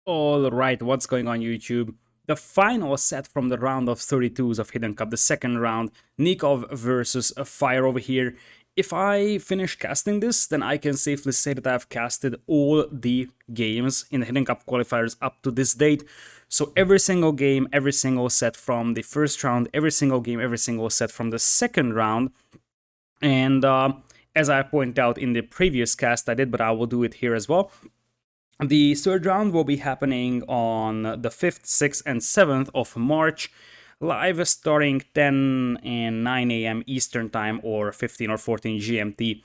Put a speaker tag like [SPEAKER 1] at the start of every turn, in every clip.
[SPEAKER 1] Alright, what's going on YouTube? The final set from the round of 32s of Hidden Cup, the second round, Nicov versus F1re over here. If I finish casting this, then I can safely say that I've casted all the games in the Hidden Cup qualifiers up to this date. So every single game, every single set from the first round, every single game, every single set from the second round. And as I pointed out in the previous cast I did, but I will do it here as well. The third round will be happening on the 5th, 6th, and 7th of March, live starting 10 and 9 a.m. Eastern Time or 15 or 14 GMT.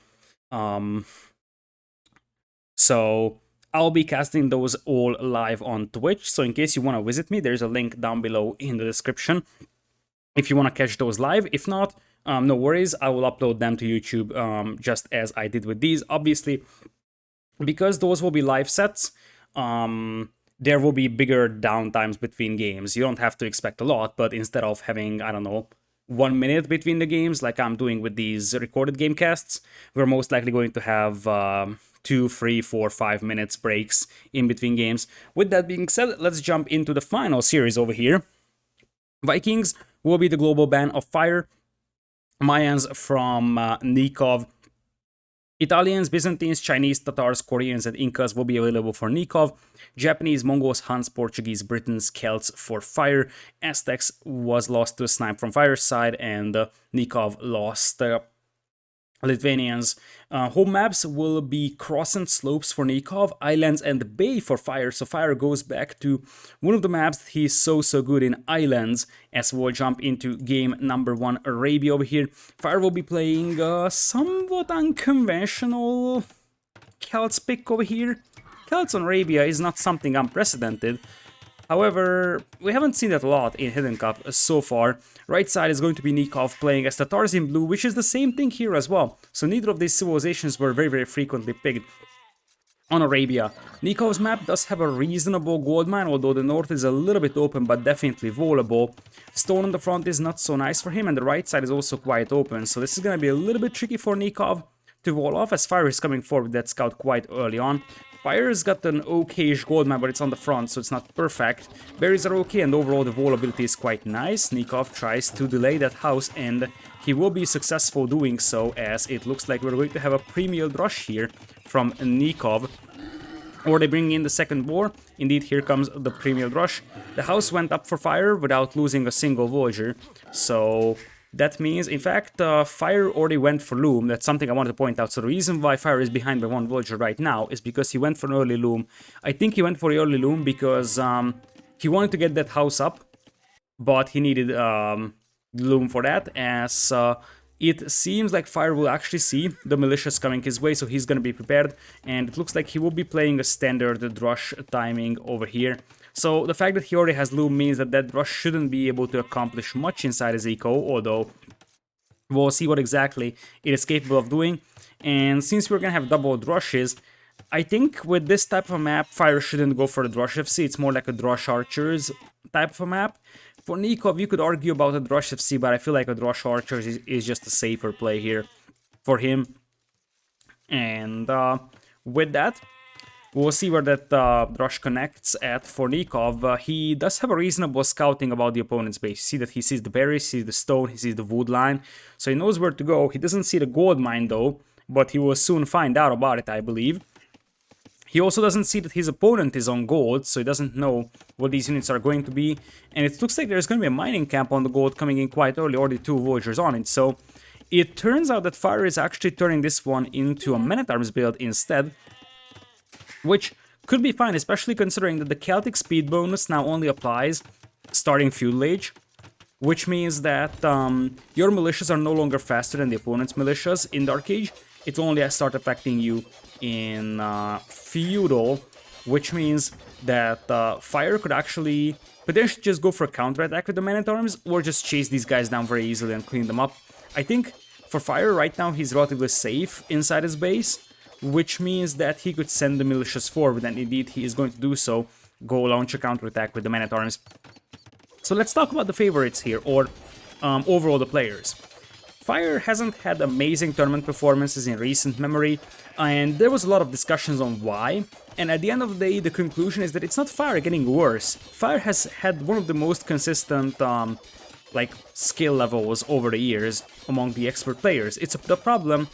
[SPEAKER 1] So I'll be casting those all live on Twitch. So in case you want to visit me, there's a link down below in the description if you want to catch those live. If not, no worries, I will upload them to YouTube just as I did with these. Obviously, because those will be live sets, there will be bigger downtimes between games. You don't have to expect a lot, but instead of having, I don't know, 1 minute between the games, like I'm doing with these recorded game casts, we're most likely going to have 2, 3, 4, 5 minutes breaks in between games. With that being said, let's jump into the final series over here. Vikings will be the global ban of F1re. Mayans from Nicov. Italians, Byzantines, Chinese, Tatars, Koreans, and Incas will be available for Nicov. Japanese, Mongols, Huns, Portuguese, Britons, Celts for F1re. Aztecs was lost to a snipe from F1re's side, and Nicov lost. Lithuanians. Home maps will be Crossant Slopes for Nicov, Islands, and Bay for F1re. So F1re goes back to one of the maps that he's so good in, Islands, as we'll jump into game number 1, Arabia over here. F1re will be playing somewhat unconventional Celts pick over here. Celts on Arabia is not something unprecedented. However, we haven't seen that a lot in Hidden Cup so far. Right side is going to be Nicov playing as Tatars in blue, which is the same thing here as well. So neither of these civilizations were very frequently picked on Arabia. Nikov's map does have a reasonable gold mine, although the north is a little bit open but definitely volable. Stone on the front is not so nice for him, and the right side is also quite open, so this is going to be a little bit tricky for Nicov to wall off, as F1re is coming forward with that scout quite early on. F1re's got an okay-ish gold mine, but it's on the front, so it's not perfect. Berries are okay, and overall the wallability is quite nice. Nicov tries to delay that house, and he will be successful doing so, as it looks like we're going to have a pre-milled rush here from Nicov. Or they bring in the second war. Indeed, here comes the pre-milled rush. The house went up for F1re without losing a single villager, so that means, in fact, F1re already went for loom. That's something I wanted to point out. So the reason why F1re is behind by 1 villager right now is because he went for an early loom. I think he went for the early loom because he wanted to get that house up, but he needed loom for that, as it seems like F1re will actually see the militias coming his way, so he's going to be prepared, and it looks like he will be playing a standard rush timing over here. So the fact that he already has loom means that that rush shouldn't be able to accomplish much inside his eco, although we'll see what exactly it is capable of doing. And since we're going to have doubled rushes, I think with this type of a map, F1re shouldn't go for the Drush FC, it's more like a Drush Archers type of a map. For Nicov, you could argue about a Drush FC, but I feel like a Drush Archers is just a safer play here for him. And with that, we'll see where that rush connects at for Nicov. He does have a reasonable scouting about the opponent's base. You see that he sees the berries, he sees the stone, he sees the wood line, so he knows where to go. He doesn't see the gold mine though, but he will soon find out about it, I believe. He also doesn't see that his opponent is on gold, so he doesn't know what these units are going to be. And it looks like there's going to be a mining camp on the gold coming in quite early, already 2 villagers on it. So it turns out that F1re is actually turning this one into a man-at-arms build instead, which could be fine, especially considering that the Celtic speed bonus now only applies starting Feudal Age, which means that your militias are no longer faster than the opponent's militias in Dark Age. It only start affecting you in Feudal, which means that F1re could actually potentially just go for a counter-attack with the man-at-arms, or just chase these guys down very easily and clean them up. I think for F1re right now he's relatively safe inside his base, which means that he could send the militias forward, and indeed he is going to do so, go launch a counterattack with the man-at-arms. So let's talk about the favorites here, or overall the players. F1re hasn't had amazing tournament performances in recent memory, and there was a lot of discussions on why, and at the end of the day, the conclusion is that it's not F1re getting worse. F1re has had one of the most consistent, like, skill levels over the years among the expert players. It's the problem,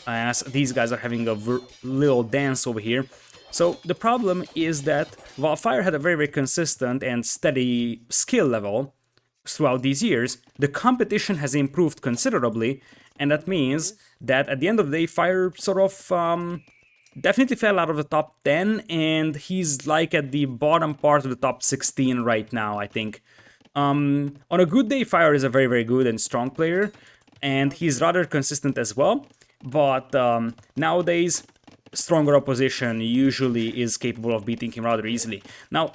[SPEAKER 1] as these guys are having a little dance over here. So the problem is that while F1re had a very, very consistent and steady skill level throughout these years, the competition has improved considerably, and that means that at the end of the day, F1re sort of definitely fell out of the top 10, and he's like at the bottom part of the top 16 right now, I think. On a good day, F1re is a very, very good and strong player, and he's rather consistent as well, but nowadays, stronger opposition usually is capable of beating him rather easily. Now,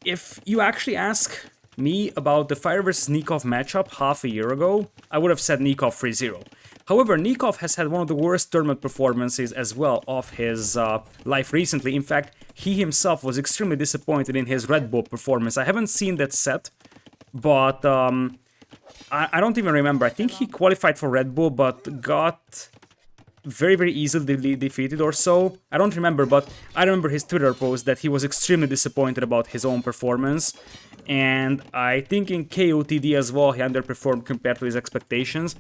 [SPEAKER 1] if you actually ask me about the F1re vs Nicov matchup half a year ago, I would have said Nicov 3-0. However, Nicov has had one of the worst tournament performances as well of his life recently. In fact, he himself was extremely disappointed in his Red Bull performance. I haven't seen that set, but I don't even remember. I think he qualified for Red Bull, but got very, very easily defeated or so. I don't remember, but I remember his Twitter post that he was extremely disappointed about his own performance. And I think in KOTD as well, he underperformed compared to his expectations.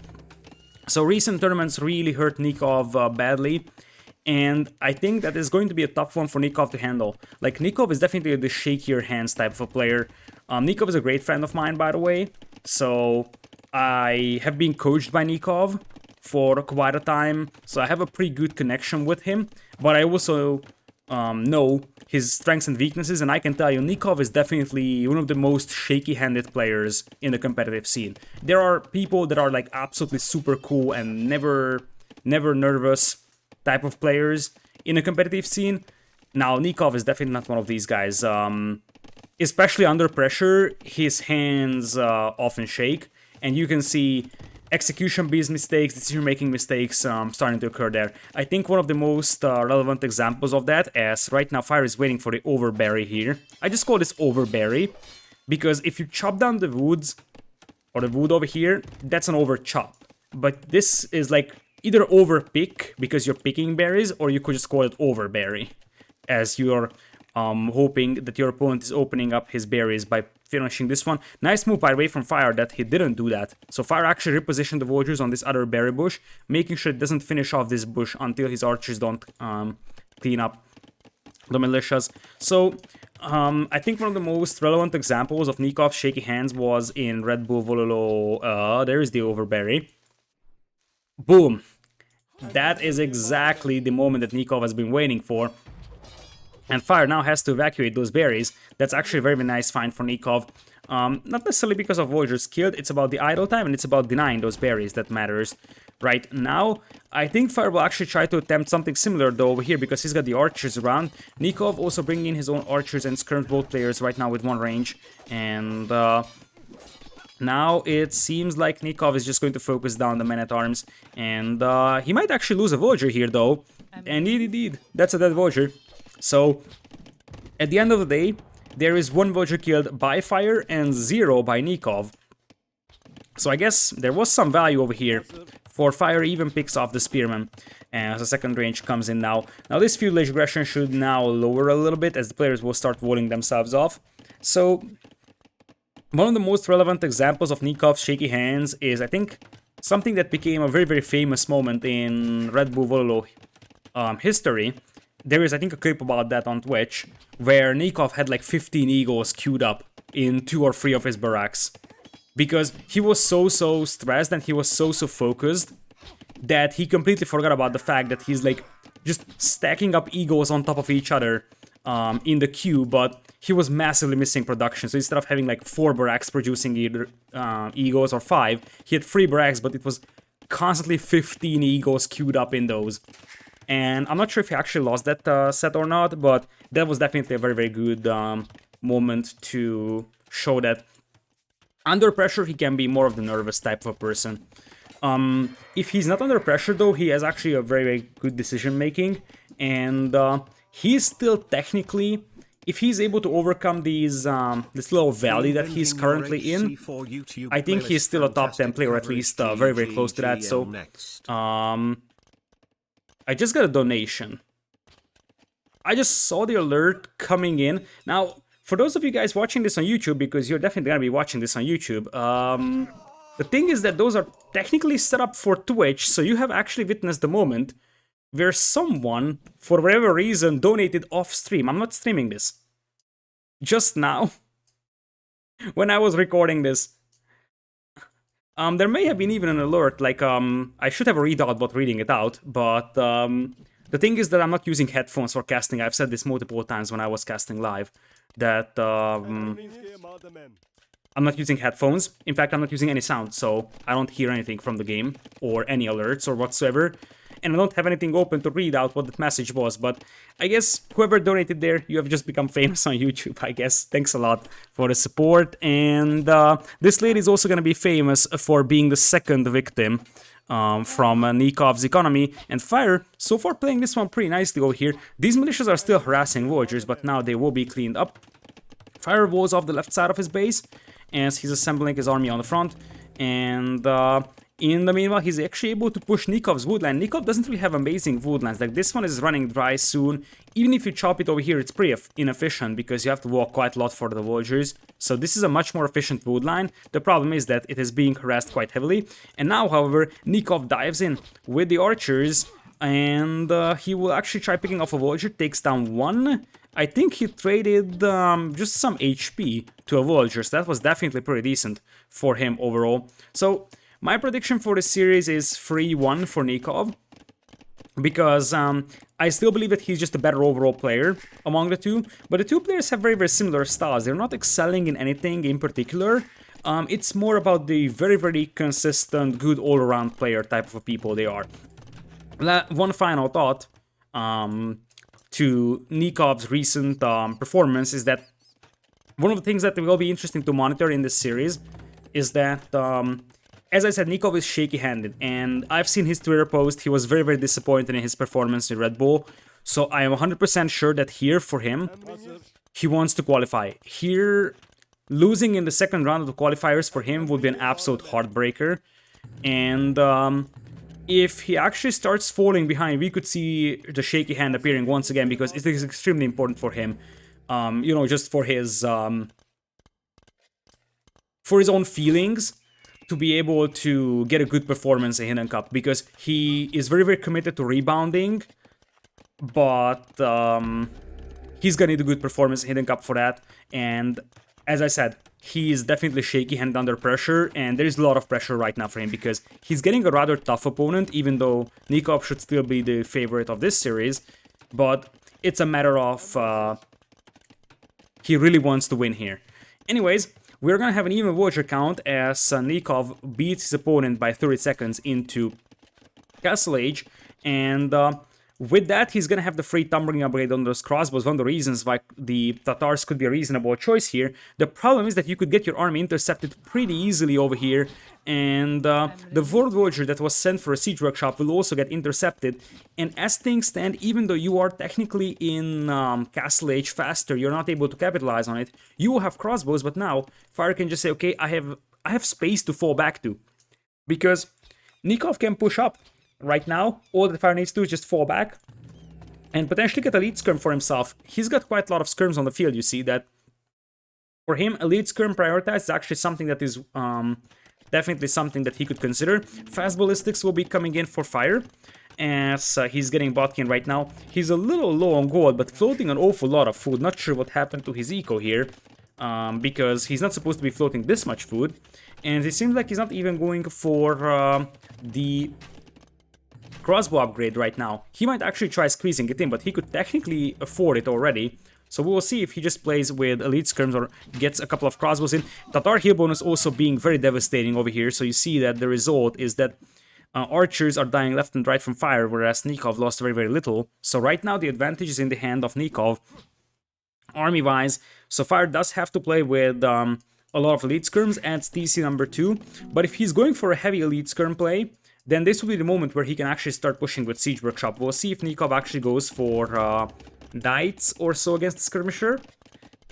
[SPEAKER 1] So recent tournaments really hurt Nicov badly. And I think that is going to be a tough one for Nicov to handle. Like, Nicov is definitely the shakier hands type of a player. Nicov is a great friend of mine, by the way. So I have been coached by Nicov for quite a time, so I have a pretty good connection with him, but I also know his strengths and weaknesses, and I can tell you Nicov is definitely one of the most shaky-handed players in the competitive scene. There are people that are like absolutely super cool and never nervous type of players in a competitive scene. Now, Nicov is definitely not one of these guys. Especially under pressure, his hands often shake, and you can see execution-based mistakes, decision-making mistakes starting to occur there. I think one of the most relevant examples of that, as right now F1re is waiting for the overberry here. I just call this overberry, because if you chop down the woods, or the wood over here, that's an overchop. But this is like either overpick, because you're picking berries, or you could just call it overberry, as you're hoping that your opponent is opening up his berries by finishing this one. Nice move, by the way, from F1re that he didn't do that. So F1re actually repositioned the vultures on this other berry bush, making sure it doesn't finish off this bush until his archers don't clean up the militias. So I think one of the most relevant examples of Nikov's shaky hands was in Red Bull Vololo. There is the overberry. Boom. That is exactly the moment that Nicov has been waiting for. And F1re now has to evacuate those berries. That's actually a very, very nice find for Nicov. Not necessarily because of vultures killed, it's about the idle time and it's about denying those berries that matters. Right now, I think F1re will actually try to attempt something similar though over here because he's got the archers around. Nicov also bringing in his own archers and skirms both players right now with one range. And now it seems like Nicov is just going to focus down the men-at-arms. And he might actually lose a vulture here though. And indeed, that's a dead vulture. So, at the end of the day, there is one vulture killed by F1re and 0 by Nicov. So I guess there was some value over here, for F1re even picks off the spearman as the second range comes in now. Now this feudal aggression should now lower a little bit as the players will start voting themselves off. So, one of the most relevant examples of Nikov's shaky hands is, I think, something that became a very, very famous moment in Red Bull Vololo history. There is, I think, a clip about that on Twitch, where Nicov had like 15 eagles queued up in 2 or 3 of his barracks. Because he was so stressed and he was so focused that he completely forgot about the fact that he's like just stacking up eagles on top of each other in the queue, but he was massively missing production. So instead of having like 4 barracks producing either eagles or 5, he had 3 barracks, but it was constantly 15 eagles queued up in those. And I'm not sure if he actually lost that set or not, but that was definitely a very, very good moment to show that under pressure he can be more of the nervous type of a person. If he's not under pressure though, he has actually a very, very good decision making, and he's still technically if he's able to overcome these this little valley that he's currently in, I think he's still a top 10 player, or at least very, very close to that. So, I just got a donation. I just saw the alert coming in. Now, for those of you guys watching this on YouTube, because you're definitely gonna be watching this on YouTube, the thing is that those are technically set up for Twitch, so you have actually witnessed the moment where someone, for whatever reason, donated off stream. I'm not streaming this. Just now, when I was recording this, there may have been even an alert, like, I should have a readout bot reading it out, but the thing is that I'm not using headphones for casting. I've said this multiple times when I was casting live, that I'm not using headphones. In fact, I'm not using any sound, so I don't hear anything from the game, or any alerts or whatsoever. And I don't have anything open to read out what that message was, but I guess whoever donated there, you have just become famous on YouTube, I guess. Thanks a lot for the support. And this lady is also going to be famous for being the second victim from Nikov's economy. And F1re, so far playing this one pretty nicely over here. These militias are still harassing villagers, but now they will be cleaned up. F1re was off the left side of his base, as he's assembling his army on the front. And in the meanwhile, he's actually able to push Nikov's woodland. Nicov doesn't really have amazing woodlands. Like, this one is running dry soon. Even if you chop it over here, it's pretty inefficient because you have to walk quite a lot for the villagers. So this is a much more efficient woodline. The problem is that it is being harassed quite heavily. And now, however, Nicov dives in with the archers. And he will actually try picking off a villager. Takes down one. I think he traded just some HP to a villager. So that was definitely pretty decent for him overall. So my prediction for this series is 3-1 for Nicov, because I still believe that he's just a better overall player among the two, but the two players have very, very similar styles. They're not excelling in anything in particular. It's more about the very, very consistent, good all-around player type of people they are. One final thought to Nikov's recent performance is that one of the things that will be interesting to monitor in this series is that as I said, Nicov is shaky-handed, and I've seen his Twitter post. He was very, very disappointed in his performance in Red Bull. So I am 100% sure that here, for him, he wants to qualify. Here, losing in the second round of the qualifiers for him would be an absolute heartbreaker. And if he actually starts falling behind, we could see the shaky hand appearing once again, because it is extremely important for him. You know, just for his own feelings, to be able to get a good performance in Hidden Cup, because he is very, very committed to rebounding, but he's gonna need a good performance in Hidden Cup for that. And as I said, he is definitely shaky-handed under pressure, and there is a lot of pressure right now for him, because he's getting a rather tough opponent, even though Nicov should still be the favorite of this series. But it's a matter of he really wants to win here. Anyways, we're gonna have an even villager count as Nicov beats his opponent by 30 seconds into Castle Age, and with that, he's gonna have the free tumbling upgrade on those crossbows. One of the reasons why the Tatars could be a reasonable choice here. The problem is that you could get your army intercepted pretty easily over here, and the World Voyager that was sent for a siege workshop will also get intercepted. And as things stand, even though you are technically in Castle Age faster, you're not able to capitalize on it. You will have crossbows, but now F1re can just say, okay, I have space to fall back to, because Nicov can push up. Right now, all that F1re needs to do is just fall back and potentially get a lead skirm for himself. He's got quite a lot of skirms on the field, you see that. For him, a lead skirm prioritized is actually something that is definitely something that he could consider. Fast ballistics will be coming in for F1re, as he's getting botkin right now. He's a little low on gold, but floating an awful lot of food. Not sure what happened to his eco here, because he's not supposed to be floating this much food. And it seems like he's not even going for the crossbow upgrade right now. He might actually try squeezing it in, but he could technically afford it already. So we will see if he just plays with elite skirms or gets a couple of crossbows in. Tatar heal bonus also being very devastating over here. So you see that the result is that archers are dying left and right from fire, whereas Nicov lost very, very little. So right now the advantage is in the hand of Nicov, army-wise. So F1re does have to play with a lot of elite skirms, adds TC number 2. But if he's going for a heavy elite skirm play, then this will be the moment where he can actually start pushing with Siege Workshop. We'll see if Nicov actually goes for Knights or so against the Skirmisher.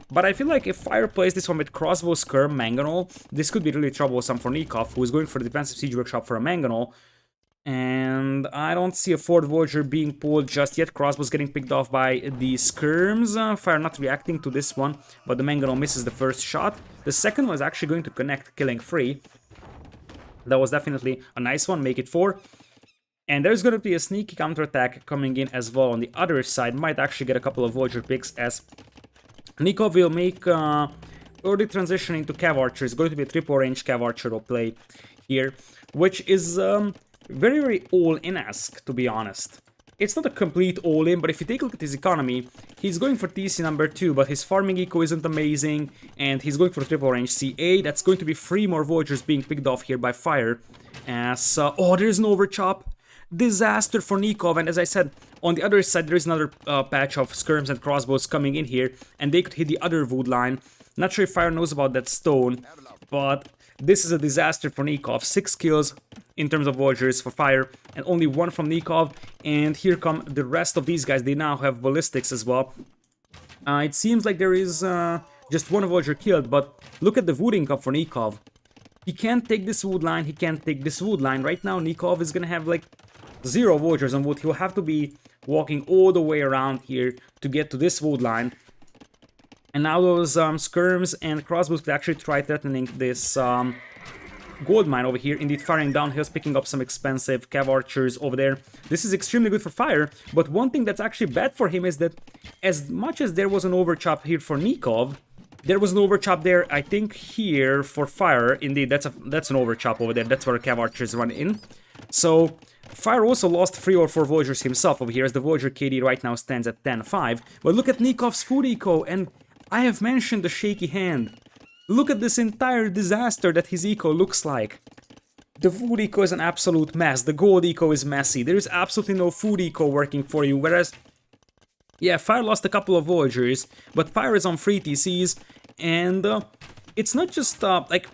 [SPEAKER 1] But I feel like if Fire plays this one with Crossbow, Skirm, Mangonel, this could be really troublesome for Nicov, who is going for the Defensive Siege Workshop for a Mangonel. And I don't see a Fort Voyager being pulled just yet. Crossbow's getting picked off by the Skirms. Fire not reacting to this one, but the Mangonel misses the first shot. The second one is actually going to connect, killing 3. That was definitely a nice one, make it 4. And there's going to be a sneaky counterattack coming in as well on the other side. Might actually get a couple of Voyager picks as Nicov will make early transition into Cav Archer. It's going to be a triple range Cav Archer play here, which is very, very all-in-esque, to be honest. It's not a complete all-in, but if you take a look at his economy, he's going for TC number 2, but his farming eco isn't amazing, and he's going for triple range CA. That's going to be 3 more Voyagers being picked off here by Fire. As, oh, there's an overchop. Disaster for Nicov, and as I said, on the other side there is another patch of Skirms and Crossbows coming in here, and they could hit the other wood line. Not sure if Fire knows about that stone, but this is a disaster for Nicov. 6 kills in terms of Voyagers for Fire, and only 1 from Nicov, and here come the rest of these guys. They now have ballistics as well. It seems like there is just 1 Voyager killed, but look at the wood income for Nicov. He can't take this wood line, he can't take this wood line. Right now Nicov is gonna have like 0 Voyagers on wood. He'll have to be walking all the way around here to get to this wood line. And now those Skirms and Crossbows could actually try threatening this gold mine over here. Indeed, firing downhills, picking up some expensive Cav Archers over there. This is extremely good for Fire, but one thing that's actually bad for him is that as much as there was an overchop here for Nicov, there was an overchop there, I think, here for Fire. Indeed, that's an overchop over there. That's where Cav Archers run in. So Fire also lost 3 or 4 Voyagers himself over here, as the Voyager KD right now stands at 10-5. But look at Nikov's food eco, and I have mentioned the shaky hand. Look at this entire disaster that his eco looks like. The food eco is an absolute mess, the gold eco is messy, there is absolutely no food eco working for you, whereas, yeah, Fire lost a couple of Voyagers, but Fire is on 3 TCs, and it's not just, like,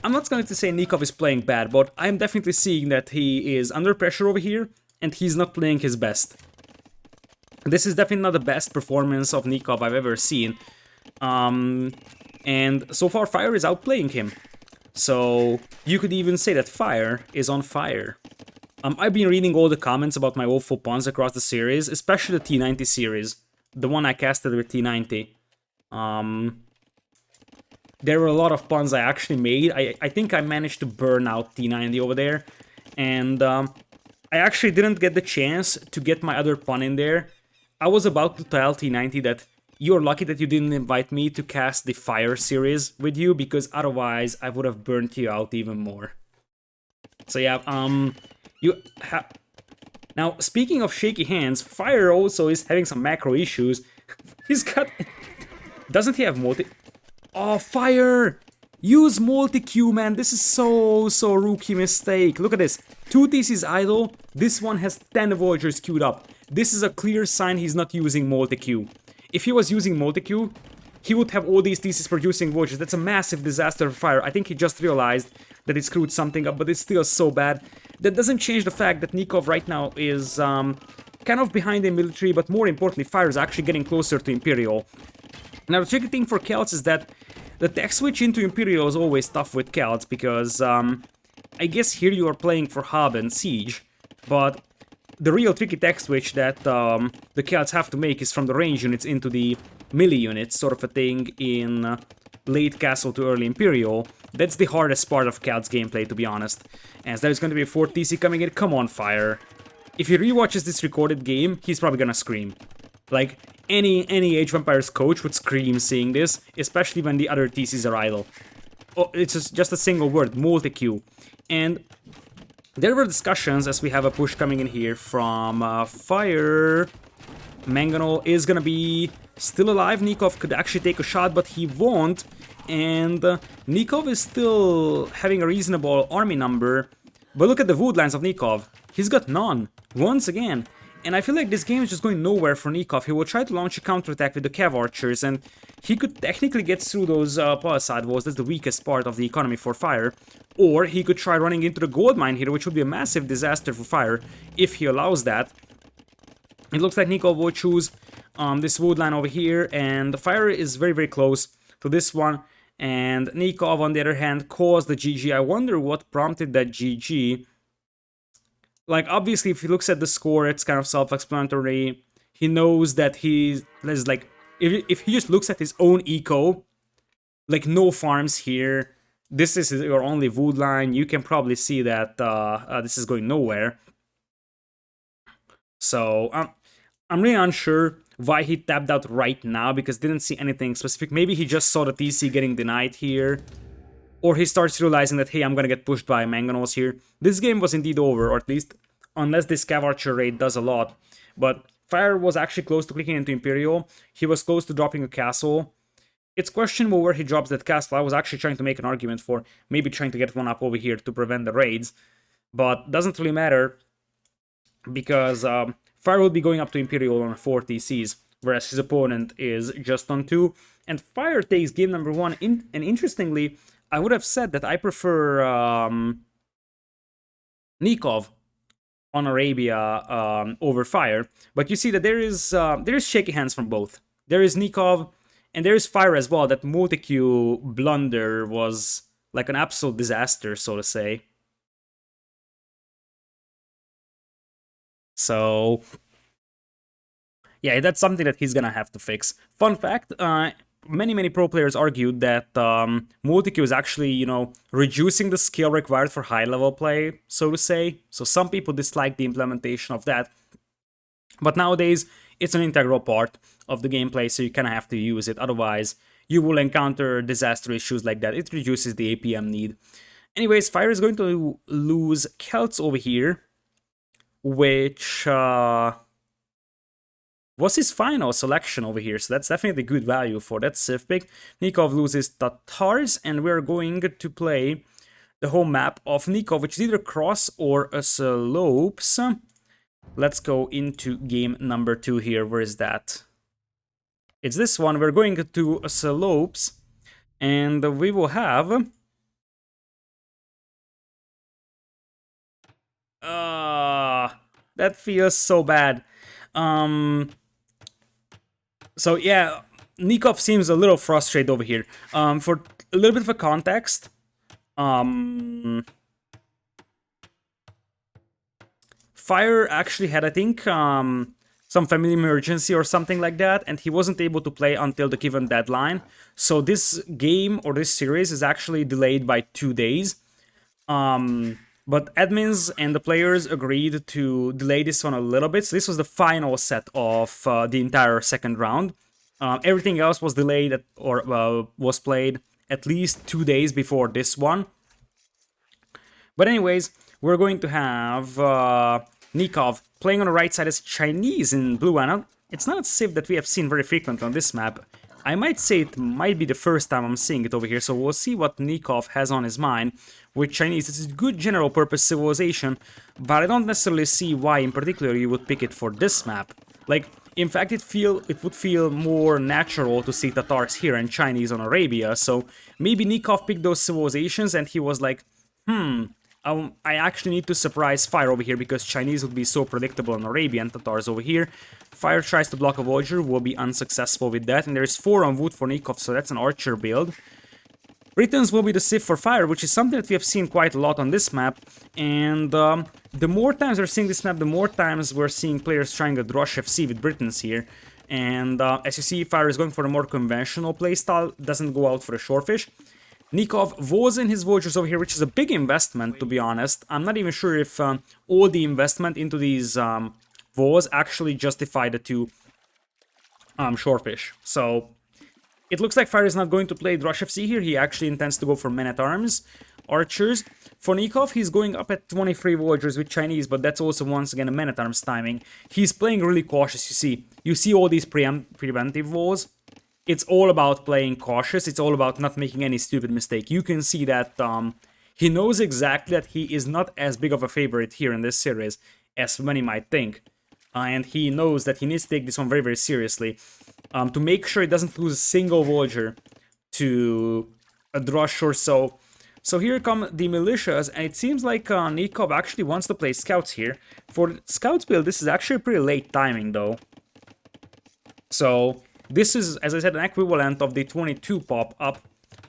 [SPEAKER 1] I'm not going to say Nicov is playing bad, but I'm definitely seeing that he is under pressure over here, and he's not playing his best. This is definitely not the best performance of Nicov I've ever seen. And so far Fire is outplaying him. So you could even say that Fire is on fire. I've been reading all the comments about my awful puns across the series, especially the T90 series. The one I casted with T90. There were a lot of puns I actually made. I think I managed to burn out T90 over there. And I actually didn't get the chance to get my other pun in there. I was about to tell T90 that you're lucky that you didn't invite me to cast the Fire series with you, because otherwise I would have burnt you out even more. So yeah, now, speaking of shaky hands, Fire also is having some macro issues. He's got... Doesn't he have multi... Oh, Fire! Use multi-queue, man. This is so rookie mistake. Look at this. 2 TCs idle. This one has 10 Voyagers queued up. This is a clear sign he's not using multi-queue. If he was using multi-queue, he would have all these TCs producing Voyagers. That's a massive disaster for Fire. I think he just realized that he screwed something up, but it's still so bad. That doesn't change the fact that Nicov right now is kind of behind in military, but more importantly, Fire is actually getting closer to Imperial. Now, the tricky thing for Celts is that the tech switch into Imperial is always tough with Celts, because I guess here you are playing for Hub and Siege, but the real tricky tech switch that the Celts have to make is from the range units into the melee units, sort of a thing in late Castle to early Imperial. That's the hardest part of Celts gameplay, to be honest. As there's going to be a 4th TC coming in. Come on, Fire. If he rewatches this recorded game, he's probably gonna scream. Like, any Age of Empires coach would scream seeing this, especially when the other TCs are idle. Oh, it's just a single word, multi-queue. And there were discussions, as we have a push coming in here from Fire. Mangonel is gonna be still alive. Nicov could actually take a shot, but he won't. And Nicov is still having a reasonable army number. But look at the wood lines of Nicov. He's got none, once again. And I feel like this game is just going nowhere for Nicov. He will try to launch a counterattack with the Cav Archers, and he could technically get through those palisade walls. That's the weakest part of the economy for Fire. Or he could try running into the gold mine here, which would be a massive disaster for Fire, if he allows that. It looks like Nicov will choose this wood line over here, and the F1re is very, very close to this one. And Nicov, on the other hand, caused the GG. I wonder what prompted that GG. Like, obviously, if he looks at the score, it's kind of self-explanatory. He knows that he's like, if he just looks at his own eco, like no farms here, this is your only wood line, you can probably see that this is going nowhere. So I'm really unsure why he tapped out right now, because didn't see anything specific. Maybe he just saw the TC getting denied here, or he starts realizing that, hey, I'm gonna get pushed by Manganos here. This game was indeed over, or at least unless this Cav Archer raid does a lot. But F1re was actually close to clicking into Imperial. He was close to dropping a castle. It's questionable where he drops that castle. I was actually trying to make an argument for maybe trying to get one up over here to prevent the raids, but doesn't really matter, because F1re will be going up to Imperial on 4 TCs, whereas his opponent is just on 2. And F1re takes game number 1, and interestingly, I would have said that I prefer Nicov on Arabia over F1re, but you see that there is shaky hands from both. There is Nicov, and there is F1re as well. That multi-queue blunder was like an absolute disaster, so to say. So yeah, that's something that he's gonna have to fix. Fun fact, many pro players argued that multi-queue is actually, you know, reducing the skill required for high-level play, so to say. So some people dislike the implementation of that. But nowadays, it's an integral part of the gameplay, so you kind of have to use it. Otherwise, you will encounter disaster issues like that. It reduces the APM need. Anyways, F1re is going to lose Celts over here, which was his final selection over here, so that's definitely good value for that Civ pick. Nicov loses Tatars, and we're going to play the home map of Nicov, which is either Cross or a Slopes. Let's go into game number 2 here. Where is that? It's this one. We're going to Slopes, and we will have... that feels so bad. So yeah, Nicov seems a little frustrated over here. For a little bit of a context, F1re actually had, I think, some family emergency or something like that, and he wasn't able to play until the given deadline. So this game, or this series, is actually delayed by 2 days. But admins and the players agreed to delay this one a little bit. So this was the final set of the entire second round. Everything else was delayed or was played at least 2 days before this one. But anyways, we're going to have Nicov playing on the right side as Chinese in blue. And it's not a civ that we have seen very frequently on this map. I might say it might be the first time I'm seeing it over here, so we'll see what Nicov has on his mind with Chinese. It's a good general purpose civilization, but I don't necessarily see why in particular you would pick it for this map. Like, in fact, it would feel more natural to see Tatars here and Chinese on Arabia, so maybe Nicov picked those civilizations and he was like, I actually need to surprise F1re over here because Chinese would be so predictable on Arabian Tatars over here. F1re tries to block a Voyager, will be unsuccessful with that, and there's 4 on wood for Nicov, so that's an archer build. Britons will be the Civ for F1re, which is something that we have seen quite a lot on this map, and the more times we're seeing this map, the more times we're seeing players trying a Drosh FC with Britons here. And as you see, F1re is going for a more conventional playstyle, doesn't go out for a shorefish. Nicov was in his Voyagers over here, which is a big investment, to be honest. I'm not even sure if all the investment into these Vols actually justify the 2 shorefish. So it looks like F1re is not going to play Drosh FC here. He actually intends to go for men-at-arms, archers. For Nicov, he's going up at 23 Voyagers with Chinese, but that's also once again a men-at-arms timing. He's playing really cautious, you see. You see all these preventive Vols. It's all about playing cautious. It's all about not making any stupid mistake. You can see that he knows exactly that he is not as big of a favorite here in this series as many might think. And he knows that he needs to take this one very, very seriously to make sure he doesn't lose a single Voyager to a Drosh or so. So here come the militias, and it seems like Nicov actually wants to play scouts here. For Scouts build, this is actually pretty late timing, though. So this is, as I said, an equivalent of the 22 pop-up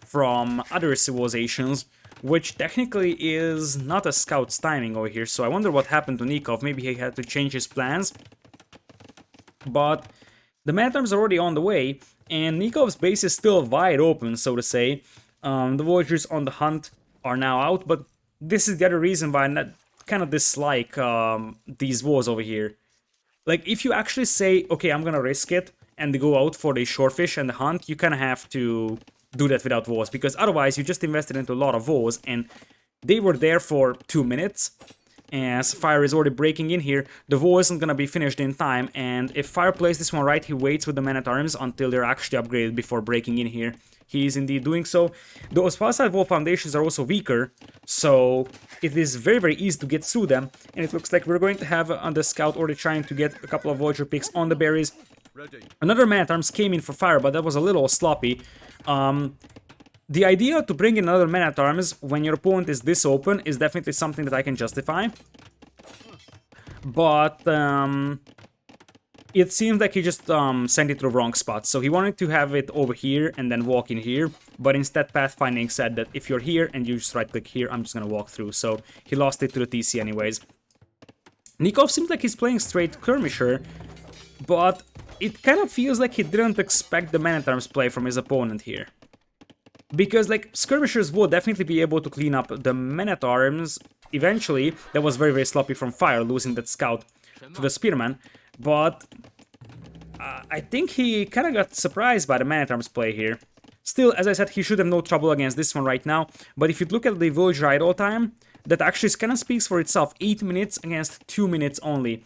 [SPEAKER 1] from other civilizations, which technically is not a scout's timing over here. So I wonder what happened to Nicov. Maybe he had to change his plans. But the Manatarms are already on the way, and Nikov's base is still wide open, so to say. The villagers on the hunt are now out, but this is the other reason why I kind of dislike these walls over here. Like, if you actually say, okay, I'm gonna risk it, and go out for the shorefish and the hunt, you kind of have to do that without walls, because otherwise you just invested into a lot of walls, and they were there for 2 minutes. As Fire is already breaking in here, the wall isn't gonna be finished in time, and if Fire plays this one right, he waits with the men-at-arms until they're actually upgraded before breaking in here. He is indeed doing so. Those far-side wall foundations are also weaker, so it is very, very easy to get through them, and it looks like we're going to have on the scout already trying to get a couple of vulture picks on the berries. Another man-at-arms came in for Fire, but that was a little sloppy. The idea to bring in another man-at-arms when your opponent is this open is definitely something that I can justify. But it seems like he just sent it to the wrong spot. So he wanted to have it over here and then walk in here. But instead Pathfinding said that if you're here and you just right-click here, I'm just going to walk through. So he lost it to the TC anyways. Nicov seems like he's playing straight Skirmisher, but it kind of feels like he didn't expect the man-at-arms play from his opponent here. Because, like, Skirmishers will definitely be able to clean up the men-at-arms eventually. That was very, very sloppy from Fire, losing that scout to the Spearman. But I think he kind of got surprised by the man-at-arms play here. Still, as I said, he should have no trouble against this one right now. But if you look at the villager idle time, that actually kind of speaks for itself. 8 minutes against 2 minutes only.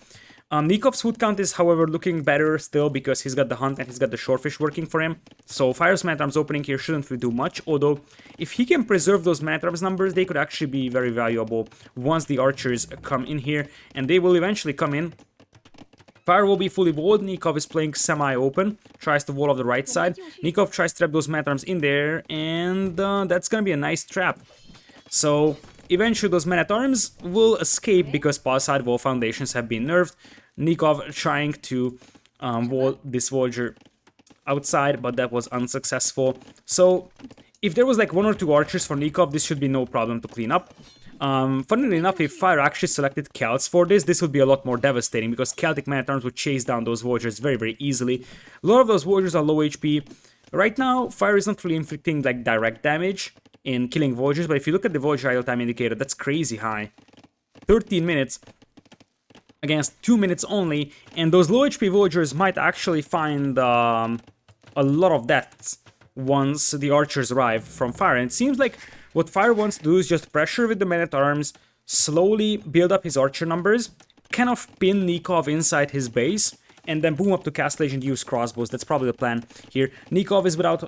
[SPEAKER 1] Nikov's food count is, however, looking better still because he's got the hunt and he's got the shorefish working for him. So Fire's man-at-arms opening here shouldn't do much, although if he can preserve those man-at-arms numbers, they could actually be very valuable once the archers come in here, and they will eventually come in. Fire will be fully walled. Nicov is playing semi-open, tries to wall off the right side. Nicov tries to trap those man-at-arms in there, and that's gonna be a nice trap. So eventually those men-at-arms will escape because pulse-side wall foundations have been nerfed. Nicov trying to wall this villager outside, but that was unsuccessful. So if there was like 1 or 2 archers for Nicov, this should be no problem to clean up. Funnily enough, if Fire actually selected Celts for this would be a lot more devastating because Celtic men-at-arms would chase down those villagers very, very easily. A lot of those villagers are low HP. Right now, Fire is not really inflicting like direct damage in killing villagers, but if you look at the villager idle time indicator, that's crazy high. 13 minutes against 2 minutes only, and those low HP villagers might actually find a lot of deaths once the archers arrive from Fire. And it seems like what Fire wants to do is just pressure with the men-at-arms, slowly build up his archer numbers, kind of pin Nicov inside his base, and then boom up to Castle Age and use crossbows. That's probably the plan here. Nicov is without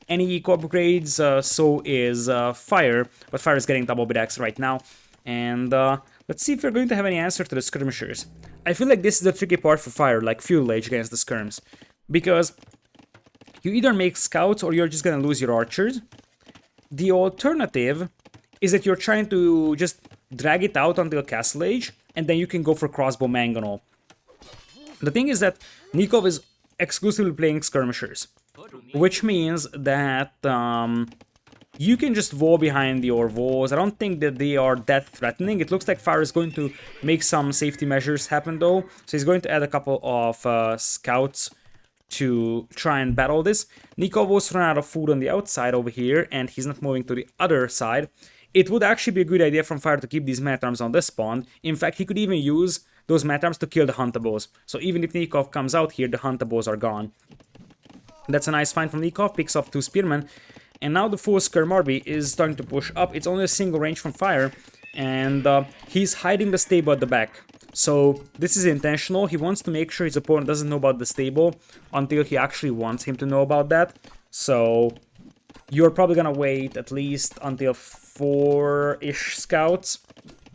[SPEAKER 1] any eco upgrades, so is Fire, but Fire is getting double bid-axe right now. And let's see if we're going to have any answer to the skirmishers. I feel like this is the tricky part for Fire, like Fuel Age against the skirms, because you either make scouts or you're just gonna lose your archers. The alternative is that you're trying to just drag it out until Castle Age, and then you can go for crossbow mangonel. The thing is that Nicov is exclusively playing skirmishers, which means that you can just wall behind your walls. I don't think that they are that threatening. It looks like Fire is going to make some safety measures happen though, so he's going to add a couple of scouts to try and battle this. Nicov was run out of food on the outside over here, and he's not moving to the other side. It would actually be a good idea from Fire to keep these men-at-arms on this spawn. In fact, he could even use those men-at-arms to kill the huntables. So even if Nicov comes out here, the huntables are gone. That's a nice find from Nicov, picks up 2 spearmen. And now the full Skirm Army is starting to push up. It's only a single range from Fire, and he's hiding the stable at the back. So this is intentional. He wants to make sure his opponent doesn't know about the stable until he actually wants him to know about that. So you're probably gonna wait at least until 4-ish scouts.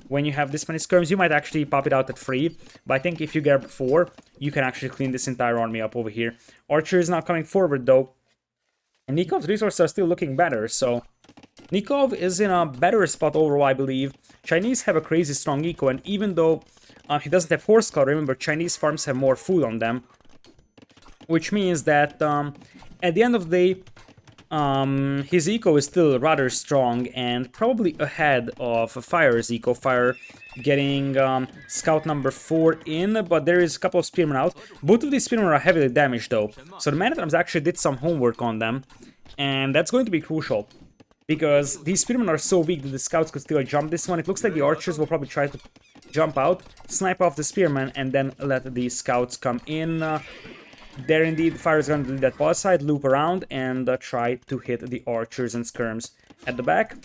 [SPEAKER 1] When you have this many skirms, you might actually pop it out at 3. But I think if you get 4, you can actually clean this entire army up over here. Archer is now coming forward though. And Nikov's resources are still looking better, so Nicov is in a better spot overall, I believe. Chinese have a crazy strong eco, and even though he doesn't have horse color, remember, Chinese farms have more food on them. which means that at the end of the day, his eco is still rather strong and probably ahead of Fire's eco. Fire getting scout number 4 in, but there is a couple of spearmen out. Both of these spearmen are heavily damaged though, so the man-at-arms actually did some homework on them, and that's going to be crucial. Because these spearmen are so weak that the scouts could still jump this one. It looks like the archers will probably try to jump out, snipe off the spearmen, and then let the scouts come in. There indeed, Fire is going to do that ball side, loop around, and try to hit the archers and skirms at the back.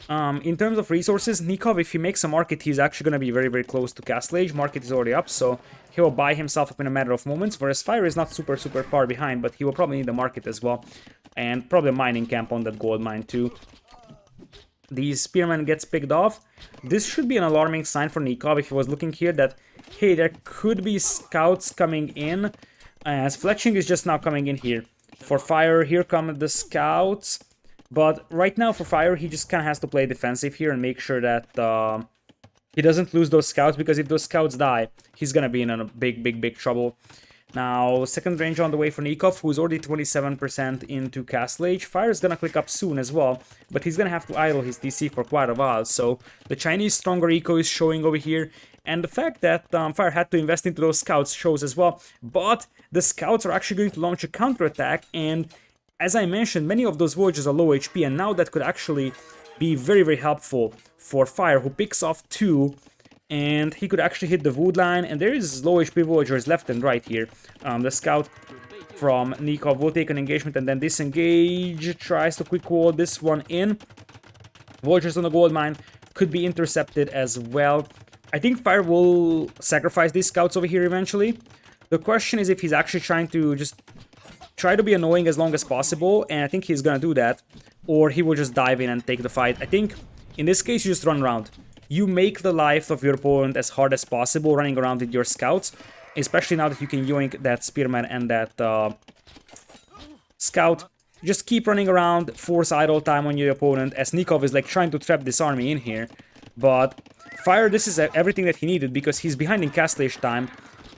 [SPEAKER 1] In terms of resources, Nicov, if he makes a market, he's actually going to be very, very close to Castle Age. Market is already up, so he will buy himself up in a matter of moments, whereas Fire is not super, super far behind, but he will probably need the market as well. And probably a mining camp on that gold mine too. The spearman gets picked off. This should be an alarming sign for Nicov if he was looking here that, hey, there could be scouts coming in, as fletching is just now coming in here. For Fire, here come the scouts. But right now for Fire, he just kind of has to play defensive here and make sure that he doesn't lose those scouts, because if those scouts die, he's gonna be in a big, big, big trouble. Now, second range on the way for Nicov, who's already 27% into Castle Age. Fire is gonna click up soon as well, but he's gonna have to idle his DC for quite a while. So the Chinese stronger eco is showing over here, and the fact that Fire had to invest into those scouts shows as well. But the scouts are actually going to launch a counterattack, and as I mentioned, many of those villagers are low HP, and now that could actually be very, very helpful for Fire, who picks off 2, and he could actually hit the wood line, and there is low HP villagers left and right here. The scout from Nicov will take an engagement and then disengage, tries to quick wall this one in. Villagers on the gold mine could be intercepted as well. I think Fire will sacrifice these scouts over here eventually. The question is if he's actually trying to just try to be annoying as long as possible, and I think he's gonna do that, or he will just dive in and take the fight. I think in this case you just run around. You make the life of your opponent as hard as possible running around with your scouts, especially now that you can yoink that spearman and that scout. Just keep running around, force idle time on your opponent, as Nicov is like trying to trap this army in here. But Fire, this is everything that he needed, because he's behind in Castle Age time,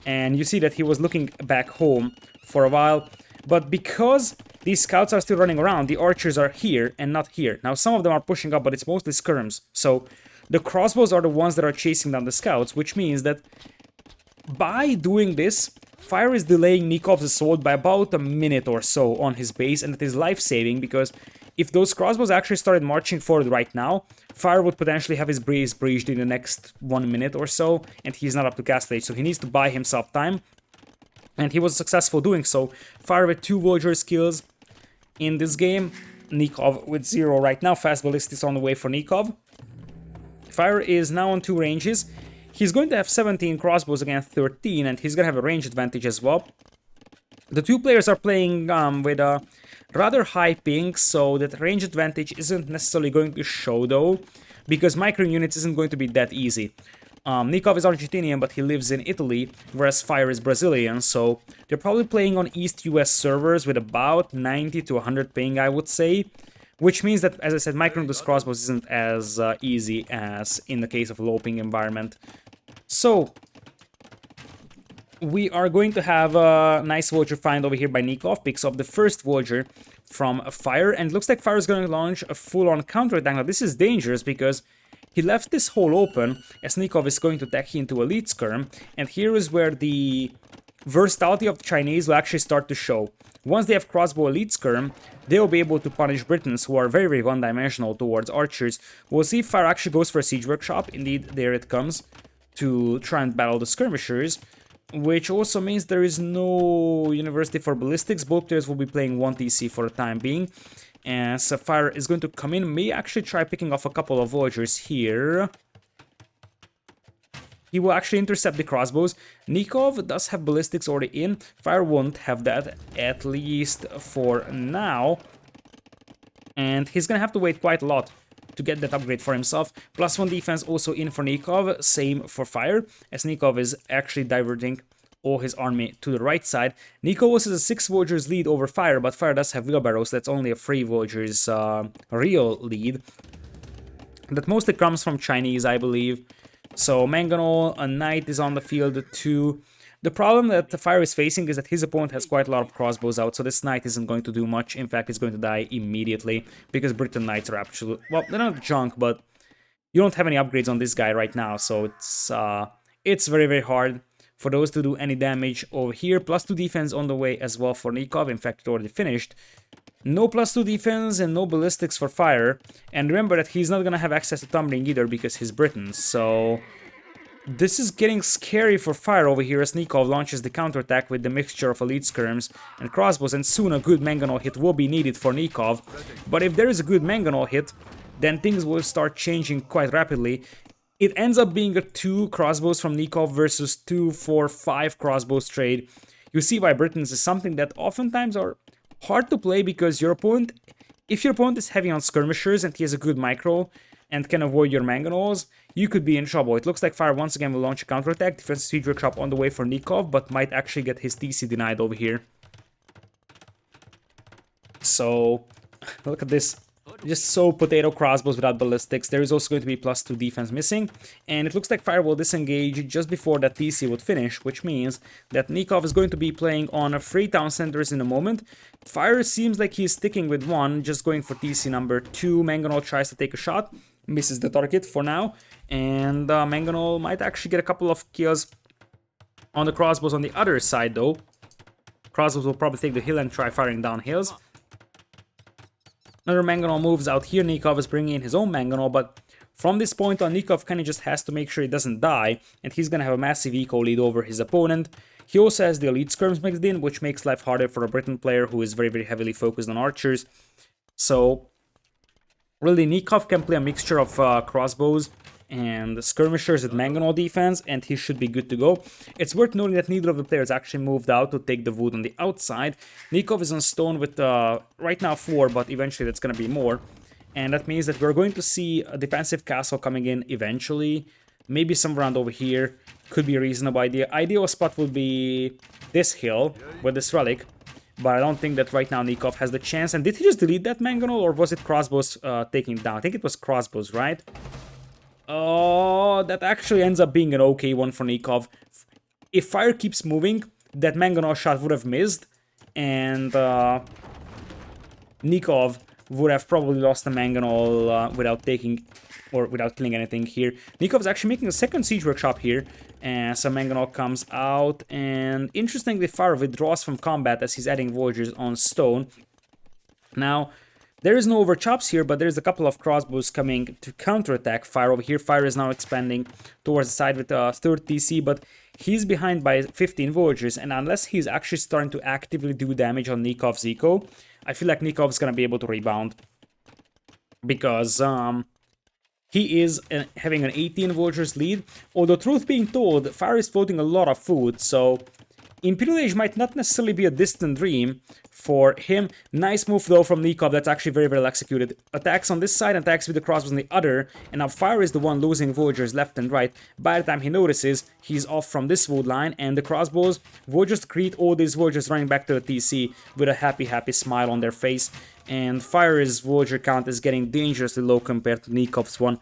[SPEAKER 1] and you see that he was looking back home for a while. But because these scouts are still running around, the archers are here and not here. Now some of them are pushing up, but it's mostly skirms. So the crossbows are the ones that are chasing down the scouts, which means that by doing this, Fire is delaying Nikov's assault by about a minute or so on his base, and it is life-saving, because if those crossbows actually started marching forward right now, Fire would potentially have his base breached in the next 1 minute or so, and he's not up to Castle Age, so he needs to buy himself time, and he was successful doing so. Fire with 2 villager skills in this game, Nicov with 0 right now. Fast ballistics on the way for Nicov. Fire is now on 2 ranges. He's going to have 17 crossbows against 13, and he's going to have a range advantage as well. The 2 players are playing with a rather high ping, so that range advantage isn't necessarily going to show though, because micro units isn't going to be that easy. Nicov is Argentinian, but he lives in Italy, whereas Fire is Brazilian, so they're probably playing on East US servers with about 90 to 100 ping, I would say. Which means that, as I said, micro-induced crossbows isn't as easy as in the case of a low ping environment. So, we are going to have a nice villager find over here by Nicov. Picks up the first villager from Fire, and it looks like Fire is going to launch a full-on counterattack. Now, this is dangerous because he left this hole open, as Nicov is going to attack into a lead skirm, and here is where the versatility of the Chinese will actually start to show. Once they have crossbow elite skirm, they will be able to punish Britons, who are very, very one-dimensional towards archers. We'll see if Fire actually goes for a siege workshop. Indeed, there it comes, to try and battle the skirmishers, which also means there is no university for ballistics. Both players will be playing 1 TC for the time being. And so Fire is going to come in, may actually try picking off a couple of villagers here. He will actually intercept the crossbows. Nicov does have ballistics already in. Fire won't have that, at least for now. And he's gonna have to wait quite a lot to get that upgrade for himself. +1 defense also in for Nicov, same for Fire, as Nicov is actually diverting all his army to the right side. Nicov also has a 6 villagers lead over Fire, but Fire does have wheelbarrows, that's only a 3 villagers real lead. That mostly comes from Chinese, I believe. So Manganol, a knight is on the field too. The problem that the Fire is facing is that his opponent has quite a lot of crossbows out, so this knight isn't going to do much. In fact, he's going to die immediately, because Britain knights are absolute... Well, they're not junk, but you don't have any upgrades on this guy right now, so it's very, very hard for those to do any damage over here. +2 defense on the way as well for Nicov. In fact, it already finished. No +2 defense and no ballistics for Fire. And remember that he's not gonna have access to tumbling either because he's Britain, so... This is getting scary for Fire over here as Nicov launches the counterattack with the mixture of elite skirms and crossbows, and soon a good mangonel hit will be needed for Nicov. But if there is a good mangonel hit, then things will start changing quite rapidly. It ends up being a 2 crossbows from Nicov versus 2, 4, 5 crossbows trade. You see why Britons is something that oftentimes are hard to play because your opponent, if your opponent is heavy on skirmishers and he has a good micro and can avoid your mangonels, you could be in trouble. It looks like Fire once again will launch a counterattack. Defensive siege workshop on the way for Nicov, but might actually get his TC denied over here. So, look at this. Just so potato crossbows without ballistics. There is also going to be +2 defense missing. And it looks like Fire will disengage just before that TC would finish, which means that Nicov is going to be playing on 3 town centers in a moment. Fire seems like he's sticking with 1, just going for TC number 2. Mangonel tries to take a shot, misses the target for now. And Mangonel might actually get a couple of kills on the crossbows on the other side though. Crossbows will probably take the hill and try firing down hills. Another mangonel moves out here. Nicov is bringing in his own mangonel, but from this point on, Nicov kind of just has to make sure he doesn't die, and he's going to have a massive eco lead over his opponent. He also has the elite skirms mixed in, which makes life harder for a Briton player who is very, very heavily focused on archers. So, really, Nicov can play a mixture of crossbows and skirmishers with mangonel defense, and he should be good to go. It's worth noting that neither of the players actually moved out to take the wood on the outside. Nicov is on stone with right now 4, but eventually that's going to be more. And that means that we're going to see a defensive castle coming in eventually. Maybe some around over here could be a reasonable idea. Ideal spot would be this hill with this relic, but I don't think that right now Nicov has the chance. And did he just delete that mangonel, or was it crossbows taking it down? I think it was crossbows, right? Oh, that actually ends up being an okay one for Nicov. If Fire keeps moving, that mangonel shot would have missed, and Nicov would have probably lost the mangonel without taking or without killing anything here. Nicov is actually making a second siege workshop here, and some mangonel comes out, and interestingly, Fire withdraws from combat as he's adding voyagers on stone. Now, there is no overchops here, but there's a couple of crossbows coming to counterattack Fire over here. Fire is now expanding towards the side with a 3rd TC, but he's behind by 15 voyagers, and unless he's actually starting to actively do damage on Nikov's eco, I feel like Nikov's gonna be able to rebound. Because he is having an 18 voyagers lead, although truth being told, Fire is floating a lot of food, so Imperial Age might not necessarily be a distant dream for him. Nice move though from Nicov, that's actually very well executed. Attacks on this side, attacks with the crossbows on the other, and now Fire is the one losing voyagers left and right. By the time he notices, he's off from this wood line, and the crossbows will just greet all these voyagers running back to the TC with a happy smile on their face. And Fire's voyager count is getting dangerously low compared to Nikov's one.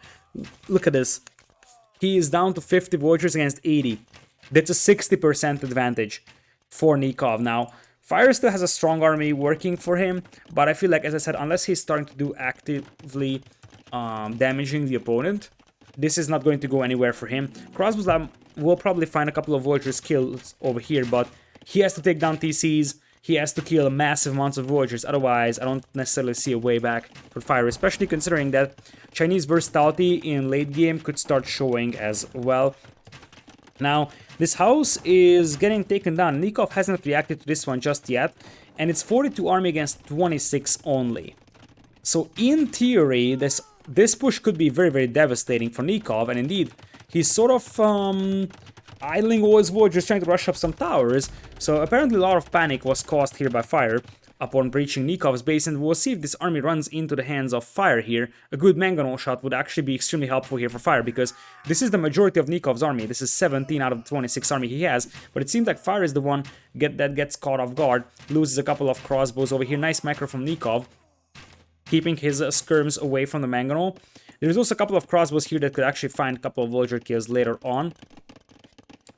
[SPEAKER 1] Look at this. He is down to 50 voyagers against 80. That's a 60% advantage for Nicov. Now, Fire still has a strong army working for him, but I feel like, as I said, unless he's starting to do actively damaging the opponent, this is not going to go anywhere for him. Crossbows will probably find a couple of Voyagers kills over here, but he has to take down TCs, he has to kill massive amounts of Voyagers, otherwise I don't necessarily see a way back for Fire, especially considering that Chinese versatility in late game could start showing as well. Now, this house is getting taken down. Nicov hasn't reacted to this one just yet, and it's 42 army against 26 only. So in theory, this push could be very, very devastating for Nicov, and indeed, he's sort of idling all his Voyagers, trying to rush up some towers. So apparently a lot of panic was caused here by Fire upon breaching Nikov's base, and we'll see if this army runs into the hands of Fire here. A good mangonel shot would actually be extremely helpful here for Fire, because this is the majority of Nikov's army. This is 17 out of the 26 army he has, but it seems like Fire is the one that gets caught off guard, loses a couple of crossbows over here. Nice micro from Nicov, keeping his skirms away from the mangonel. There's also a couple of crossbows here that could actually find a couple of Voyager kills later on.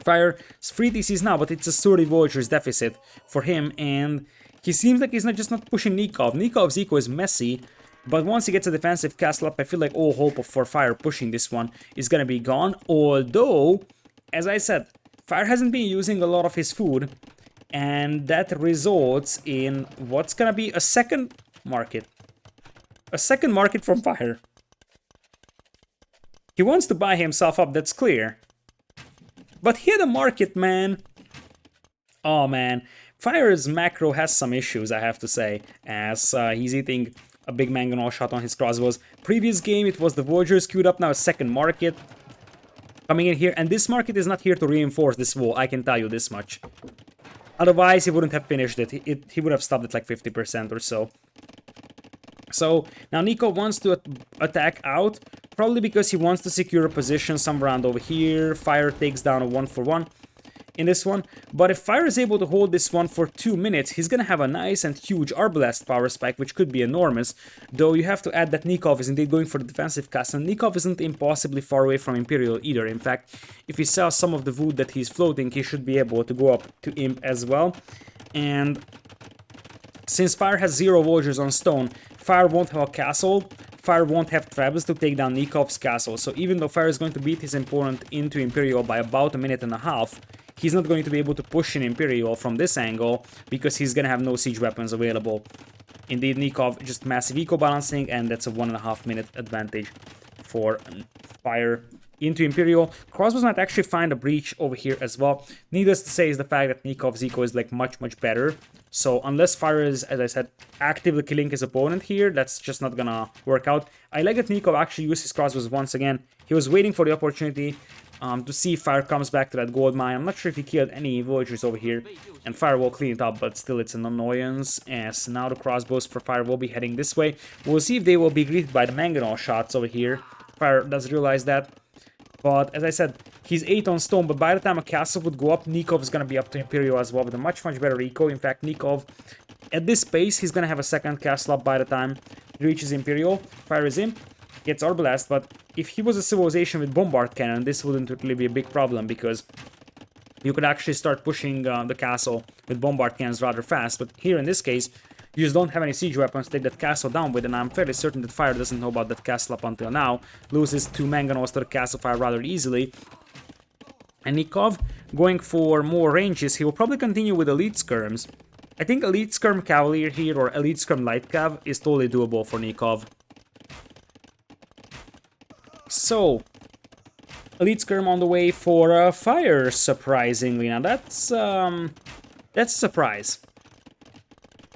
[SPEAKER 1] Fire is 3 TCs now, but it's a 30 Vultures deficit for him, and he seems like he's not pushing Nicov. Nikov's eco is messy, but once he gets a defensive castle up, I feel like all hope for Fire pushing this one is gonna be gone. Although, as I said, Fire hasn't been using a lot of his food, and that results in what's gonna be a second market. A second market from Fire. He wants to buy himself up, that's clear. But here the market, man. Oh man, Fire's macro has some issues, I have to say, as he's eating a big mangonel shot on his crossbows. Previous game it was the Vultures queued up, now a second market coming in here, and this market is not here to reinforce this wall, I can tell you this much. Otherwise he wouldn't have finished it, he would have stopped at like 50% or so. So now Nicov wants to attack out, probably because he wants to secure a position somewhere around over here. Fire takes down a 1-for-1 in this one, but if Fire is able to hold this one for 2 minutes, he's gonna have a nice and huge Arbalest power spike, which could be enormous, though you have to add that Nicov is indeed going for the defensive cast, and Nicov isn't impossibly far away from Imperial either. In fact, if he sells some of the wood that he's floating, he should be able to go up to Imp as well, and since Fire has 0 Vultures on stone, Fire won't have a castle, Fire won't have traps to take down Nikov's castle, so even though Fire is going to beat his opponent into Imperial by about 1.5 minutes, he's not going to be able to push in Imperial from this angle, because he's gonna have no siege weapons available. Indeed, Nicov just massive eco balancing, and that's a 1.5 minute advantage for Fire into Imperial. Crossbows might actually find a breach over here as well. Needless to say is the fact that Nikov's eco is like much better. So unless Fire is, as I said, actively killing his opponent here, that's just not gonna work out. I like that Nicov actually used his crossbows once again. He was waiting for the opportunity to see if Fire comes back to that gold mine. I'm not sure if he killed any Vultures over here, and Fire will clean it up, but still it's an annoyance, as now the crossbows for Fire will be heading this way. We'll see if they will be greeted by the mangonel shots over here. Fire does realize that. But as I said, he's 8 on stone, but by the time a castle would go up, Nicov is going to be up to Imperial as well with a much better eco. In fact, Nicov, at this pace, he's going to have a second castle up by the time he reaches Imperial. Fire is Imp, gets Arbalest, but if he was a civilization with Bombard Cannon, this wouldn't really be a big problem, because you could actually start pushing the castle with Bombard Cannons rather fast. But here in this case, you just don't have any siege weapons to take that castle down with, and I'm fairly certain that Fire doesn't know about that castle up until now. Loses 2 mangonels to the castle fire rather easily. And Nicov, going for more ranges, he will probably continue with Elite Skirms. I think Elite Skirm Cavalier here, or Elite Skirm Light Cav, is totally doable for Nicov. So, Elite Skirm on the way for Fire, surprisingly. Now that's a surprise.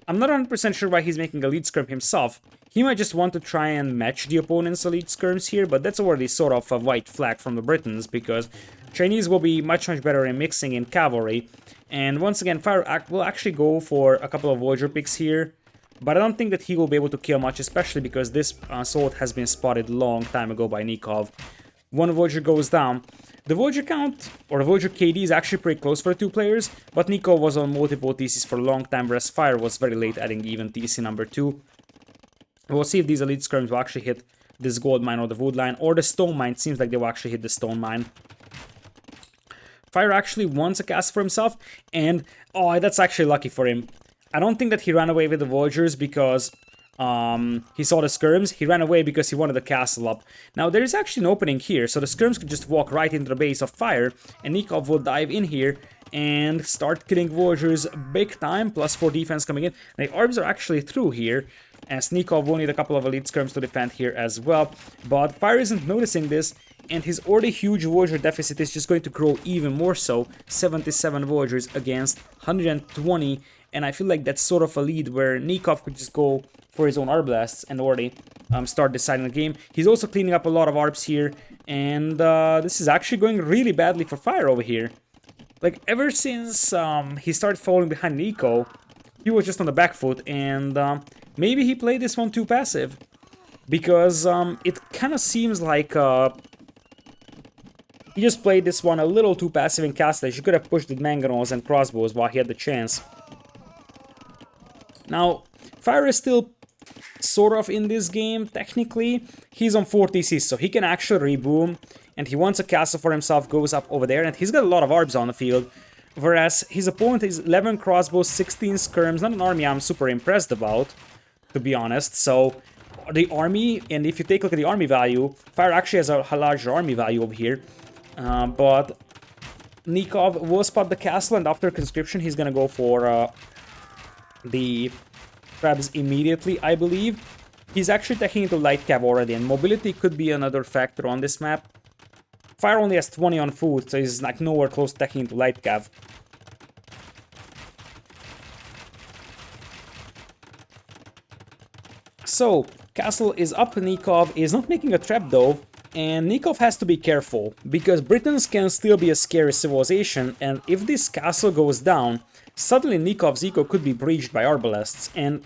[SPEAKER 1] I'm not 100% sure why he's making a Elite Skirm himself. He might just want to try and match the opponent's Elite Skirms here, but that's already sort of a white flag from the Britons, because Chinese will be much better in mixing in cavalry. And once again, Fire will actually go for a couple of Vulture picks here, but I don't think that he will be able to kill much, especially because this sword has been spotted a long time ago by Nicov. 1 Vulture goes down. The Vulture count, or the Vulture KD, is actually pretty close for 2 players, but Nicov was on multiple TCs for a long time, whereas Fire was very late adding even TC number 2. We'll see if these Elite Skirms will actually hit this gold mine or the wood line, or the stone mine. Seems like they will actually hit the stone mine. Fire actually wants a cast for himself, and oh, that's actually lucky for him. I don't think that he ran away with the Vultures because he saw the skirms. He ran away because he wanted the castle up. Now there is actually an opening here, so the skirms could just walk right into the base of Fire, and Nicov will dive in here and start killing Vultures big time, +4 defense coming in. And the Arbs are actually through here, as Nicov will need a couple of Elite Skirms to defend here as well. But Fire isn't noticing this, and his already huge Vulture deficit is just going to grow even more so. 77 Vultures against 120, and I feel like that's sort of a lead where Nicov could just go for his own Arbalasts and already start deciding the game. He's also cleaning up a lot of Arbs here, and this is actually going really badly for Fire over here. Like, ever since he started falling behind Nico, he was just on the back foot, and maybe he played this one too passive, because it kind of seems like he just played this one a little too passive in castlage. He could have pushed the mangonels and crossbows while he had the chance. Now, Fire is still sort of in this game, technically. He's on 4 TCs, so he can actually reboom and he wants a castle for himself, goes up over there, and he's got a lot of arbs on the field. Whereas his opponent is 11 crossbows, 16 skirms, not an army I'm super impressed about, to be honest. So the army, and if you take a look at the army value, Fire actually has a larger army value over here. But Nicov will spot the castle, and after conscription he's gonna go for the Trebs immediately, I believe. He's actually taking into light cav already, and mobility could be another factor on this map. Fire only has 20 on food, so he's like nowhere close to taking into light cav. So, castle is up, Nicov is not making a trap though, and Nicov has to be careful, because Britons can still be a scary civilization, and if this castle goes down, suddenly Nikov's eco could be breached by arbalests, and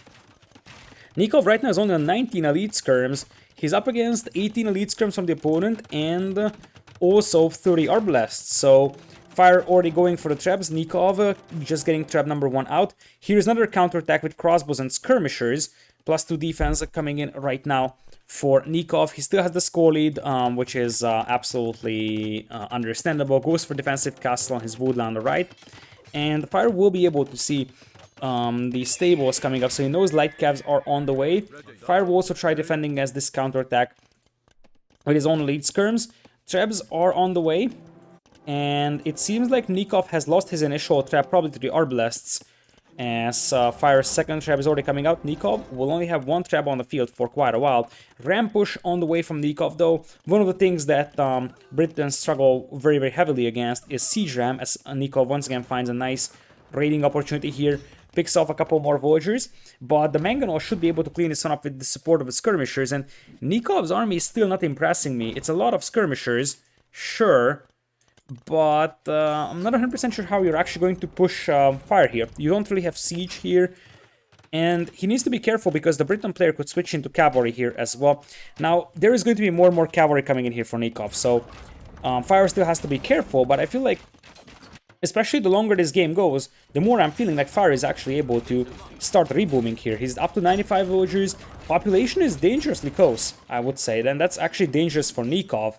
[SPEAKER 1] Nicov right now is only on 19 elite skirms. He's up against 18 elite skirms from the opponent, and also 30 arbalests, so Fire already going for the traps, Nicov just getting trap number 1 out. Here's another counterattack with crossbows and skirmishers, +2 defense coming in right now for Nicov. He still has the score lead, which is absolutely understandable. Goes for defensive castle on his woodland on the right, and Fire will be able to see the stables coming up, so he knows light cavs are on the way. Fire will also try defending against this counterattack with his own lead skirms. Trebs are on the way, and it seems like Nicov has lost his initial trap, probably to the arbalests, as Fire's second trap is already coming out. Nicov will only have 1 trap on the field for quite a while. Ram push on the way from Nicov though. One of the things that Britons struggle very, very heavily against is siege ram, as Nicov once again finds a nice raiding opportunity here. Picks off a couple more villagers, but the Mangonel should be able to clean this one up with the support of the skirmishers, and Nikov's army is still not impressing me. It's a lot of skirmishers, sure, but I'm not 100% sure how you're actually going to push Fire here. You don't really have siege here, and he needs to be careful because the Briton player could switch into cavalry here as well. Now, there is going to be more and more cavalry coming in here for Nicov, so Fire still has to be careful, but I feel like especially the longer this game goes, the more I'm feeling like Fire is actually able to start rebooming here. He's up to 95 villagers. Population is dangerously close, I would say. Then that's actually dangerous for Nicov.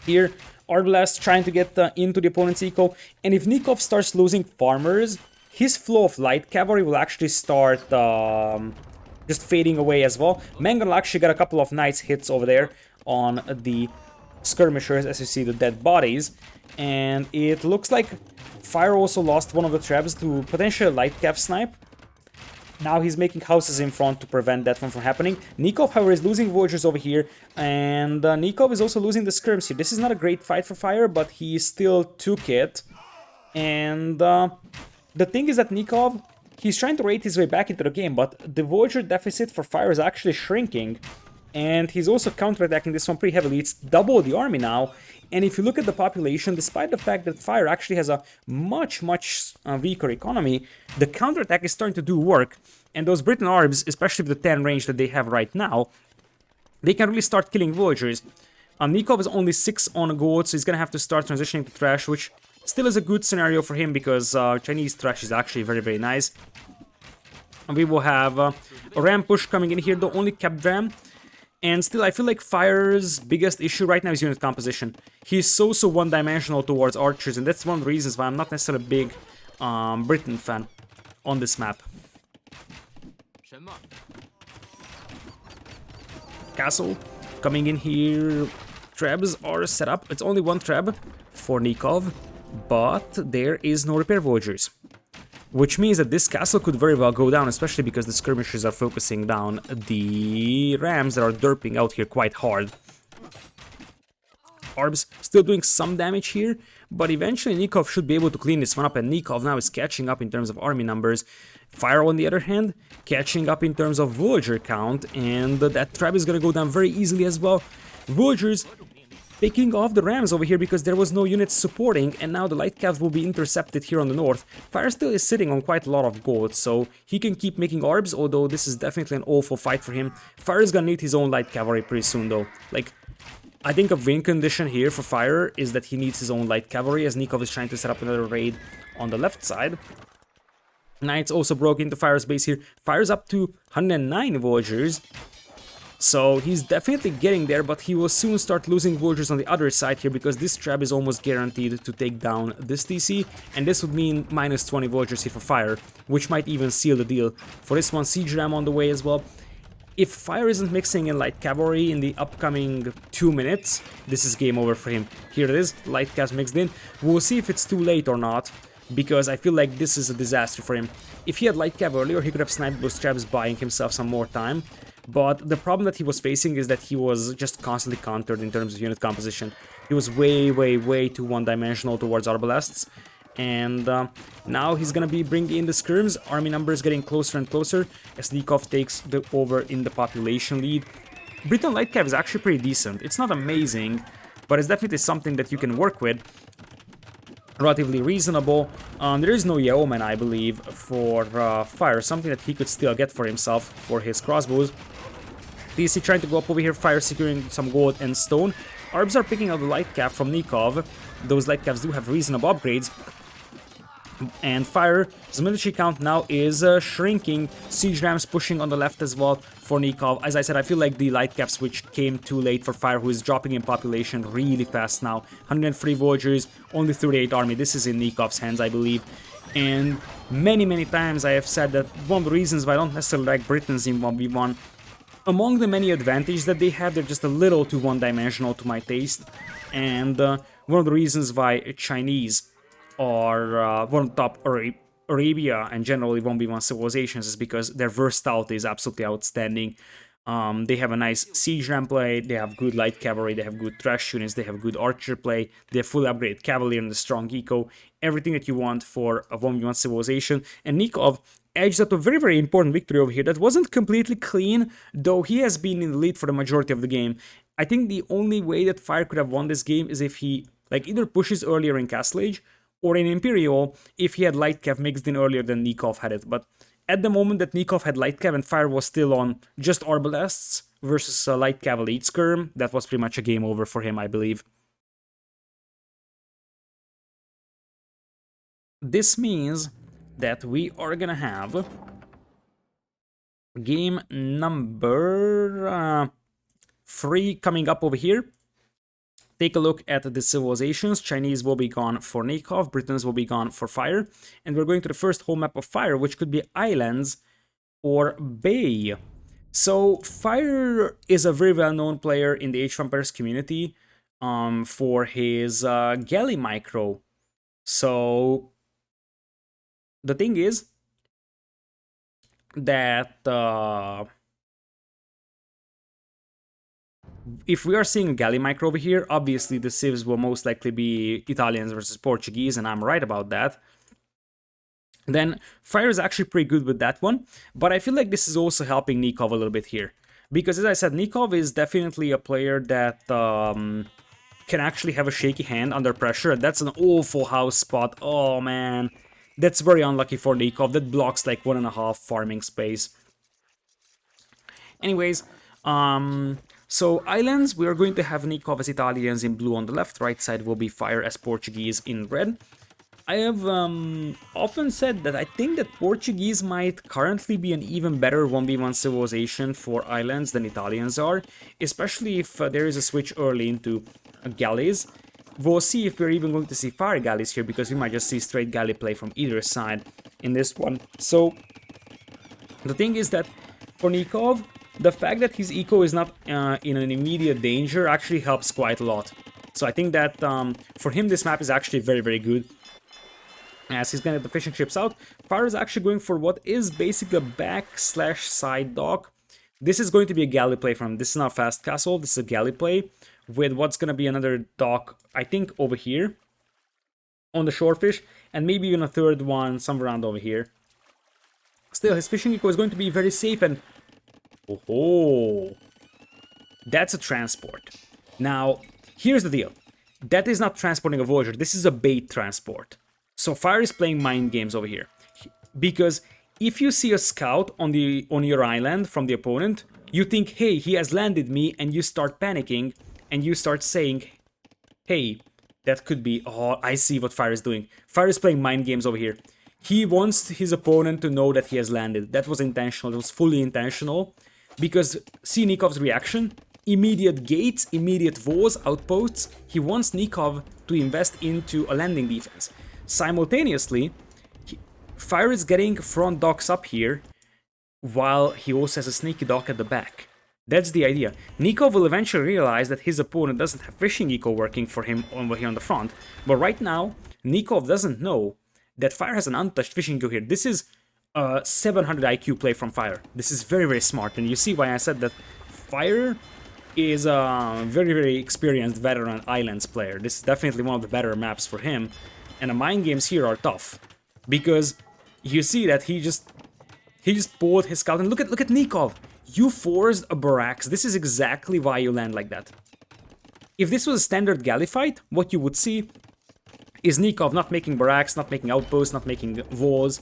[SPEAKER 1] Here, Arbalest trying to get into the opponent's eco. And if Nicov starts losing farmers, his flow of light cavalry will actually start just fading away as well. Mangonel actually got a couple of nice hits over there on the skirmishers, as you see the dead bodies. And it looks like Fire also lost one of the traps to potential light cav snipe. Now he's making houses in front to prevent that from happening. Nicov, however, is losing villagers over here, and Nicov is also losing the skirms here. This is not a great fight for Fire, but he still took it. And the thing is that Nicov, he's trying to raid his way back into the game, but the villager deficit for Fire is actually shrinking. And he's also counterattacking this one pretty heavily. It's double the army now. And if you look at the population, despite the fact that Fire actually has a much weaker economy, the counterattack is starting to do work. And those Briton Arbs, especially with the 10 range that they have right now, they can really start killing villagers. Nicov is only 6 on gold, so he's gonna have to start transitioning to trash, which still is a good scenario for him because Chinese trash is actually very, very nice. And we will have a ram push coming in here, though only kept ram. And still, I feel like Fire's biggest issue right now is unit composition. He's so one-dimensional towards archers, and that's one of the reasons why I'm not necessarily a big Briton fan on this map. Castle coming in here. Trebs are set up. It's only 1 treb for Nicov, but there is no repair villagers. Which means that this castle could very well go down, especially because the skirmishers are focusing down the rams that are derping out here quite hard. Arbs still doing some damage here, but eventually Nicov should be able to clean this one up, and Nicov now is catching up in terms of army numbers. Fire, on the other hand, catching up in terms of villager count, and that trap is gonna go down very easily as well. Villagers picking off the rams over here because there was no units supporting, and now the light cav will be intercepted here on the north. Fire still is sitting on quite a lot of gold, so he can keep making arbs, although this is definitely an awful fight for him. Fire is gonna need his own light cavalry pretty soon though. Like, I think a win condition here for Fire is that he needs his own light cavalry, as Nicov is trying to set up another raid on the left side. Knights also broke into Fire's base here. Fire's up to 109 villagers. So he's definitely getting there, but he will soon start losing villagers on the other side here, because this trap is almost guaranteed to take down this TC, and this would mean minus 20 villagers here for Fire, which might even seal the deal. For this one, Siege Ram on the way as well. If Fire isn't mixing in Light Cavalry in the upcoming 2 minutes, this is game over for him. Here it is, Light Cav mixed in. We'll see if it's too late or not, because I feel like this is a disaster for him. If he had Light Cav earlier, he could have sniped those traps, buying himself some more time. But the problem that he was facing is that he was just constantly countered in terms of unit composition. He was way too one-dimensional towards Arbalasts. And now he's gonna be bringing in the skirms. Army numbers getting closer and closer as Nicov takes over in the population lead. Britain Light Cav is actually pretty decent. It's not amazing, but it's definitely something that you can work with. Relatively reasonable. There is no Yeoman, I believe, for Fire, something that he could still get for himself for his crossbows. DC trying to go up over here, Fire securing some gold and stone. Arbs are picking out the Light Cav from Nicov. Those Light Cavs do have reasonable upgrades. And Fire's military count now is shrinking. Siege Rams pushing on the left as well for Nicov. As I said, I feel like the Light Cav switch came too late for Fire, who is dropping in population really fast now. 103 villagers, only 38 army. This is in Nikov's hands, I believe. And many times I have said that one of the reasons why I don't necessarily like Britons in 1v1, among the many advantages that they have, they're just a little too one-dimensional to my taste. And one of the reasons why Chinese are one of the top Arabia and generally 1v1 civilizations is because their versatility is absolutely outstanding. They have a nice siege ram play, they have good light cavalry, they have good trash units, they have good archer play, they have fully upgraded cavalry and a strong eco, everything that you want for a 1v1 civilization. And Nicov edged up a very important victory over here that wasn't completely clean, though he has been in the lead for the majority of the game. I think the only way that Fire could have won this game is if he either pushes earlier in Castle Age, or in Imperial, if he had Light Cav mixed in earlier than Nicov had it. But at the moment that Nicov had Light Cav and Fire was still on just Arbalasts versus Light Cav Elite Skirm, that was pretty much a game over for him, I believe. This means that we are gonna have game number 3 coming up over here. Take a look at the civilizations. Chinese will be gone for Nicov, Britons will be gone for Fire, and we're going to the first home map of Fire, which could be Islands or Bay. So Fire is a very well-known player in the Age of Empires community for his galley micro. So the thing is that if we are seeing a galley micro over here, obviously the civs will most likely be Italians versus Portuguese, and I'm right about that. Then Fire is actually pretty good with that one, but I feel like this is also helping Nicov a little bit here. Because as I said, Nicov is definitely a player that can actually have a shaky hand under pressure, and that's an awful house spot. Oh man, that's very unlucky for Nicov. That blocks like 1.5 farming space. Anyways, so Islands, we are going to have Nicov as Italians in blue on the left, right side will be Fire as Portuguese in red. I have often said that I think that Portuguese might currently be an even better 1v1 civilization for Islands than Italians are, especially if there is a switch early into galleys. We'll see if we're even going to see Fire galleys here, because we might just see straight galley play from either side in this one. So the thing is that for Nicov, the fact that his eco is not in an immediate danger actually helps quite a lot. So I think that for him this map is actually very good. As he's gonna get the fishing ships out, Fire is actually going for what is basically a back/side dock. This is going to be a galley play from him. This is not fast castle, this is a galley play with what's gonna be another dock, I think over here on the shorefish, and maybe even a third one somewhere around over here. Still, his fishing eco is going to be very safe, and oh, that's a transport. Now, here's the deal. That is not transporting a villager, this is a bait transport. So Fire is playing mind games over here. Because if you see a scout on your island from the opponent, you think, hey, he has landed me, and you start panicking, and you start saying, hey, that could be, oh, I see what Fire is doing. Fire is playing mind games over here. He wants his opponent to know that he has landed. That was intentional, it was fully intentional. Because see Nikov's reaction, immediate gates, immediate walls, outposts. He wants Nicov to invest into a landing defense. Simultaneously, Fire is getting front docks up here, while he also has a sneaky dock at the back. That's the idea. Nicov will eventually realize that his opponent doesn't have fishing eco working for him over here on the front, but right now, Nicov doesn't know that Fire has an untouched fishing eco here. This is a 700 IQ play from Fire. This is very, very smart, and you see why I said that Fire is a very, very experienced veteran Islands player. This is definitely one of the better maps for him, and the mind games here are tough, because you see that he just pulled his scout, and look at Nicov. You forced a barracks. This is exactly why you land like that. If this was a standard galley fight, what you would see is Nicov not making barracks, not making outposts, not making walls.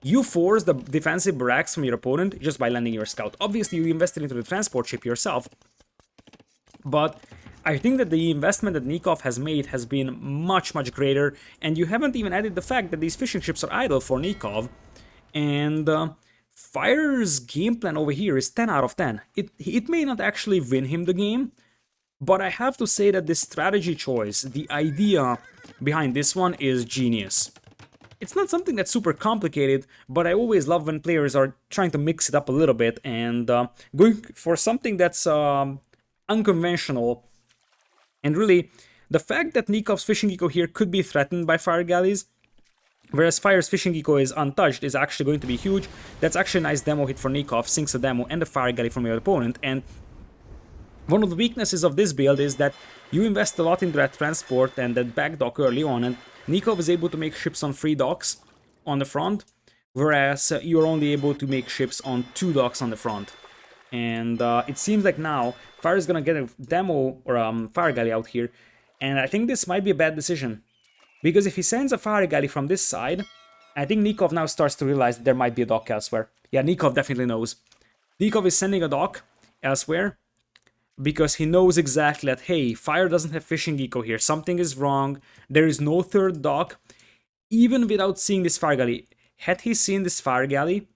[SPEAKER 1] You force the defensive barracks from your opponent just by landing your scout. Obviously, you invested into the transport ship yourself, but I think that the investment that Nicov has made has been much, much greater, and you haven't even added the fact that these fishing ships are idle for Nicov, and Fire's game plan over here is 10 out of 10. It may not actually win him the game, but I have to say that this strategy choice, the idea behind this one is genius. It's not something that's super complicated, but I always love when players are trying to mix it up a little bit and going for something that's unconventional. And really, the fact that Nikov's fishing eco here could be threatened by Fire galleys, whereas Fire's fishing eco is untouched, is actually going to be huge. That's actually a nice demo hit for Nicov, sinks a demo and a Fire galley from your opponent. And one of the weaknesses of this build is that you invest a lot into that transport and that back dock early on, and Nicov is able to make ships on 3 docks on the front, whereas you're only able to make ships on 2 docks on the front. And it seems like now Fire is gonna get a demo or Fire galley out here, and I think this might be a bad decision. Because if he sends a Fire galley from this side, I think Nicov now starts to realize that there might be a dock elsewhere. Yeah, Nicov definitely knows. Nicov is sending a dock elsewhere because he knows exactly that, hey, Fire doesn't have fishing eco here, something is wrong, there is no third dock. Even without seeing this Fire galley, had he seen this Fire galley,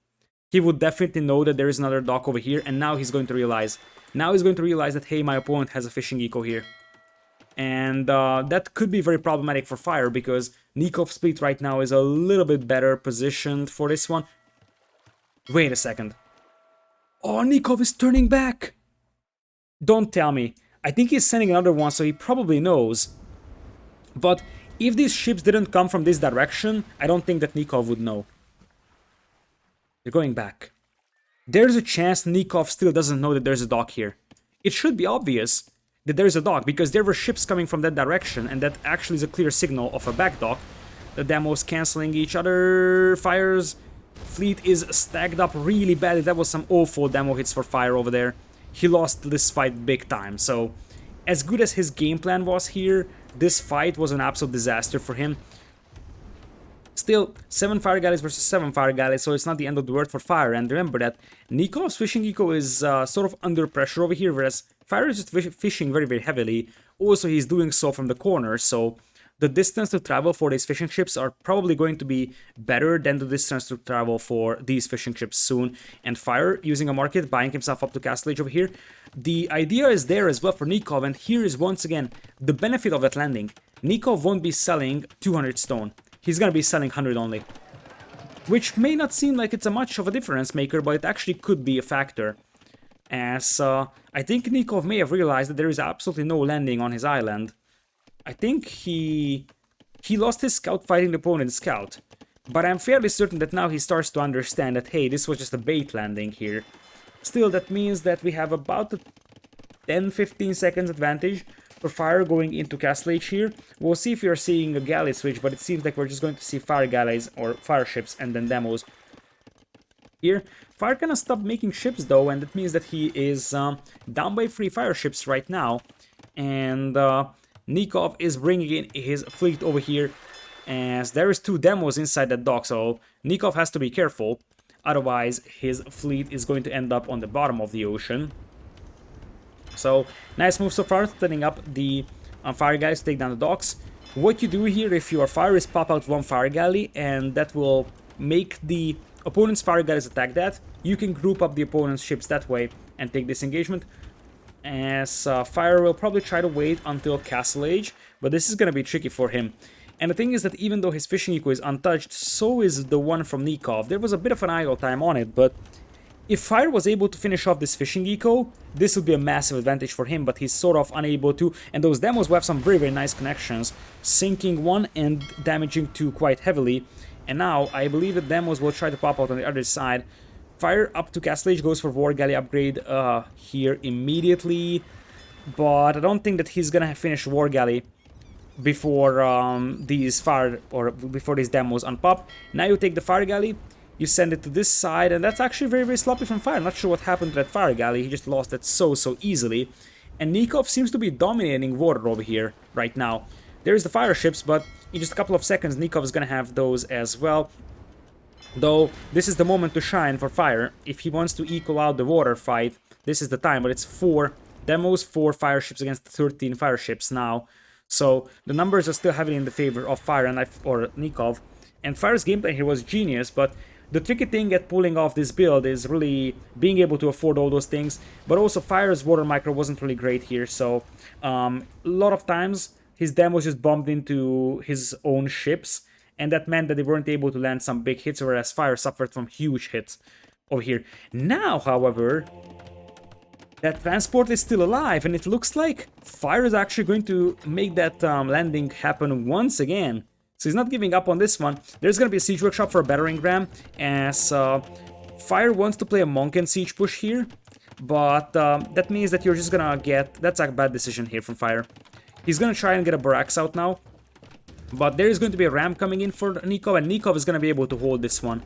[SPEAKER 1] he would definitely know that there is another dock over here, and now he's going to realize. Now he's going to realize that, hey, my opponent has a fishing eco here. And that could be very problematic for Fire, because Nikov's fleet right now is a little bit better positioned for this one. Wait a second. Oh, Nicov is turning back! Don't tell me. I think he's sending another one, so he probably knows. But if these ships didn't come from this direction, I don't think that Nicov would know. They're going back. There's a chance Nicov still doesn't know that there's a dock here. It should be obvious that there's a dock, because there were ships coming from that direction, and that actually is a clear signal of a back dock. The demos cancelling each other. Fire's fleet is stacked up really badly. That was some awful demo hits for Fire over there. He lost this fight big time, so as good as his game plan was here, this fight was an absolute disaster for him. Still, 7 Fire galleys versus 7 Fire galleys, so it's not the end of the world for Fire, and remember that Nikov's fishing eco is sort of under pressure over here, whereas Fire is just fishing very, very heavily. Also, he's doing so from the corner, so the distance to travel for these fishing ships are probably going to be better than the distance to travel for these fishing ships soon. And Fire, using a market, buying himself up to Castle Age over here. The idea is there as well for Nicov, and here is once again the benefit of that landing. Nicov won't be selling 200 stone. He's gonna be selling 100 only. Which may not seem like it's a much of a difference maker, but it actually could be a factor. As I think Nicov may have realized that there is absolutely no landing on his island. I think he lost his scout fighting the opponent's scout. But I'm fairly certain that now he starts to understand that, hey, this was just a bait landing here. Still, that means that we have about a 10-15 seconds advantage for Fire going into Castle Age here. We'll see if we are seeing a galley switch, but it seems like we're just going to see Fire galleys or Fire ships and then demos here. Fire kind of stopped making ships though, and that means that he is down by 3 Fire ships right now. And Nicov is bringing in his fleet over here, as there is 2 demos inside that dock, so Nicov has to be careful, otherwise his fleet is going to end up on the bottom of the ocean. So, nice move so far, setting up the Fire galleys to take down the docks. What you do here, if you are Fire, is pop out 1 Fire galley, and that will make the opponent's fire galleys attack that. You can group up the opponent's ships that way and take this engagement. As Fire will probably try to wait until Castle Age, but this is going to be tricky for him. And the thing is that even though his fishing eco is untouched, so is the one from Nicov. There was a bit of an idle time on it, but if Fire was able to finish off this fishing eco, this would be a massive advantage for him, but he's sort of unable to. And those demos will have some very, very nice connections, sinking one and damaging two quite heavily. And now, I believe the demos will try to pop out on the other side. Fire up to Castle Age goes for War Galley upgrade here immediately, but I don't think that he's gonna finish War Galley before these demos unpop. Now you take the Fire Galley, you send it to this side, and that's actually very, very sloppy from Fire. Not sure what happened to that Fire Galley, he just lost it so easily. And Nicov seems to be dominating water over here right now. There's the fire ships, but in just a couple of seconds Nicov is gonna have those as well. Though, this is the moment to shine for Fire. If he wants to equal out the water fight, this is the time. But it's 4 demos, 4 fire ships against 13 fire ships now. So, the numbers are still heavily in the favor of Fire and Nicov. And Fire's gameplay here was genius, but the tricky thing at pulling off this build is really being able to afford all those things. But also, Fire's water micro wasn't really great here, so a lot of times his demos just bumped into his own ships. And that meant that they weren't able to land some big hits, whereas Fire suffered from huge hits over here. Now, however, that transport is still alive, and it looks like Fire is actually going to make that landing happen once again. So he's not giving up on this one. There's going to be a siege workshop for a battering ram, as Fire wants to play a monk and siege push here, but that means that you're just going to get... That's a bad decision here from Fire. He's going to try and get a barracks out now. But there is going to be a ram coming in for Nicov, and Nicov is going to be able to hold this one.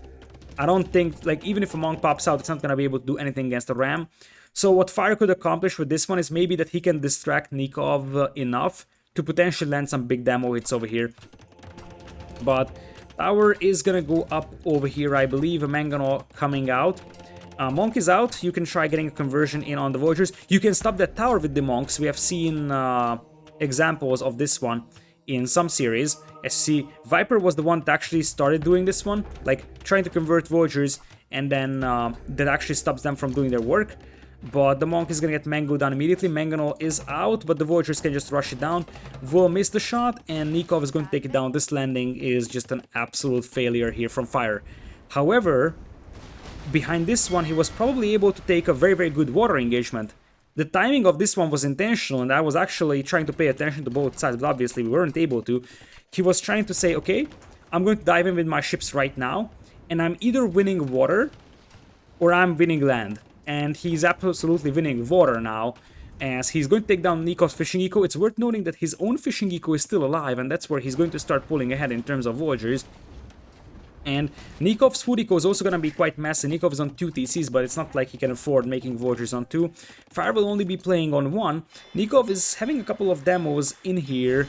[SPEAKER 1] I don't think, like, even if a monk pops out, it's not going to be able to do anything against the ram. So what Fire could accomplish with this one is maybe that he can distract Nicov enough to potentially land some big demo hits over here. But tower is going to go up over here, I believe. A Mangano coming out. Monk is out. You can try getting a conversion in on the Voyagers. You can stop that tower with the monks. We have seen examples of this one in some series. As you see, Viper was the one that actually started doing this one, like trying to convert Voyagers, and then that actually stops them from doing their work. But the Monk is gonna get Mango down immediately. Mangano is out, but the Voyagers can just rush it down. Will miss the shot, and Nicov is going to take it down. This landing is just an absolute failure here from Fire. However, behind this one, he was probably able to take a very, very good water engagement. The timing of this one was intentional, and I was actually trying to pay attention to both sides, but obviously we weren't able to. He was trying to say, okay, I'm going to dive in with my ships right now, and I'm either winning water or I'm winning land. And he's absolutely winning water now, as he's going to take down Nikov's fishing eco. It's worth noting that his own fishing eco is still alive, and that's where he's going to start pulling ahead in terms of Voyagers. And Nikov's food eco is also going to be quite massive. Nicov is on 2 TCs, but it's not like he can afford making Voyagers on 2. Fire will only be playing on 1. Nicov is having a couple of demos in here,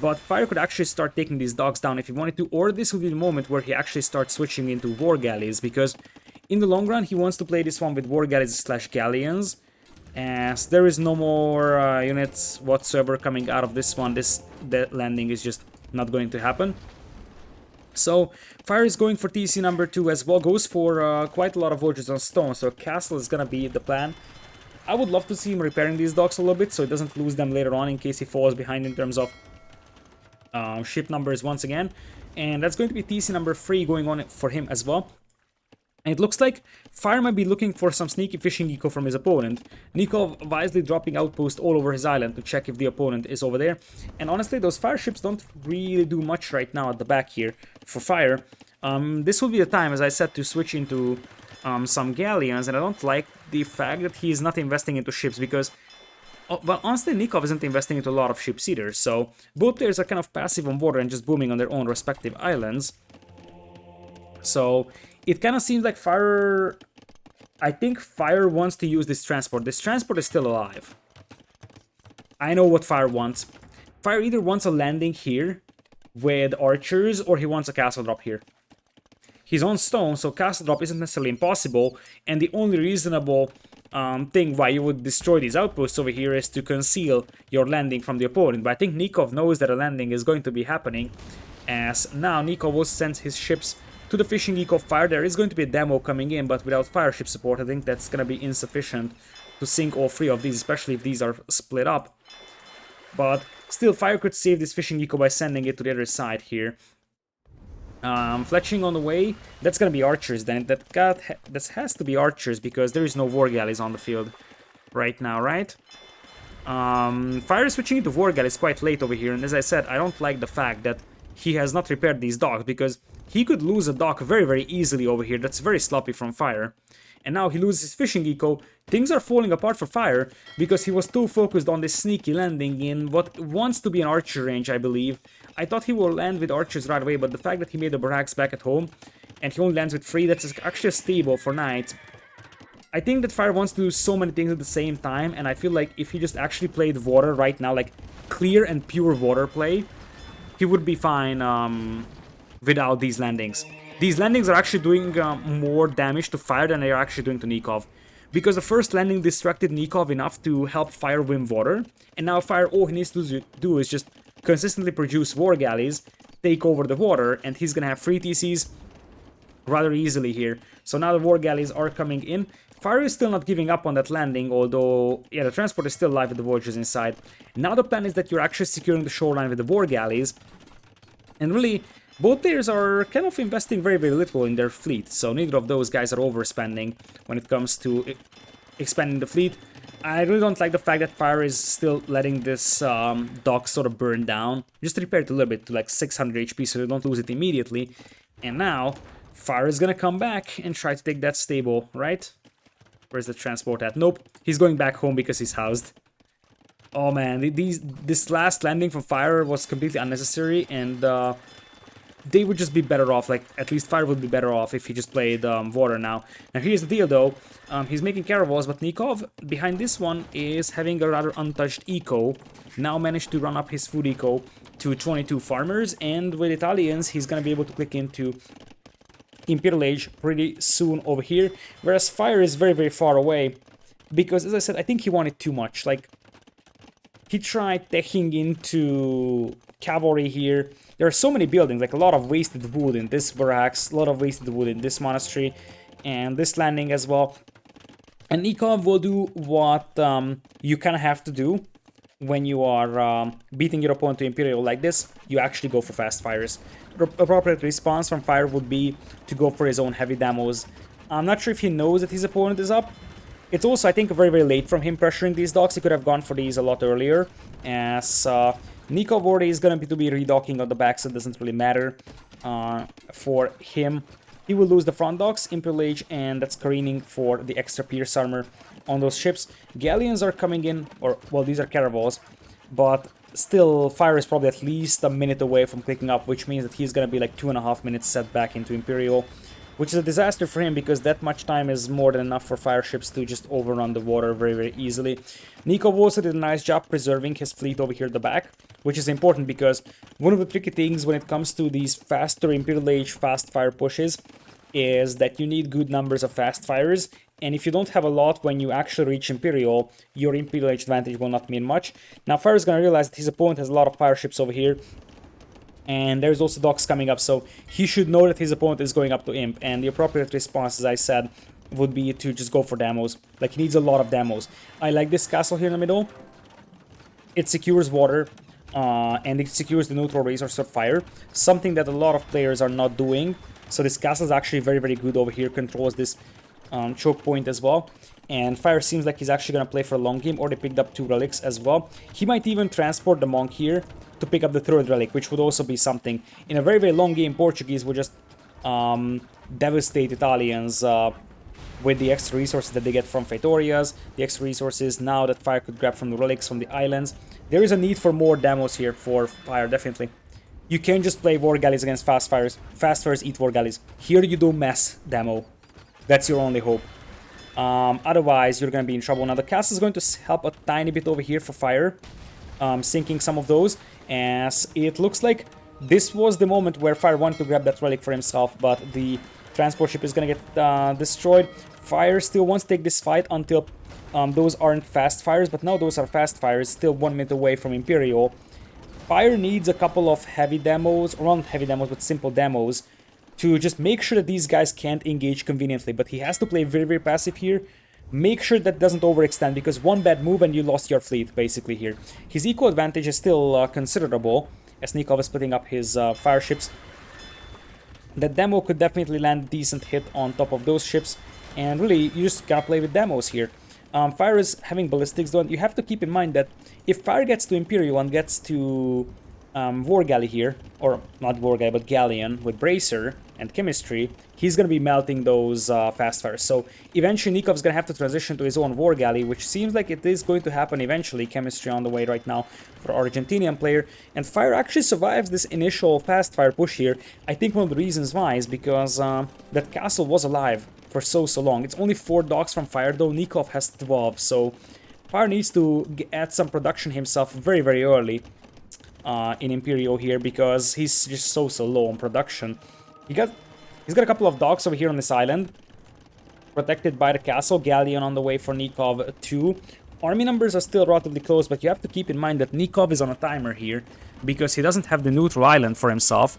[SPEAKER 1] but Fire could actually start taking these dogs down if he wanted to, or this would be the moment where he actually starts switching into War Galleys, because in the long run he wants to play this one with War Galleys / Galleons, as there is no more units whatsoever coming out of this one. That landing is just not going to happen. So Fire is going for TC number 2 as well, goes for quite a lot of Voyagers on stone, so Castle is gonna be the plan. I would love to see him repairing these dogs a little bit so he doesn't lose them later on in case he falls behind in terms of ship numbers once again. And that's going to be TC number 3 going on for him as well. And it looks like Fire might be looking for some sneaky fishing eco from his opponent. Nicov wisely dropping outposts all over his island to check if the opponent is over there. And honestly, those fire ships don't really do much right now at the back here for Fire. This will be the time, as I said, to switch into some galleons, and I don't like the fact that he's not investing into ships, because well, honestly, Nicov isn't investing into a lot of ships either, so both players are kind of passive on water and just booming on their own respective islands. So it kind of seems like Fire... I think Fire wants to use this transport. This transport is still alive. I know what Fire wants. Fire either wants a landing here with archers, or he wants a castle drop here. He's on stone, so castle drop isn't necessarily impossible, and the only reasonable thing why you would destroy these outposts over here is to conceal your landing from the opponent. But I think Nicov knows that a landing is going to be happening, as now Nicov also sends his ships to the fishing eco of Fire. There is going to be a demo coming in, but without fire ship support, I think that's going to be insufficient to sink all three of these, especially if these are split up. But still, Fire could save this fishing eco by sending it to the other side here. Fletching on the way, that's going to be archers then. That has to be archers because there is no war galleys on the field right now, right? Fire is switching into war galleys quite late over here, and as I said, I don't like the fact that he has not repaired these docks because he could lose a dock very, very easily over here. That's very sloppy from Fire. And now he loses his fishing eco. Things are falling apart for Fire because he was too focused on this sneaky landing in what wants to be an archer range, I believe. I thought he will land with archers right away, but the fact that he made the barracks back at home and he only lands with 3, that's actually a stable for knights. I think that Fire wants to do so many things at the same time, and I feel like if he just actually played water right now, like clear and pure water play, he would be fine without these landings. These landings are actually doing more damage to Fire than they are actually doing to Nicov. Because the first landing distracted Nicov enough to help Fire win water, and now Fire, all he needs to do is just consistently produce war galleys, take over the water, and he's gonna have 3 TCs rather easily here. So now the war galleys are coming in. Fire is still not giving up on that landing, although, yeah, the transport is still alive with the Voyagers inside. Now the plan is that you're actually securing the shoreline with the war galleys, and really, both players are kind of investing very, very little in their fleet, so neither of those guys are overspending when it comes to expanding the fleet. I really don't like the fact that Fire is still letting this dock sort of burn down. Just repair it a little bit to like 600 HP so they don't lose it immediately. And now, Fire is gonna come back and try to take that stable, right? Where's the transport at? Nope, he's going back home because he's housed. Oh man, this last landing from Fire was completely unnecessary, and they would just be better off, like, at least Fire would be better off if he just played water now. Now here's the deal though, he's making caravels, but Nicov, behind this one, is having a rather untouched eco. Now managed to run up his food eco to 22 farmers, and with Italians, he's gonna be able to click into Imperial Age pretty soon over here, whereas Fire is very, very far away, because, as I said, I think he wanted too much. Like, he tried teching into cavalry here. There are so many buildings, like a lot of wasted wood in this barracks, a lot of wasted wood in this monastery, and this landing as well. And Nicov will do what you kind of have to do when you are beating your opponent to Imperial like this. You actually go for fast fires. Appropriate response from Fire would be to go for his own heavy demos. I'm not sure if he knows that his opponent is up. It's also, I think, very, very late from him pressuring these docks. He could have gone for these a lot earlier, as Nicov already is going to be redocking on the back, so it doesn't really matter for him. He will lose the front docks, Imperial Age, and that's careening for the extra Pierce armor on those ships. Galleons are coming in, or, well, these are caravels, but still, Fire is probably at least a minute away from clicking up, which means that he's going to be like 2.5 minutes set back into Imperial, which is a disaster for him because that much time is more than enough for fire ships to just overrun the water very, very easily. Nicov also did a nice job preserving his fleet over here at the back, which is important because one of the tricky things when it comes to these faster Imperial Age fast fire pushes is that you need good numbers of fast fires, and if you don't have a lot when you actually reach Imperial, your Imperial Age advantage will not mean much. Now Fire is going to realize that his opponent has a lot of fire ships over here, and there's also docks coming up, so he should know that his opponent is going up to Imp, and the appropriate response, as I said, would be to just go for demos. Like, he needs a lot of demos. I like this castle here in the middle. It secures water, and it secures the neutral resource of fire, something that a lot of players are not doing. So this castle is actually very, very good over here, controls this choke point as well. And Fire seems like he's actually going to play for a long game, or they picked up 2 relics as well. He might even transport the monk here to pick up the 3rd relic, which would also be something. In a very, very long game, Portuguese would just devastate Italians with the extra resources that they get from Feitorias, the extra resources now that Fire could grab from the relics from the islands. There is a need for more demos here for Fire, definitely. You can't just play war galleys against fast fires. Fast fires eat war galleys. Here you do mass demo. That's your only hope. Otherwise, you're going to be in trouble. Now, the castle is going to help a tiny bit over here for Fire, sinking some of those, as it looks like this was the moment where Fire wanted to grab that relic for himself, but the transport ship is going to get destroyed. Fire still wants to take this fight until those aren't fast fires, but now those are fast fires, still 1 minute away from Imperial. Fire needs a couple of heavy demos, or not heavy demos, but simple demos, to just make sure that these guys can't engage conveniently. But he has to play very, very passive here. Make sure that doesn't overextend, because one bad move and you lost your fleet, basically, here. His eco advantage is still considerable, as Nicov is splitting up his fire ships. That demo could definitely land a decent hit on top of those ships, and really, you just gotta play with demos here. Fire is having ballistics, though, and you have to keep in mind that if Fire gets to Imperial and gets to War Galley here, or not War Galley, but Galleon with Bracer and Chemistry, he's going to be melting those fast fires. So eventually Nikov's going to have to transition to his own War Galley, which seems like it is going to happen eventually. Chemistry on the way right now for Argentinian player. And Fire actually survives this initial fast fire push here. I think one of the reasons why is because that castle was alive for so long. It's only 4 docks from Fire, though. Nicov has 12, so Fire needs to add some production himself very, very early in Imperial here, because he's just so low on production. He's got a couple of docks over here on this island, protected by the castle. Galleon on the way for Nicov too. Army numbers are still relatively close, but you have to keep in mind that Nicov is on a timer here, because he doesn't have the neutral island for himself,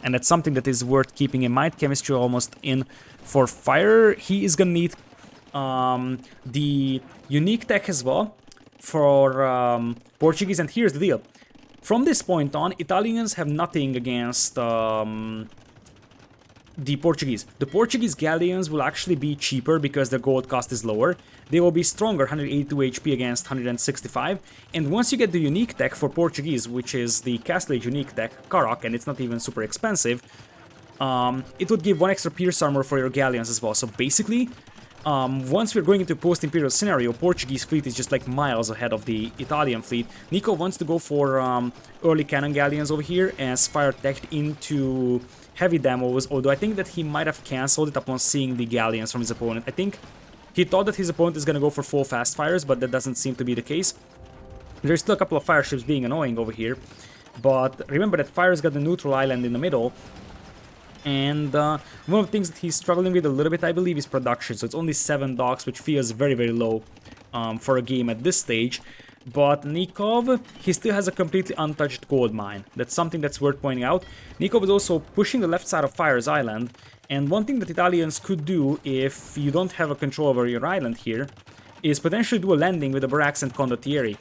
[SPEAKER 1] and that's something that is worth keeping in mind. Chemistry almost in for Fire. He is gonna need the unique tech as well for Portuguese, and here's the deal. From this point on, Italians have nothing against the Portuguese. The Portuguese galleons will actually be cheaper because their gold cost is lower. They will be stronger, 182 HP against 165. And once you get the unique tech for Portuguese, which is the Castle Age unique tech, Karak, and it's not even super expensive, it would give 1 extra pierce armor for your galleons as well. So basically, once we're going into a post-imperial scenario, Portuguese fleet is just like miles ahead of the Italian fleet. Nico wants to go for early cannon galleons over here, as Fire teched into heavy demos, although I think that he might have cancelled it upon seeing the galleons from his opponent. I think he thought that his opponent is going to go for full fast fires, but that doesn't seem to be the case. There's still a couple of fire ships being annoying over here, but remember that Fire's got the neutral island in the middle. And one of the things that he's struggling with a little bit, I believe, is production. So it's only 7 docks, which feels very, very low for a game at this stage. But Nicov, he still has a completely untouched gold mine. That's something that's worth pointing out. Nicov is also pushing the left side of Fire's island. And one thing that Italians could do, if you don't have a control over your island here, is potentially do a landing with the barracks and condottieri.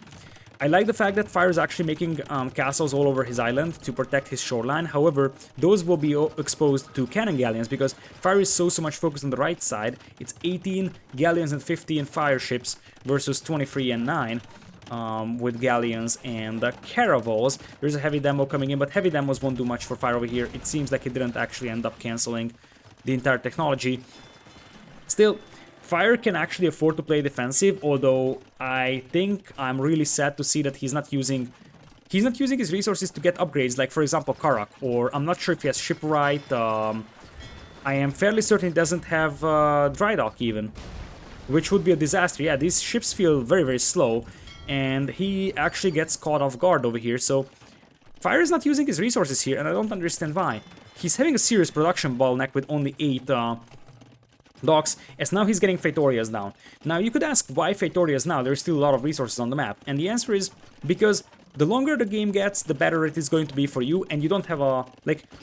[SPEAKER 1] I like the fact that Fire is actually making castles all over his island to protect his shoreline. However, those will be exposed to cannon galleons, because Fire is so much focused on the right side. It's 18 galleons and 15 fire ships versus 23 and 9 with galleons and caravels. There's a heavy demo coming in, but heavy demos won't do much for Fire over here. It seems like it didn't actually end up cancelling the entire technology. Still, Fire can actually afford to play defensive, although I think I'm really sad to see that he's not using his resources to get upgrades, like for example Karak, or I'm not sure if he has shipwright. I am fairly certain he doesn't have dry dock even, which would be a disaster. Yeah, these ships feel very, very slow, and he actually gets caught off guard over here. So Fire is not using his resources here, and I don't understand why. He's having a serious production bottleneck with only 8 docks, as now he's getting Fetorias down. Now you could ask why Fetorias now, there's still a lot of resources on the map, and the answer is because the longer the game gets, the better it is going to be for you, and you don't have a,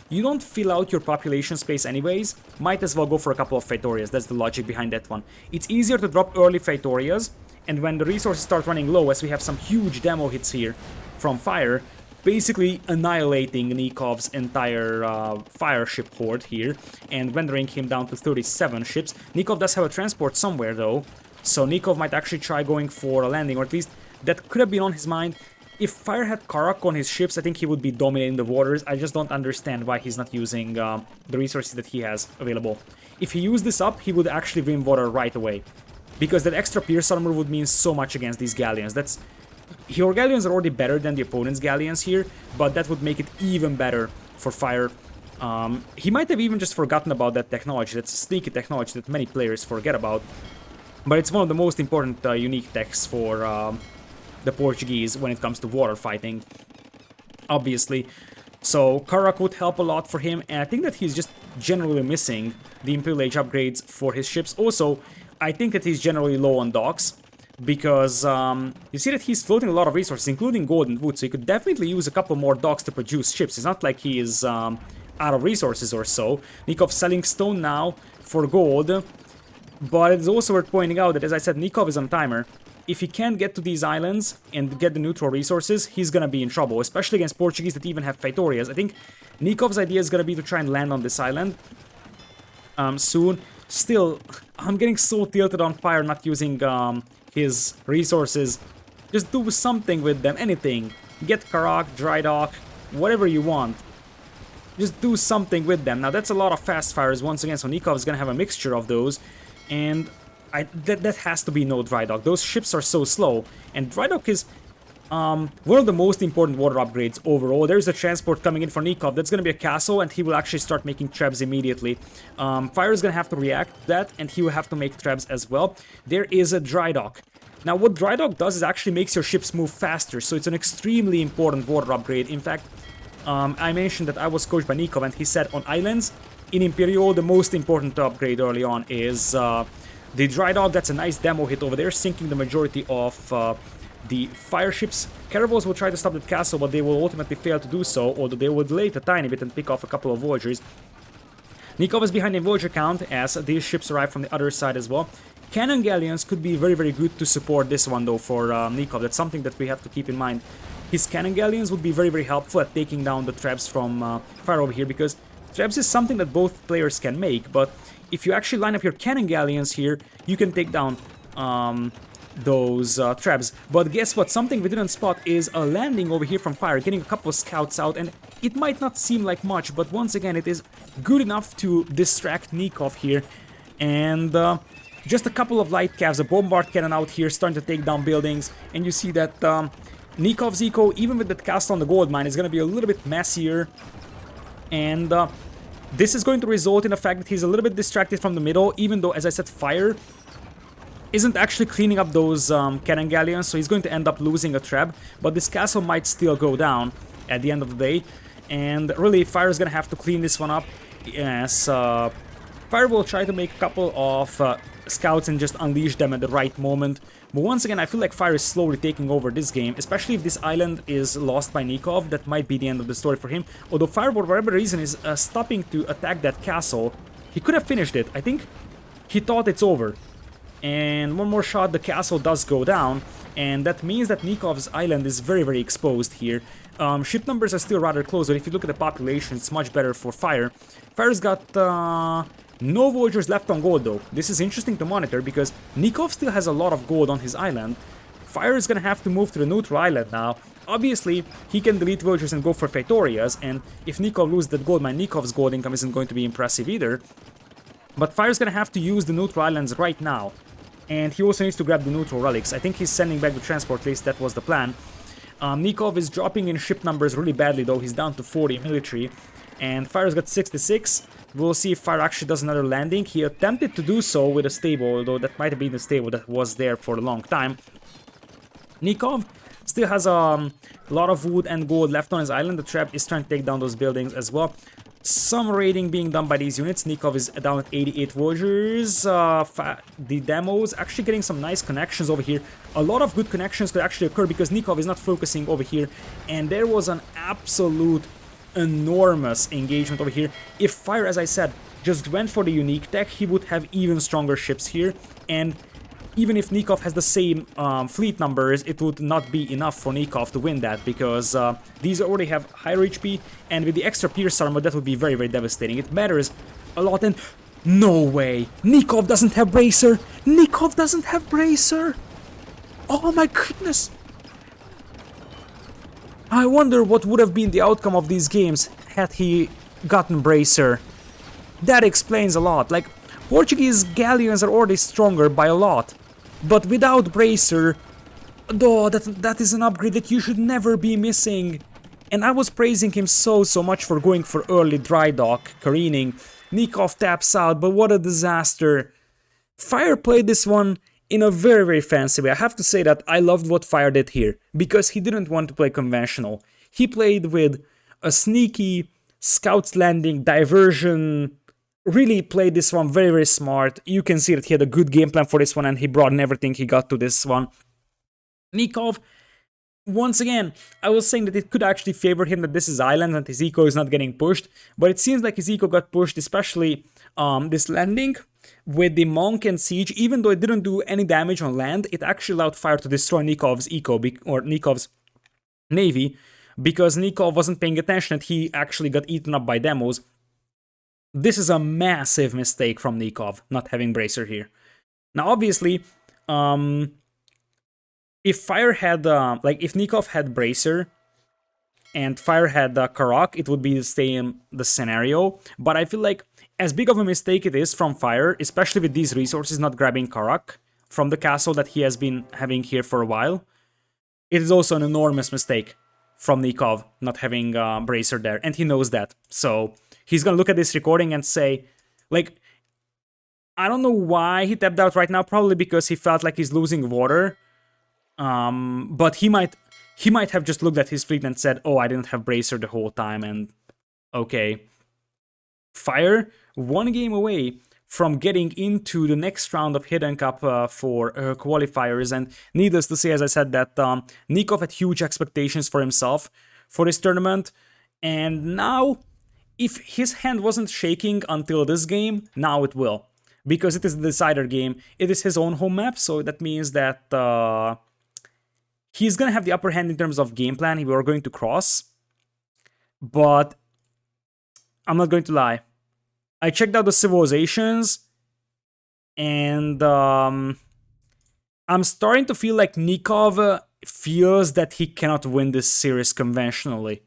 [SPEAKER 1] you don't fill out your population space anyways, might as well go for a couple of Fetorias. That's the logic behind that one. It's easier to drop early Fetorias, and when the resources start running low, as we have some huge demo hits here from Fire, basically annihilating Nikov's entire fire ship horde here and rendering him down to 37 ships. Nicov does have a transport somewhere though, so Nicov might actually try going for a landing, or at least that could have been on his mind. If Fire had Karak on his ships, I think he would be dominating the waters. I just don't understand why he's not using the resources that he has available. If he used this up, he would actually win water right away, because that extra pierce armor would mean so much against these galleons. Your galleons are already better than the opponent's galleons here, but that would make it even better for Fire. He might have even just forgotten about that technology. That's a sneaky technology that many players forget about, but it's one of the most important unique techs for the Portuguese when it comes to water fighting, obviously. So Karak would help a lot for him, and I think that he's just generally missing the Imperial Age upgrades for his ships. Also, I think that he's generally low on docks, because you see that he's floating a lot of resources, including gold and wood, so he could definitely use a couple more docks to produce ships. It's not like he is out of resources or so. Nicov selling stone now for gold. But it's also worth pointing out that, as I said, Nicov is on timer. If he can't get to these islands and get the neutral resources, he's gonna be in trouble, especially against Portuguese that even have Feitorias. I think Nikov's idea is gonna be to try and land on this island soon. Still, I'm getting so tilted on Fire not using his resources. Just do something with them, anything. Get Karak, Dry Dock, whatever you want. Just do something with them. Now, that's a lot of fast fires once again, so Nicov is gonna have a mixture of those. And that has to be no Dry Dock. Those ships are so slow. And Dry Dock is one of the most important water upgrades overall. There's a transport coming in for Nicov. That's going to be a castle, and he will actually start making trebs immediately. Fire is going to have to react to that, and he will have to make trebs as well. There is a Dry Dock. Now, what Dry Dock does is actually makes your ships move faster, so it's an extremely important water upgrade. In fact, I mentioned that I was coached by Nicov, and he said on islands, in Imperial, the most important upgrade early on is the Dry Dock. That's a nice demo hit over there, sinking the majority of the fire ships. Caravels will try to stop that castle, but they will ultimately fail to do so, although they will delay it a tiny bit and pick off a couple of Voyagers. Nicov is behind in Voyager count as these ships arrive from the other side as well. Cannon Galleons could be very, very good to support this one, though, for Nicov. That's something that we have to keep in mind. His Cannon Galleons would be very, very helpful at taking down the trebs from Fire over here, because trebs is something that both players can make, but if you actually line up your Cannon Galleons here, you can take down those trebs. But guess what? Something we didn't spot is a landing over here from Fire, getting a couple of scouts out, and it might not seem like much, but once again, it is good enough to distract Nicov here. And just a couple of light cavs, a bombard cannon out here starting to take down buildings, and you see that Nikov's eco, even with that castle on the gold mine, is going to be a little bit messier. And this is going to result in the fact that he's a little bit distracted from the middle, even though, as I said, Fire isn't actually cleaning up those cannon galleons, so he's going to end up losing a treb, but this castle might still go down at the end of the day, and really Fire is going to have to clean this one up. Yes, Fire will try to make a couple of scouts and just unleash them at the right moment, but once again, I feel like Fire is slowly taking over this game, especially if this island is lost by Nicov. That might be the end of the story for him, although Fire, for whatever reason, is stopping to attack that castle. He could have finished it. I think he thought it's over. And one more shot, the castle does go down, and that means that Nikov's island is very, very exposed here. Ship numbers are still rather close, but if you look at the population, it's much better for Fire. Fire's got no Voyagers left on gold, though. This is interesting to monitor, because Nicov still has a lot of gold on his island. Fire is going to have to move to the neutral island now. Obviously, he can delete Voyagers and go for Feitorias, and if Nicov loses that gold mine, Nikov's gold income isn't going to be impressive either. But Fire's going to have to use the neutral islands right now. And he also needs to grab the neutral relics. I think he's sending back the transport list. That was the plan. Nicov is dropping in ship numbers really badly, though. He's down to 40 military. And Fire's got 66. We'll see if Fire actually does another landing. He attempted to do so with a stable, although that might have been the stable that was there for a long time. Nicov still has a lot of wood and gold left on his island. The trap is trying to take down those buildings as well. Some raiding being done by these units. Nicov is down at 88 Voyagers. The demos actually getting some nice connections over here. A lot of good connections could actually occur because Nicov is not focusing over here. And there was an absolute enormous engagement over here. If Fire, as I said, just went for the unique tech, he would have even stronger ships here. And even if Nicov has the same fleet numbers, it would not be enough for Nicov to win that, because these already have higher HP, and with the extra Pierce armor, that would be very, very devastating. It matters a lot, and no way! Nicov doesn't have Bracer! Nicov doesn't have Bracer! Oh my goodness! I wonder what would have been the outcome of these games had he gotten Bracer. That explains a lot. Like, Portuguese galleons are already stronger by a lot. But without Bracer, oh, that is an upgrade that you should never be missing. And I was praising him so much for going for early dry dock, careening. Nicov taps out, but what a disaster. Fire played this one in a very, very fancy way. I have to say that I loved what Fire did here, because he didn't want to play conventional. He played with a sneaky scouts landing, diversion. Really played this one very, very smart. You can see that he had a good game plan for this one, and he brought in everything he got to this one. Nicov once again, I was saying that it could actually favor him that this is island and his eco is not getting pushed, but it seems like his eco got pushed, especially this landing with the Monk and Siege. Even though it didn't do any damage on land, it actually allowed Fire to destroy Nikov's eco, or Nikov's navy, because Nicov wasn't paying attention and he actually got eaten up by demos. This is a massive mistake from Nicov, not having Bracer here. Now, obviously, if Fire had, if Nicov had Bracer and Fire had Karak, it would be the scenario. But I feel like as big of a mistake it is from Fire, especially with these resources not grabbing Karak from the castle that he has been having here for a while, it is also an enormous mistake from Nicov not having Bracer there, and he knows that. So he's gonna look at this recording and say, like, I don't know why he tapped out right now, probably because he felt like he's losing water. But he might have just looked at his fleet and said, oh, I didn't have Bracer the whole time, and okay. Fire, one game away from getting into the next round of Hidden Cup for qualifiers, and needless to say, as I said, that Nicov had huge expectations for himself for this tournament, and now, if his hand wasn't shaking until this game, now it will. Because it is the decider game, it is his own home map, so that means that he's gonna have the upper hand in terms of game plan. We are going to cross, but I'm not going to lie. I checked out the civilizations, and I'm starting to feel like Nicov feels that he cannot win this series conventionally.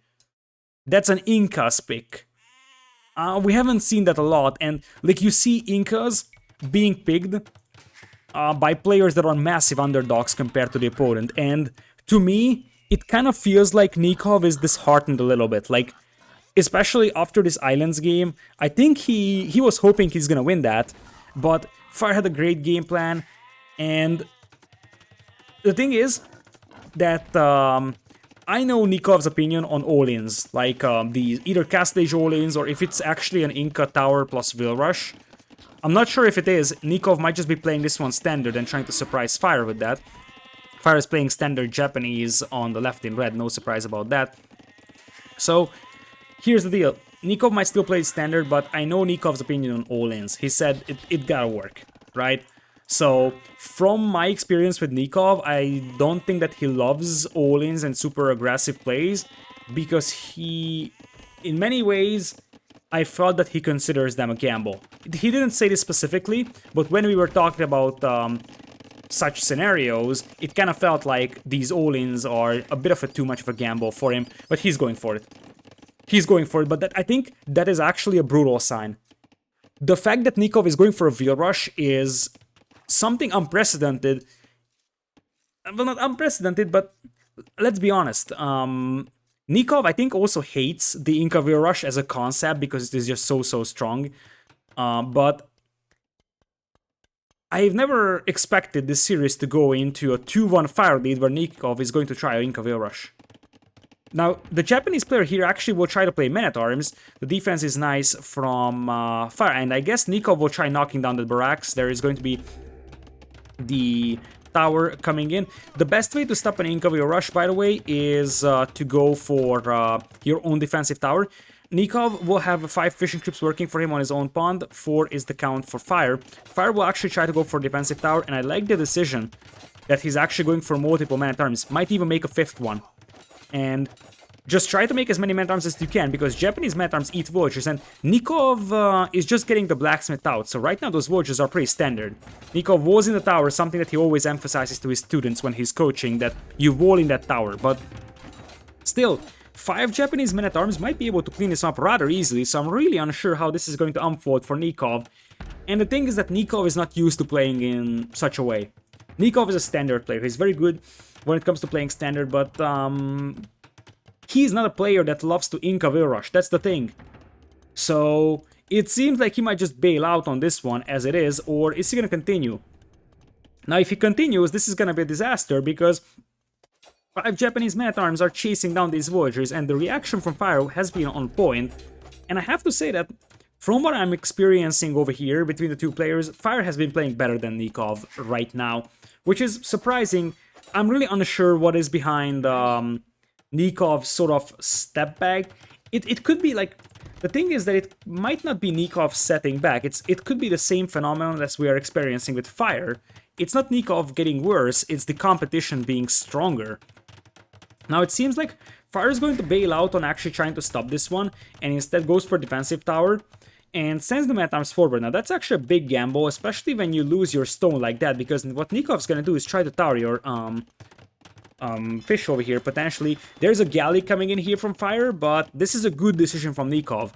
[SPEAKER 1] That's an Incas pick. We haven't seen that a lot, and like you see Incas being picked by players that are massive underdogs compared to the opponent, and to me, it kind of feels like Nicov is disheartened a little bit, like, especially after this Islands game. I think he was hoping he's gonna win that, but Fire had a great game plan, and the thing is that I know Nikov's opinion on all-ins, like the either Castage all-ins or if it's actually an Inca Tower plus Will Rush. I'm not sure if it is. Nicov might just be playing this one standard and trying to surprise Fire with that. Fire is playing standard Japanese on the left in red, no surprise about that. So, here's the deal. Nicov might still play standard, but I know Nikov's opinion on all-ins. He said it gotta work, right? So, from my experience with Nicov, I don't think that he loves all-ins and super aggressive plays, because he, in many ways, I felt that he considers them a gamble. He didn't say this specifically, but when we were talking about such scenarios, it kind of felt like these all-ins are a bit of a too much of a gamble for him, but he's going for it. He's going for it, but I think that is actually a brutal sign. The fact that Nicov is going for a Veil Rush is something unprecedented. Well, not unprecedented, but let's be honest. Nicov, I think, also hates the Inca Veil Rush as a concept because it is just so strong. But I've never expected this series to go into a 2-1 Fire lead where Nicov is going to try a Inca Veil Rush. Now, the Japanese player here actually will try to play Men-at-Arms. The defense is nice from Fire, and I guess Nicov will try knocking down the barracks. There is going to be the tower coming in. The best way to stop an Inca Veil Rush, by the way, is to go for your own defensive tower. Nicov will have 5 fishing trips working for him on his own pond. 4 is the count for Fire. Fire will actually try to go for defensive tower, and I like the decision that he's actually going for multiple Men-at-Arms. Might even make a 5th one. And just try to make as many Men-at-Arms as you can, because Japanese Men-at-Arms eat villagers, and Nicov is just getting the blacksmith out, so right now those villagers are pretty standard. Nicov walls in the tower, something that he always emphasizes to his students when he's coaching, that you wall in that tower, but still, 5 Japanese Men-at-Arms might be able to clean this up rather easily, so I'm really unsure how this is going to unfold for Nicov. And the thing is that Nicov is not used to playing in such a way. Nicov is a standard player, he's very good when it comes to playing standard, but he's not a player that loves to Inca Veil Rush, that's the thing. So it seems like he might just bail out on this one as it is, or is he gonna continue? Now if he continues, this is gonna be a disaster, because 5 Japanese Men-at-Arms are chasing down these villagers, and the reaction from Fire has been on point. And I have to say that from what I'm experiencing over here between the two players, Fire has been playing better than Nicov right now, which is surprising I'm really unsure what is behind Nikov's sort of step back. It could be like, the thing is that it might not be Nicov setting back. It could be the same phenomenon as we are experiencing with Fire. It's not Nicov getting worse, it's the competition being stronger. Now it seems like Fire is going to bail out on actually trying to stop this one, and instead goes for defensive tower and sends the Metam's forward. Now that's actually a big gamble, especially when you lose your stone like that, because what Nikov's gonna do is try to tower your fish over here, potentially. There's a galley coming in here from Fire, but this is a good decision from Nicov.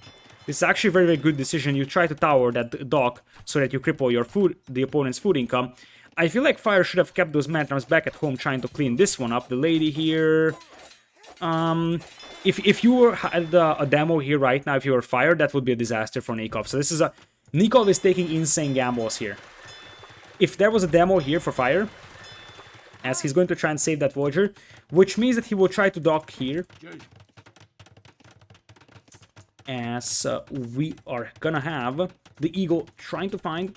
[SPEAKER 1] This is actually a very, very good decision. You try to tower that dock so that you cripple your the opponent's food income. I feel like Fire should have kept those Metrams back at home trying to clean this one up. The lady here... If you had a demo here right now, if you were Fire, that would be a disaster for Nicov. So this is a... Nicov is taking insane gambles here. If there was a demo here for Fire, as he's going to try and save that Voyager, which means that he will try to dock here. As we are gonna have the Eagle trying to find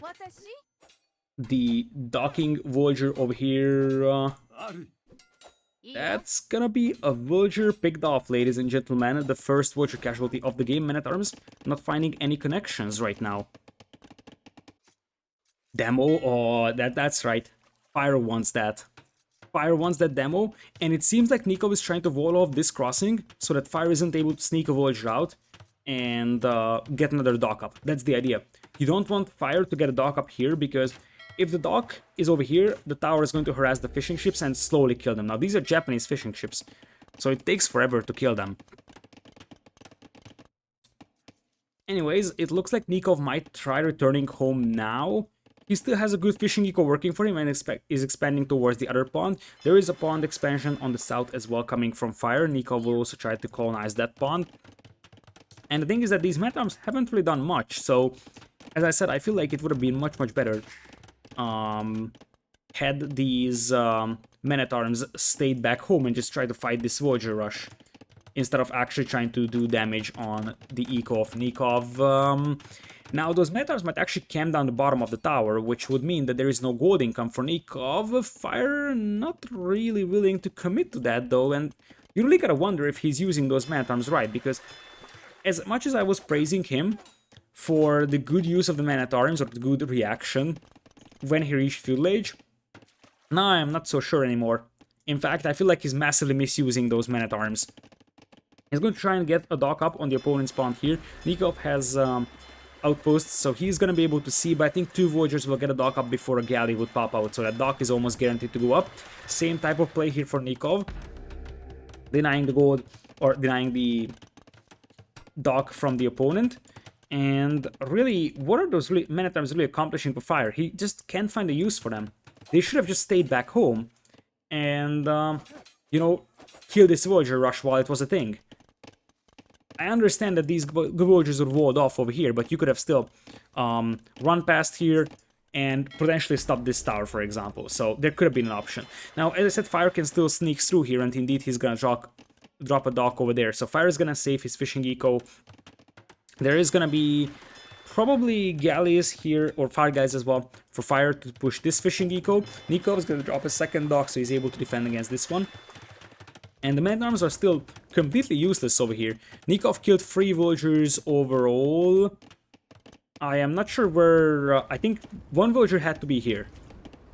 [SPEAKER 1] the docking Voyager over here. That's gonna be a Voyager picked off, ladies and gentlemen. The first Voyager casualty of the game. Man-at-Arms not finding any connections right now. Demo? Oh, that's right. Fire wants that. Fire wants that demo, and it seems like Nicov is trying to wall off this crossing so that Fire isn't able to sneak a Voyager out and get another dock up. That's the idea. You don't want Fire to get a dock up here, because if the dock is over here, the tower is going to harass the fishing ships and slowly kill them. Now, these are Japanese fishing ships, so it takes forever to kill them. Anyways, it looks like Nicov might try returning home now. He still has a good fishing eco working for him and is expanding towards the other pond. There is a pond expansion on the south as well coming from Fire. Nicov will also try to colonize that pond. And the thing is that these Metrams haven't really done much, so as I said, I feel like it would have been much, much better had these Men-at-Arms stayed back home and just tried to fight this Voyager rush, instead of actually trying to do damage on the eco of Nicov. Now, those Metrams might actually camp down the bottom of the tower, which would mean that there is no gold income for Nicov. Fire not really willing to commit to that, though, and you really gotta wonder if he's using those Man-at-Arms right, because as much as I was praising him for the good use of the Man-at-Arms, or the good reaction when he reached Feudal Age, now I'm not so sure anymore. In fact, I feel like he's massively misusing those Men-at-Arms. He's going to try and get a dock up on the opponent's pond here. Nicov has outposts, so he's going to be able to see, but I think 2 Voyagers will get a dock up before a galley would pop out, so that dock is almost guaranteed to go up. Same type of play here for Nicov, denying the gold, or denying the dock from the opponent. And really, what are those Men-at-Arms really accomplishing for Fire? He just can't find a use for them. They should have just stayed back home and, you know, kill this Voyager rush while it was a thing. I understand that these Voyagers are walled off over here, but you could have still run past here and potentially stop this tower, for example. So there could have been an option. Now, as I said, Fire can still sneak through here, and indeed he's gonna drop a dock over there. So Fire is gonna save his fishing eco. There is gonna be probably galleys here, or fire guys as well, for Fire to push this fishing eco. Nicov is gonna drop a second dock, so he's able to defend against this one. And the Men-at-Arms are still completely useless over here. Nicov killed 3 Voyagers overall. I am not sure where... I think 1 Voyager had to be here.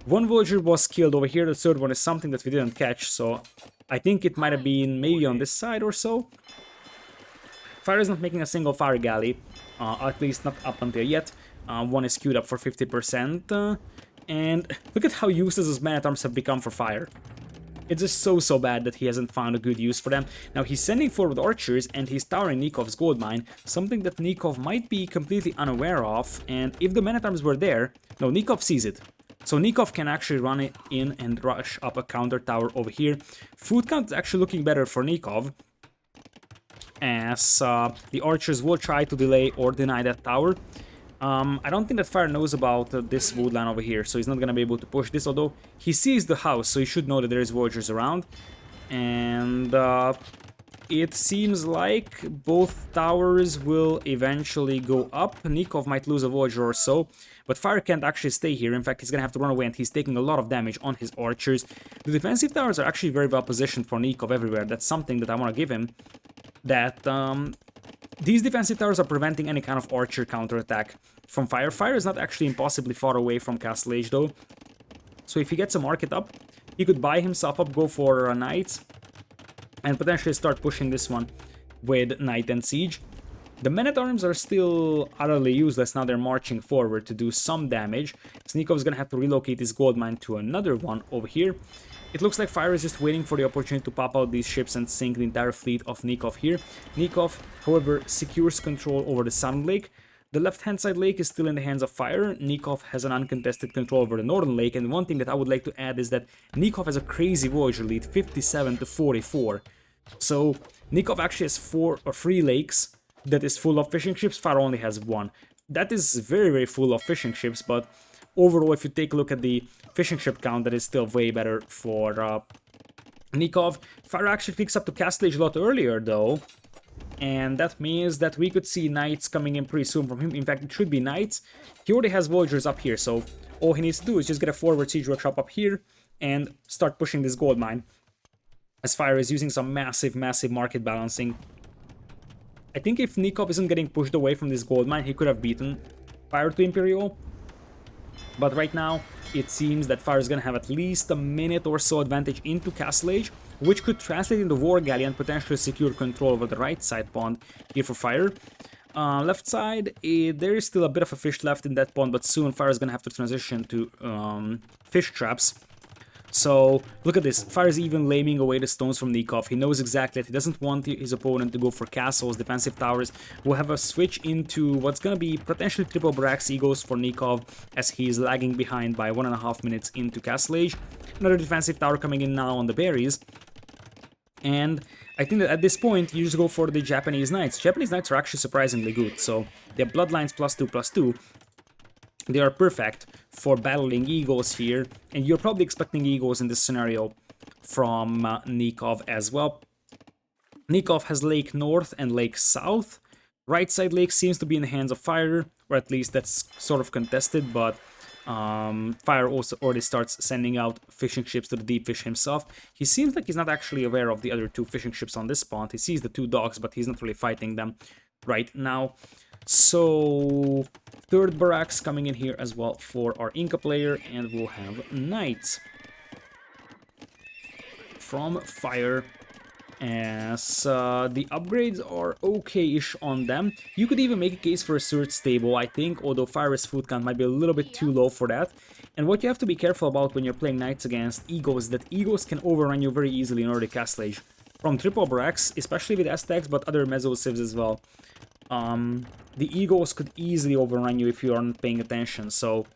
[SPEAKER 1] 1 Voyager was killed over here, the 3rd one is something that we didn't catch, so I think it might have been maybe on this side or so. Fire is not making a single fire galley, at least not up until yet. 1 is queued up for 50%, and look at how useless those Man-at-Arms have become for Fire. It's just so bad that he hasn't found a good use for them. Now he's sending forward archers and he's towering Nikov's gold mine, something that Nicov might be completely unaware of, and if the Men-at-Arms were there, no, Nicov sees it. So Nicov can actually run it in and rush up a counter tower over here. Food count is actually looking better for Nicov, as the archers will try to delay or deny that tower. I don't think that Fire knows about this woodland over here, so he's not gonna be able to push this, although he sees the house, so he should know that there is Voyagers around. And it seems like both towers will eventually go up. Nicov might lose a Voyager or so. but Fire can't actually stay here. In fact, he's gonna have to run away, and he's taking a lot of damage on his archers. The defensive towers are actually very well positioned for Nicov everywhere. That's something that I want to give him, that these defensive towers are preventing any kind of archer counterattack from Fire. Fire is not actually impossibly far away from Castle Age though, so if he gets a market up, he could buy himself up, go for a knight, and potentially start pushing this one with Knight and Siege. The men-at-arms are still utterly useless. Now they're marching forward to do some damage. Nicov is going to have to relocate his gold mine to another one over here. It looks like Fire is just waiting for the opportunity to pop out these ships and sink the entire fleet of Nicov here. Nicov, however, secures control over the southern lake. The left-hand side lake is still in the hands of Fire. Nicov has an uncontested control over the northern lake, and one thing that I would like to add is that Nicov has a crazy Voyager lead, 57 to 44. So Nicov actually has 4 or 3 lakes that is full of fishing ships. Fire only has 1. That is very, very full of fishing ships, but overall, if you take a look at the fishing ship count, that is still way better for Nicov. Fire actually clicks up to Castle Age a lot earlier, though, and that means that we could see Knights coming in pretty soon from him. In fact, it should be Knights. He already has Voyagers up here, so all he needs to do is just get a forward siege workshop up here and start pushing this gold mine, as Fire is using some massive, massive market balancing. I think if Nicov isn't getting pushed away from this gold mine, he could have beaten Fire to Imperial. But right now, it seems that Fire is going to have at least a minute or so advantage into Castle Age, which could translate into War Galley and potentially secure control over the right side pond here for Fire. Left side, there is still a bit of a fish left in that pond, but soon Fire is going to have to transition to fish traps. So, look at this. Fire is even laming away the stones from Nicov. He knows exactly that he doesn't want his opponent to go for castles, defensive towers. We'll have a switch into what's going to be potentially triple Brax Eagles for Nicov, as he is lagging behind by 1.5 minutes into Castle Age. Another defensive tower coming in now on the berries. And I think that at this point, you just go for the Japanese Knights. Japanese Knights are actually surprisingly good. So, they have Bloodlines +2/+2. They are perfect for battling Eagles here, and you're probably expecting Eagles in this scenario from Nicov as well. Nicov has Lake North and Lake South. Right side lake seems to be in the hands of Fire, or at least that's sort of contested, but Fire also already starts sending out fishing ships to the deep fish himself. He seems like he's not actually aware of the other 2 fishing ships on this pond. He sees the 2 dogs, but he's not really fighting them right now. So, 3rd barracks coming in here as well for our Inca player, and we'll have Knights from Fire, as the upgrades are okay-ish on them. You could even make a case for a third stable, I think, although Fire's food count might be a little bit too low for that. And what you have to be careful about when you're playing Knights against Eagles is that Eagles can overrun you very easily in early Castle Age. From triple barracks, especially with Aztecs, but other Meso civs as well. The Eagles could easily overrun you if you aren't paying attention, so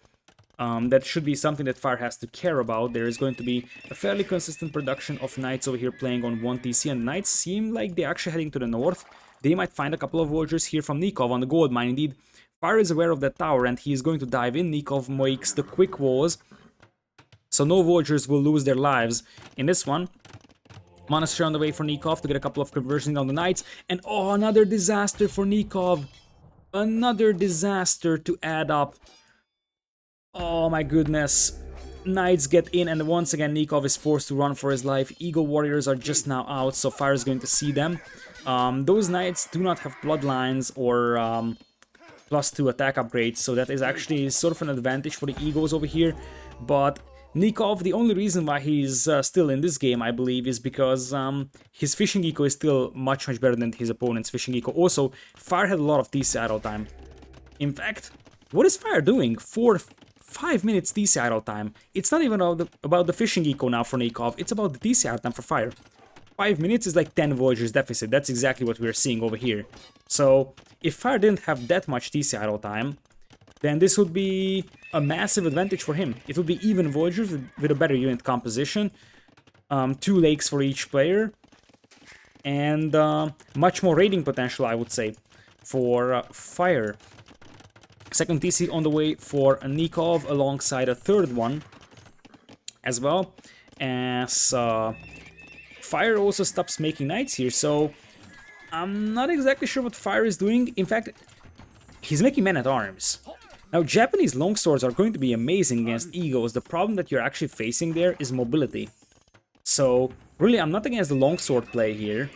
[SPEAKER 1] that should be something that Fire has to care about. There is going to be a fairly consistent production of Knights over here playing on 1 TC, and Knights seem like they're actually heading to the north. They might find a couple of Voyagers here from Nicov on the gold mine. Indeed, Fire is aware of that tower, and he is going to dive in. Nicov makes the quick walls, so no Voyagers will lose their lives in this one. Monastery on the way for Nicov to get a couple of conversions on the Knights, and oh, another disaster for Nicov. Another disaster to add up. Oh my goodness. Knights get in, and once again Nicov is forced to run for his life. Eagle Warriors are just now out, so Fire is going to see them. Those Knights do not have Bloodlines or +2 attack upgrades, so that is actually sort of an advantage for the Eagles over here. But Nicov, the only reason why he's still in this game, I believe, is because his fishing eco is still much better than his opponent's fishing eco. Also, Fire had a lot of TC idle time. In fact, what is Fire doing? 5 minutes TC idle time. It's not even about the fishing eco now for Nicov, it's about the TC idle time for Fire. 5 minutes is like 10 Voyagers deficit. That's exactly what we're seeing over here. So, if Fire didn't have that much TC idle time, then this would be a massive advantage for him. It would be even Voyagers with a better unit composition, 2 lakes for each player, and much more raiding potential, I would say, for Fire. Second TC on the way for Nicov alongside a 3rd one as well, as Fire also stops making Knights here, so I'm not exactly sure what Fire is doing. In fact, he's making men-at-arms. Now, Japanese longswords are going to be amazing against Eagles. The problem that you're actually facing there is mobility. So, really, I'm not against the longsword play here.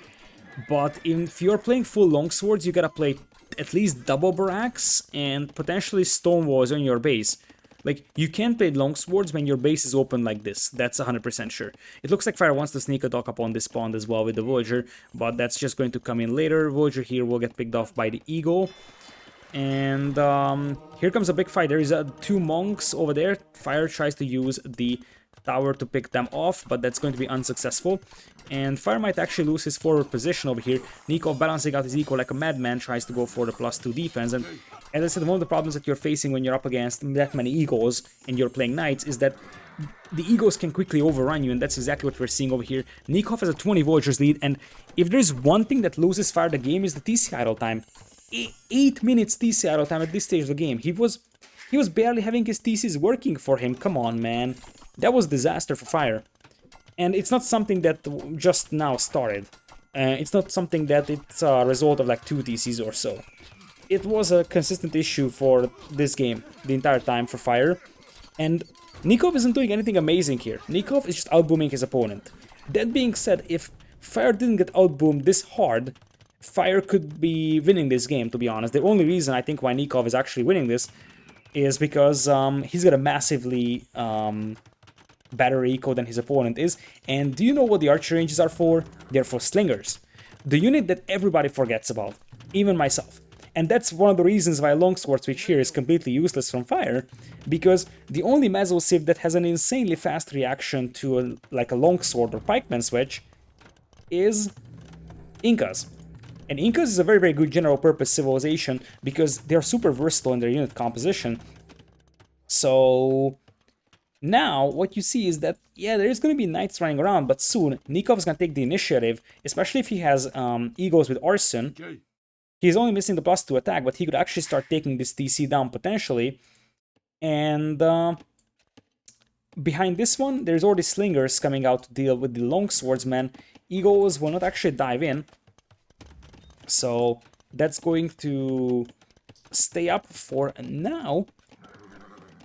[SPEAKER 1] But if you're playing full longswords, you gotta play at least double barracks and potentially stone walls on your base. Like, you can't play longswords when your base is open like this. That's 100% sure. It looks like Fire wants to sneak a dock up on this pond as well with the villager, but that's just going to come in later. Villager here will get picked off by the eagle. And here comes a big fight. There is two monks over there. Fire tries to use the tower to pick them off, but that's going to be unsuccessful. And Fire might actually lose his forward position over here. Nicov, balancing out his eco like a madman, tries to go for the +2 defense. And as I said, one of the problems that you're facing when you're up against that many eagles and you're playing knights is that the eagles can quickly overrun you, and that's exactly what we're seeing over here. Nicov has a 20 villagers lead, and if there's one thing that loses Fire the game is the TC idle time. 8 minutes TC idle time at this stage of the game. He was barely having his TCs working for him. Come on, man. That was disaster for Fire. And it's not something that just now started. It's not something that it's a result of like 2 TCs or so. It was a consistent issue for this game the entire time for Fire. And Nicov isn't doing anything amazing here. Nicov is just outbooming his opponent. That being said, if Fire didn't get outboomed this hard, Fire could be winning this game, to be honest. The only reason I think why Nicov is actually winning this is because he's got a massively better eco than his opponent is. And do you know what the archer ranges are for? They're for slingers. The unit that everybody forgets about, even myself. And that's one of the reasons why longsword switch here is completely useless from Fire, because the only mezzo civ that has an insanely fast reaction to like a longsword or pikeman switch is Incas. And Incas is a very, very good general purpose civilization because they're super versatile in their unit composition. So now what you see is that, yeah, there's going to be knights running around, but soon Nicov is going to take the initiative, especially if he has eagles with arson. He's only missing the +2 attack, but he could actually start taking this TC down potentially. And behind this one, there's already slingers coming out to deal with the longswordsmen. Eagles will not actually dive in. So that's going to stay up for now.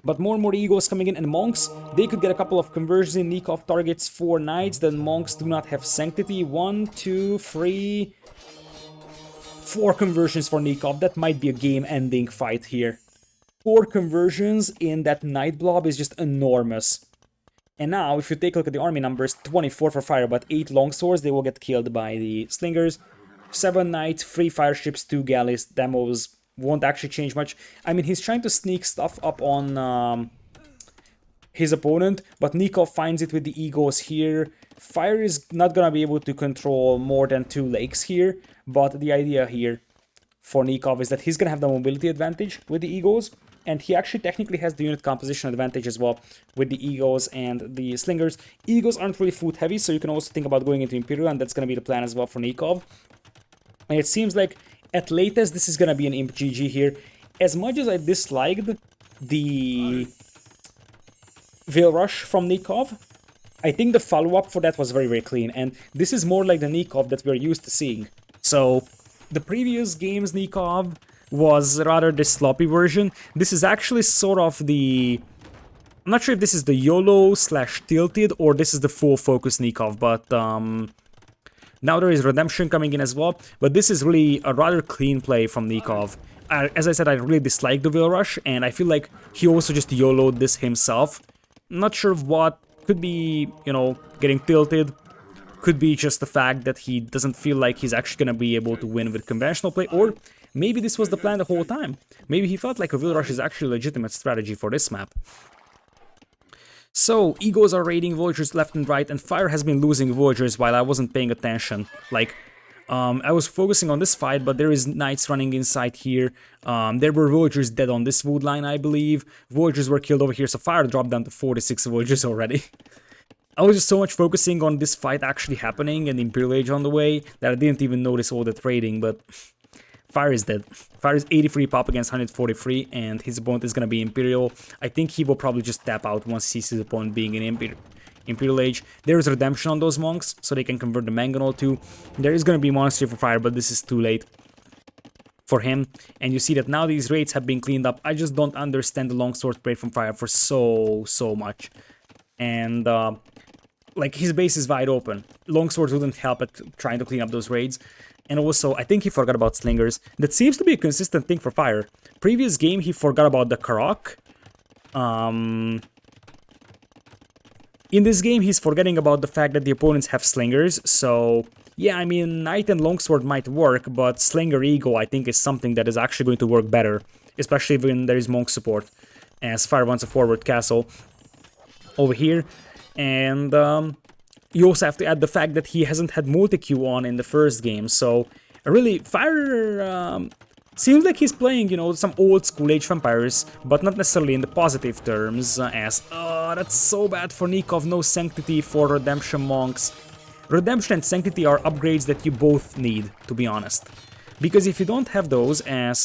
[SPEAKER 1] But more and more eagles coming in, and monks, they could get a couple of conversions in. Nicov targets 4 knights, then monks do not have sanctity. 1, 2, 3... 4 conversions for Nicov. That might be a game-ending fight here. 4 conversions in that knight blob is just enormous. And now, if you take a look at the army numbers, 24 for Fire, but 8 longswords, they will get killed by the slingers. 7 knights, 3 fire ships, 2 galleys, demos won't actually change much. I mean, he's trying to sneak stuff up on his opponent, but Nicov finds it with the eagles here. Fire is not gonna be able to control more than 2 lakes here, but the idea here for Nicov is that he's gonna have the mobility advantage with the eagles, and he actually technically has the unit composition advantage as well with the eagles and the slingers. Eagles aren't really food heavy, so you can also think about going into Imperial, and that's gonna be the plan as well for Nicov. And it seems like at latest this is gonna be an Imp GG here. As much as I disliked the Veil Rush from Nicov, I think the follow-up for that was very, very clean, and this is more like the Nicov that we're used to seeing. So, the previous game's Nicov was rather the sloppy version. This is actually sort of the... I'm not sure if this is the YOLO/tilted or this is the full focus Nicov, but now there is Redemption coming in as well, but this is really a rather clean play from Nicov. As I said, I really dislike the Veil Rush, and I feel like he also just YOLO'd this himself. Not sure what. Could be, you know, getting tilted. Could be just the fact that he doesn't feel like he's actually going to be able to win with conventional play. Or maybe this was the plan the whole time. Maybe he felt like a Veil Rush is actually a legitimate strategy for this map. So, Eagles are raiding villagers left and right, and Fire has been losing villagers while I wasn't paying attention. Like, I was focusing on this fight, but there is knights running inside here. There were villagers dead on this wood line, I believe. Villagers were killed over here, so Fire dropped down to 46 villagers already. I was just so much focusing on this fight actually happening and Imperial Age on the way that I didn't even notice all that raiding, but Fire is dead. Fire is 83 pop against 143, and his opponent is gonna be Imperial. I think he will probably just tap out once he sees his opponent being an Imperial Age. There is Redemption on those monks, so they can convert the Mangonel too. There is going to be Monastery for Fire, but this is too late. for him, and you see that now these raids have been cleaned up. I just don't understand the longsword spray from Fire for so much. And like, his base is wide open. Longswords wouldn't help at trying to clean up those raids. And also, I think he forgot about slingers. That seems to be a consistent thing for Fire. Previous game, he forgot about the Karak. In this game, he's forgetting about the fact that the opponents have slingers. So, yeah, I mean, Knight and Longsword might work, but Slinger Eagle, I think, is something that is actually going to work better. Especially when there is Monk support, as Fire wants a forward castle over here. And you also have to add the fact that he hasn't had multi-queue on in the first game. So, really, Fire seems like he's playing, you know, some old school Age of Empires, but not necessarily in the positive terms, as, that's so bad for Nicov, no Sanctity for Redemption Monks. Redemption and Sanctity are upgrades that you both need, to be honest. Because if you don't have those, as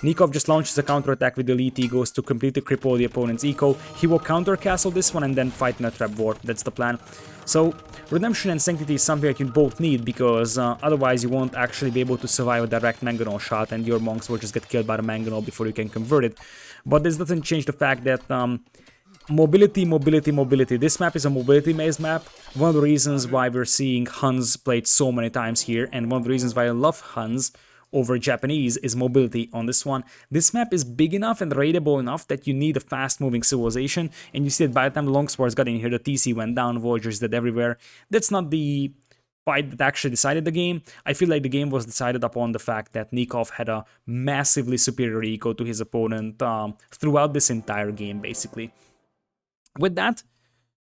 [SPEAKER 1] Nicov just launches a counterattack with Elite Egos to completely cripple the opponent's eco, he will counter-castle this one and then fight in a trap war. That's the plan. So, Redemption and Sanctity is something that you both need, because otherwise you won't actually be able to survive a direct Mangonel shot, and your monks will just get killed by the Mangonel before you can convert it. But this doesn't change the fact that mobility. This map is a mobility-based map. One of the reasons why we're seeing Huns played so many times here, and one of the reasons why I love Huns over Japanese is mobility on this one. This map is big enough and raidable enough that you need a fast-moving civilization, and you see that by the time the Longswords got in here, the TC went down, Voyagers dead everywhere. That's not the fight that actually decided the game. I feel like the game was decided upon the fact that Nicov had a massively superior eco to his opponent throughout this entire game, basically. With that,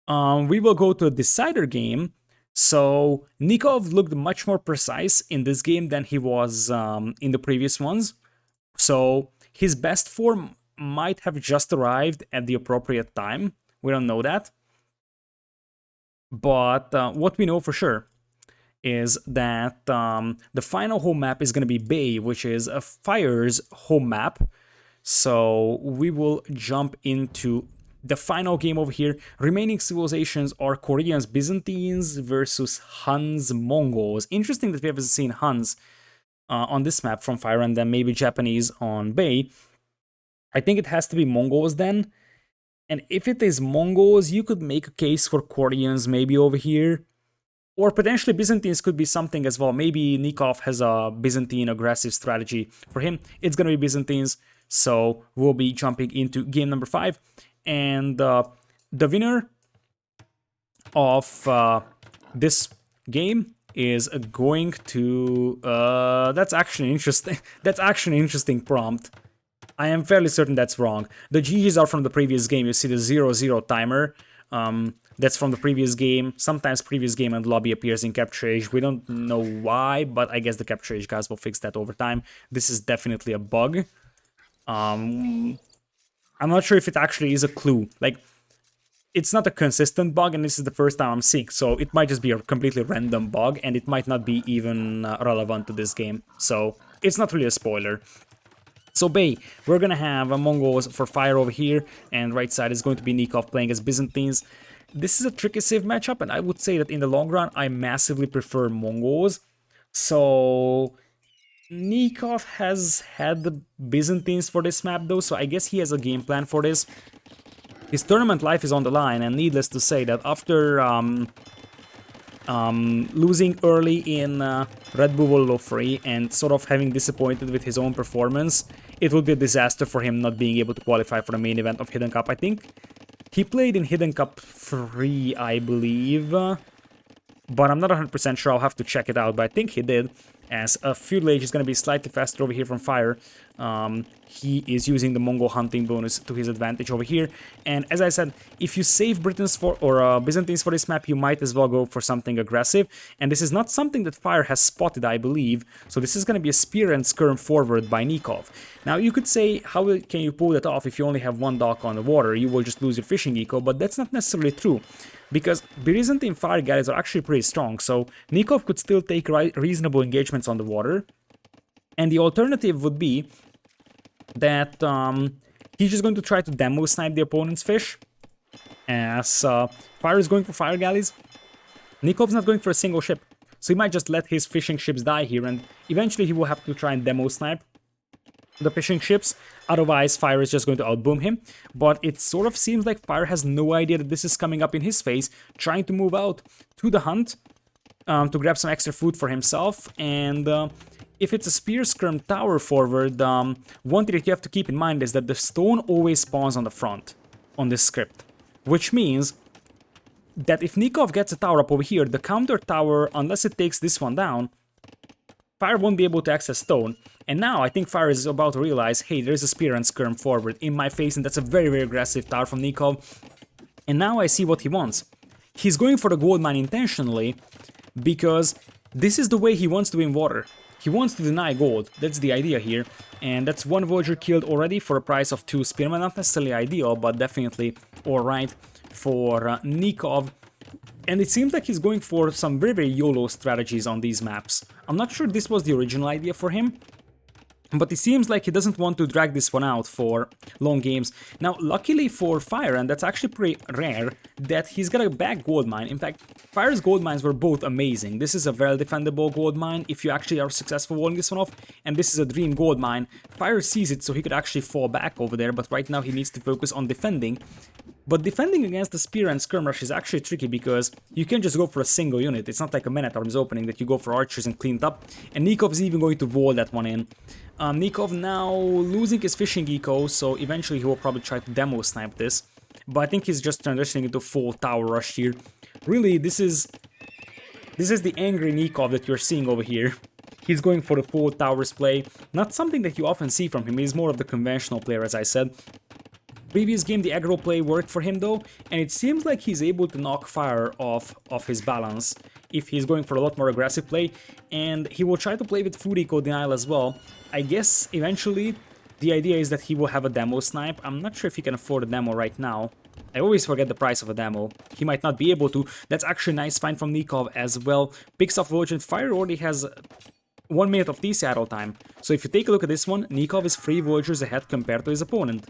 [SPEAKER 1] we will go to a decider game. So, Nicov looked much more precise in this game than he was in the previous ones. So, his best form might have just arrived at the appropriate time. We don't know that. But what we know for sure is that the final home map is going to be Bay, which is a Fire's home map. So, we will jump into the final game over here. Remaining civilizations are Koreans, Byzantines versus Huns, Mongols. Interesting that we haven't seen Huns on this map from Fire, and then maybe Japanese on Bay. I think it has to be Mongols then. And if it is Mongols, you could make a case for Koreans maybe over here. Or potentially Byzantines could be something as well. Maybe Nicov has a Byzantine aggressive strategy. For him, it's going to be Byzantines. So we'll be jumping into game number 5. And the winner of this game is going to... that's actually interesting. That's actually an interesting prompt. I am fairly certain that's wrong. The GGs are from the previous game. You see the 0-0 timer. That's from the previous game. Sometimes previous game and lobby appears in Capture Age. We don't know why, but I guess the Capture Age guys will fix that over time. This is definitely a bug. I'm not sure if it actually is a clue. Like, it's not a consistent bug, and this is the first time I'm seeing, so it might just be a completely random bug, and it might not be even relevant to this game. So, it's not really a spoiler. So, Bay, we're gonna have Mongols for Fire over here, and right side is going to be Nicov playing as Byzantines. This is a tricky civ matchup, and I would say that in the long run, I massively prefer Mongols. So... Nicov has had the Byzantines for this map though, so I guess he has a game plan for this. His tournament life is on the line, and needless to say that after losing early in Red Bull F1re and sort of having disappointed with his own performance, it would be a disaster for him not being able to qualify for the main event of Hidden Cup. I think he played in Hidden Cup 3, I believe, but I'm not 100% sure. I'll have to check it out, but I think he did. As a Feudal Age is going to be slightly faster over here from Fire. He is using the Mongol hunting bonus to his advantage over here. And as I said, if you save Britons for or Byzantines for this map, you might as well go for something aggressive. And this is not something that Fire has spotted, I believe. So this is going to be a spear and skirm forward by Nicov. Now you could say, how can you pull that off if you only have one dock on the water? You will just lose your fishing eco, but that's not necessarily true. Because Byzantine fire galleys are actually pretty strong, so Nicov could still take reasonable engagements on the water. And the alternative would be that he's just going to try to demo snipe the opponent's fish, as Fire is going for fire galleys. Nikov's not going for a single ship, so he might just let his fishing ships die here, and eventually he will have to try and demo snipe. the fishing ships, otherwise Fire is just going to outboom him. But it sort of seems like Fire has no idea that this is coming up in his face, trying to move out to the hunt to grab some extra food for himself. And if it's a spear skirm tower forward, one thing that you have to keep in mind is that the stone always spawns on the front on this script, which means that if Nicov gets a tower up over here, the counter tower, unless it takes this one down, Fire won't be able to access stone. And now I think Fire is about to realize, hey, there's a spear and skirm forward in my face, and that's a very, very aggressive tower from Nicov. And now I see what he wants. He's going for the gold mine intentionally, because this is the way he wants to win water. He wants to deny gold, that's the idea here. And that's one villager killed already for a price of 2 spearmen, not necessarily ideal, but definitely alright for Nicov. And it seems like he's going for some very, very YOLO strategies on these maps. I'm not sure this was the original idea for him, but it seems like he doesn't want to drag this one out for long games. Now, luckily for Fire, and that's actually pretty rare, that he's got a back gold mine. In fact, Fire's gold mines were both amazing. This is a well-defendable gold mine if you actually are successful walling this one off, and this is a dream gold mine. Fire sees it, so he could actually fall back over there, but right now he needs to focus on defending. But defending against the spear and skirm rush is actually tricky because you can just go for a single unit. It's not like a Man-at-Arms opening that you go for archers and clean it up. And Nicov is even going to wall that one in. Nicov now losing his fishing eco, so eventually he will probably try to demo snipe this. But I think he's just transitioning into full tower rush here. Really, this is the angry Nicov that you're seeing over here. He's going for the full towers play. Not something that you often see from him. He's more of the conventional player, as I said. Previous game, the aggro play worked for him though, and it seems like he's able to knock Fire off his balance if he's going for a lot more aggressive play, and he will try to play with food eco denial as well. I guess eventually the idea is that he will have a demo snipe. I'm not sure if he can afford a demo right now. I always forget the price of a demo. He might not be able to. That's actually a nice find from Nicov as well. Picks off Virgin. Fire already has 1 minute of TC idle time. So if you take a look at this one, Nicov is 3 villagers ahead compared to his opponent.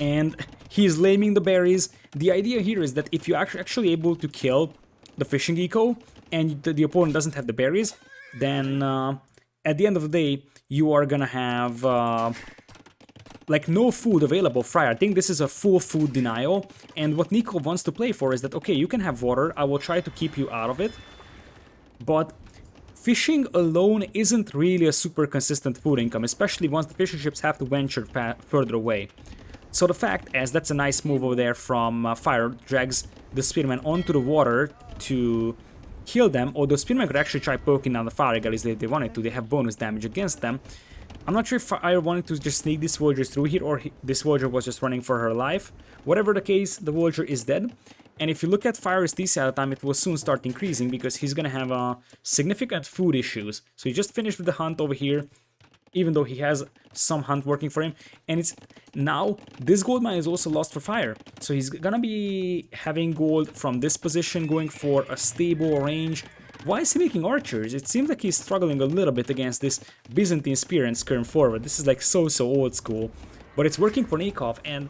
[SPEAKER 1] And he's laming the berries. The idea here is that if you're actually able to kill the fishing eco and the opponent doesn't have the berries, then at the end of the day, you are gonna have like no food available for Fire. I think this is a full food denial, and what Nicov wants to play for is that, okay, you can have water, I will try to keep you out of it, but fishing alone isn't really a super consistent food income, especially once the fishing ships have to venture further away. So the fact is, that's a nice move over there from Fire, drags the spearmen onto the water to kill them, although spearmen could actually try poking down the fire galleys if they wanted to. They have bonus damage against them. I'm not sure if Fire wanted to just sneak these villagers through here, or this villager was just running for her life. Whatever the case, the villager is dead. And if you look at Fire's TC at the time, it will soon start increasing because he's gonna have significant food issues. So he just finished with the hunt over here, even though he has some hunt working for him. And it's now this gold mine is also lost for Fire, so he's gonna be having gold from this position, going for a stable range. Why is he making archers? It seems like he's struggling a little bit against this Byzantine spear and skirm forward. This is like so old school, but it's working for Nicov. And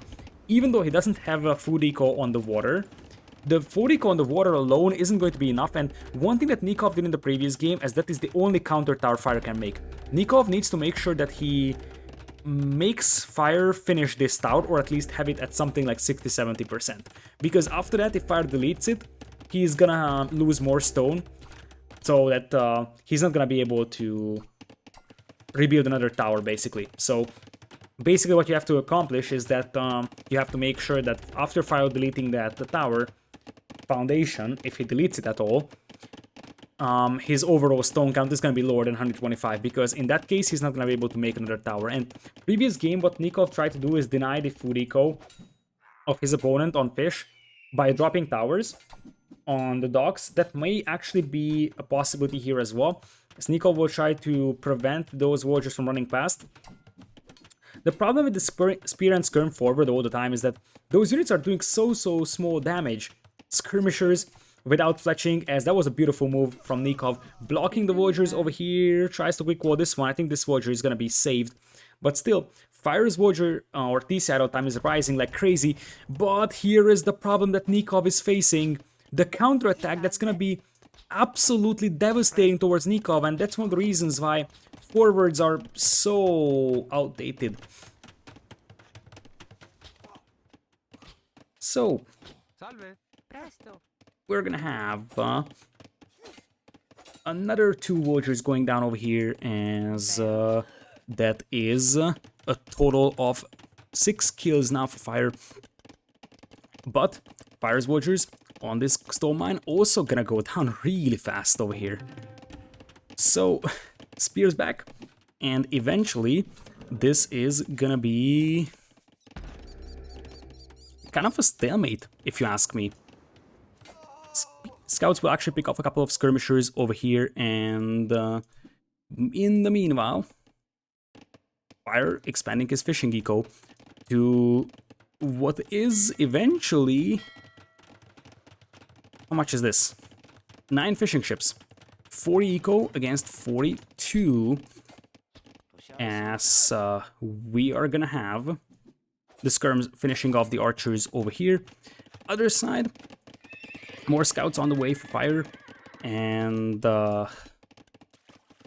[SPEAKER 1] even though he doesn't have a food eco on the water, the food eco on the water alone isn't going to be enough. And one thing that Nicov did in the previous game is that is the only counter tower Fire can make. Nicov needs to make sure that he makes Fire finish this tower, or at least have it at something like 60-70%. Because after that, if Fire deletes it, he's gonna lose more stone, so that he's not gonna be able to rebuild another tower, basically. So basically what you have to accomplish is that you have to make sure that after Fire deleting the tower foundation, if he deletes it at all, his overall stone count is going to be lower than 125, because in that case he's not going to be able to make another tower. And previous game, what Nicov tried to do is deny the food eco of his opponent on fish by dropping towers on the docks. That may actually be a possibility here as well, as Nicov will try to prevent those villagers from running past. The problem with the spear and skirm forward all the time is that those units are doing so small damage. Skirmishers without fletching, as that was a beautiful move from Nicov, blocking the villagers over here, tries to quick wall this one. I think this villager is gonna be saved, but still, Fire's villager or TC idle time is rising like crazy. But here is the problem that Nicov is facing: the counterattack that's gonna be absolutely devastating towards Nicov, and that's one of the reasons why forwards are so outdated. So, we're gonna have another 2 villagers going down over here, as that is a total of 6 kills now for Fire. But Fire's villagers on this stone mine also gonna go down really fast over here. So, spears back, and eventually this is gonna be kind of a stalemate, if you ask me. Scouts will actually pick off a couple of skirmishers over here, and in the meanwhile, Fire expanding his fishing eco to what is eventually... How much is this? 9 fishing ships. 40 eco against 42, as we are gonna have the skirms finishing off the archers over here. Other side, more scouts on the way for Fire, and other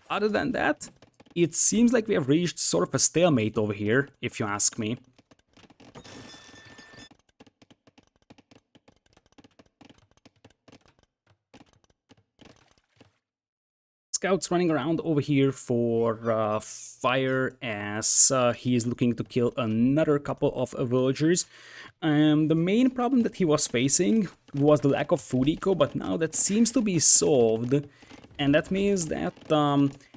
[SPEAKER 1] than that, it seems like we have reached sort of a stalemate over here, if you ask me. Scouts running around over here for Fire, as he is looking to kill another couple of villagers. The main problem that he was facing was the lack of food eco, but now that seems to be solved, and that means that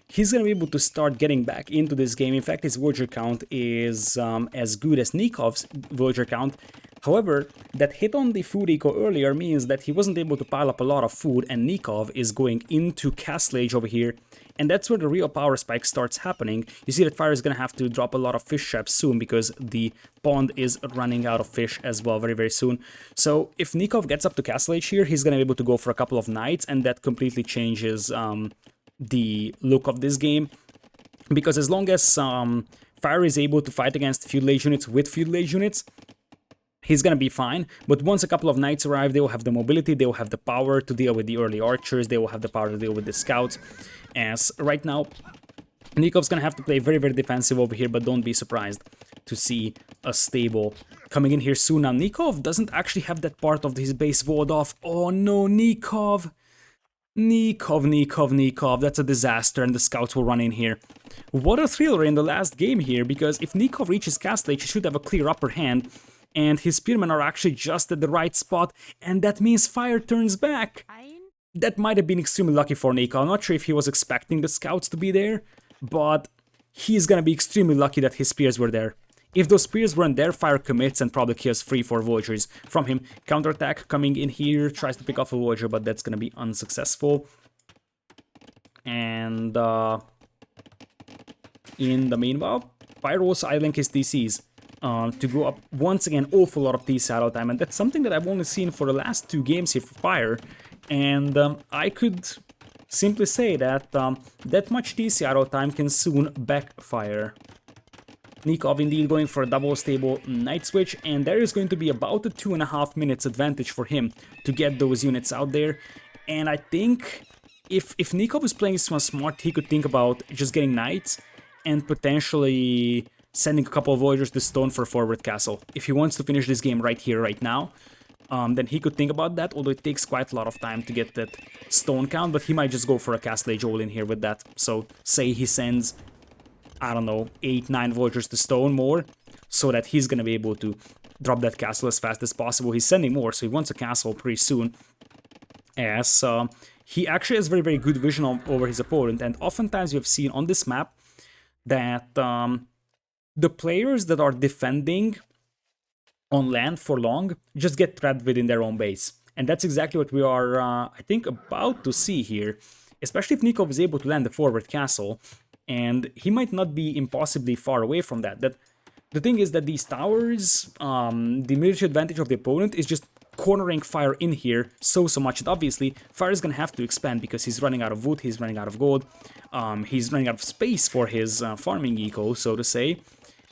[SPEAKER 1] he's gonna be able to start getting back into this game. In fact, his villager count is as good as Nikov's villager count. However, that hit on the food eco earlier means that he wasn't able to pile up a lot of food, and Nicov is going into Castle Age over here, and that's where the real power spike starts happening. You see that Fire is gonna have to drop a lot of fish traps soon, because the pond is running out of fish as well very, very soon. So if Nicov gets up to Castle Age here, he's gonna be able to go for a couple of nights, and that completely changes the look of this game, because as long as Fire is able to fight against Feudal Age units with Feudal Age units, he's gonna be fine. But once a couple of knights arrive, they will have the mobility, they will have the power to deal with the early archers, they will have the power to deal with the scouts. As right now, Nikov's gonna have to play very, very defensive over here, but don't be surprised to see a stable coming in here soon. Now, Nicov doesn't actually have that part of his base walled off. Oh no, Nicov! Nicov, that's a disaster, and the scouts will run in here. What a thriller in the last game here, because if Nicov reaches Castle Age, he should have a clear upper hand, and his spearmen are actually just at the right spot, and that means Fire turns back. That might have been extremely lucky for Nicov. I'm not sure if he was expecting the scouts to be there, but he's gonna be extremely lucky that his spears were there. If those spears weren't there, Fire commits and probably kills 3-4 villagers from him. Counterattack coming in here, tries to pick off a villager, but that's gonna be unsuccessful. And in the meanwhile, Fire also idling his DCs to go up once again awful lot of TC idle time, and that's something that I've only seen for the last 2 games here for Fire. And I could simply say that that much TC idle time can soon backfire. Nicov indeed going for a double stable knight switch, and there is going to be about a 2.5 minutes advantage for him to get those units out there. And I think if Nicov is playing this one smart, he could think about just getting knights and potentially sending a couple of villagers to stone for a forward castle. If he wants to finish this game right here, right now, then he could think about that, although it takes quite a lot of time to get that stone count, but he might just go for a Castle Age all in here with that. So say he sends, I don't know, 8-9 villagers to stone more, so that he's gonna be able to drop that castle as fast as possible. He's sending more, so he wants a castle pretty soon, as he actually has very, very good vision over his opponent, and oftentimes we have seen on this map that the players that are defending on land for long just get trapped within their own base. And that's exactly what we are, I think, about to see here, especially if Nicov is able to land the forward castle, and he might not be impossibly far away from that. The thing is that these towers, the military advantage of the opponent is just cornering Fire in here so much, and obviously Fire is gonna have to expand because he's running out of wood, he's running out of gold, he's running out of space for his farming eco, so to say,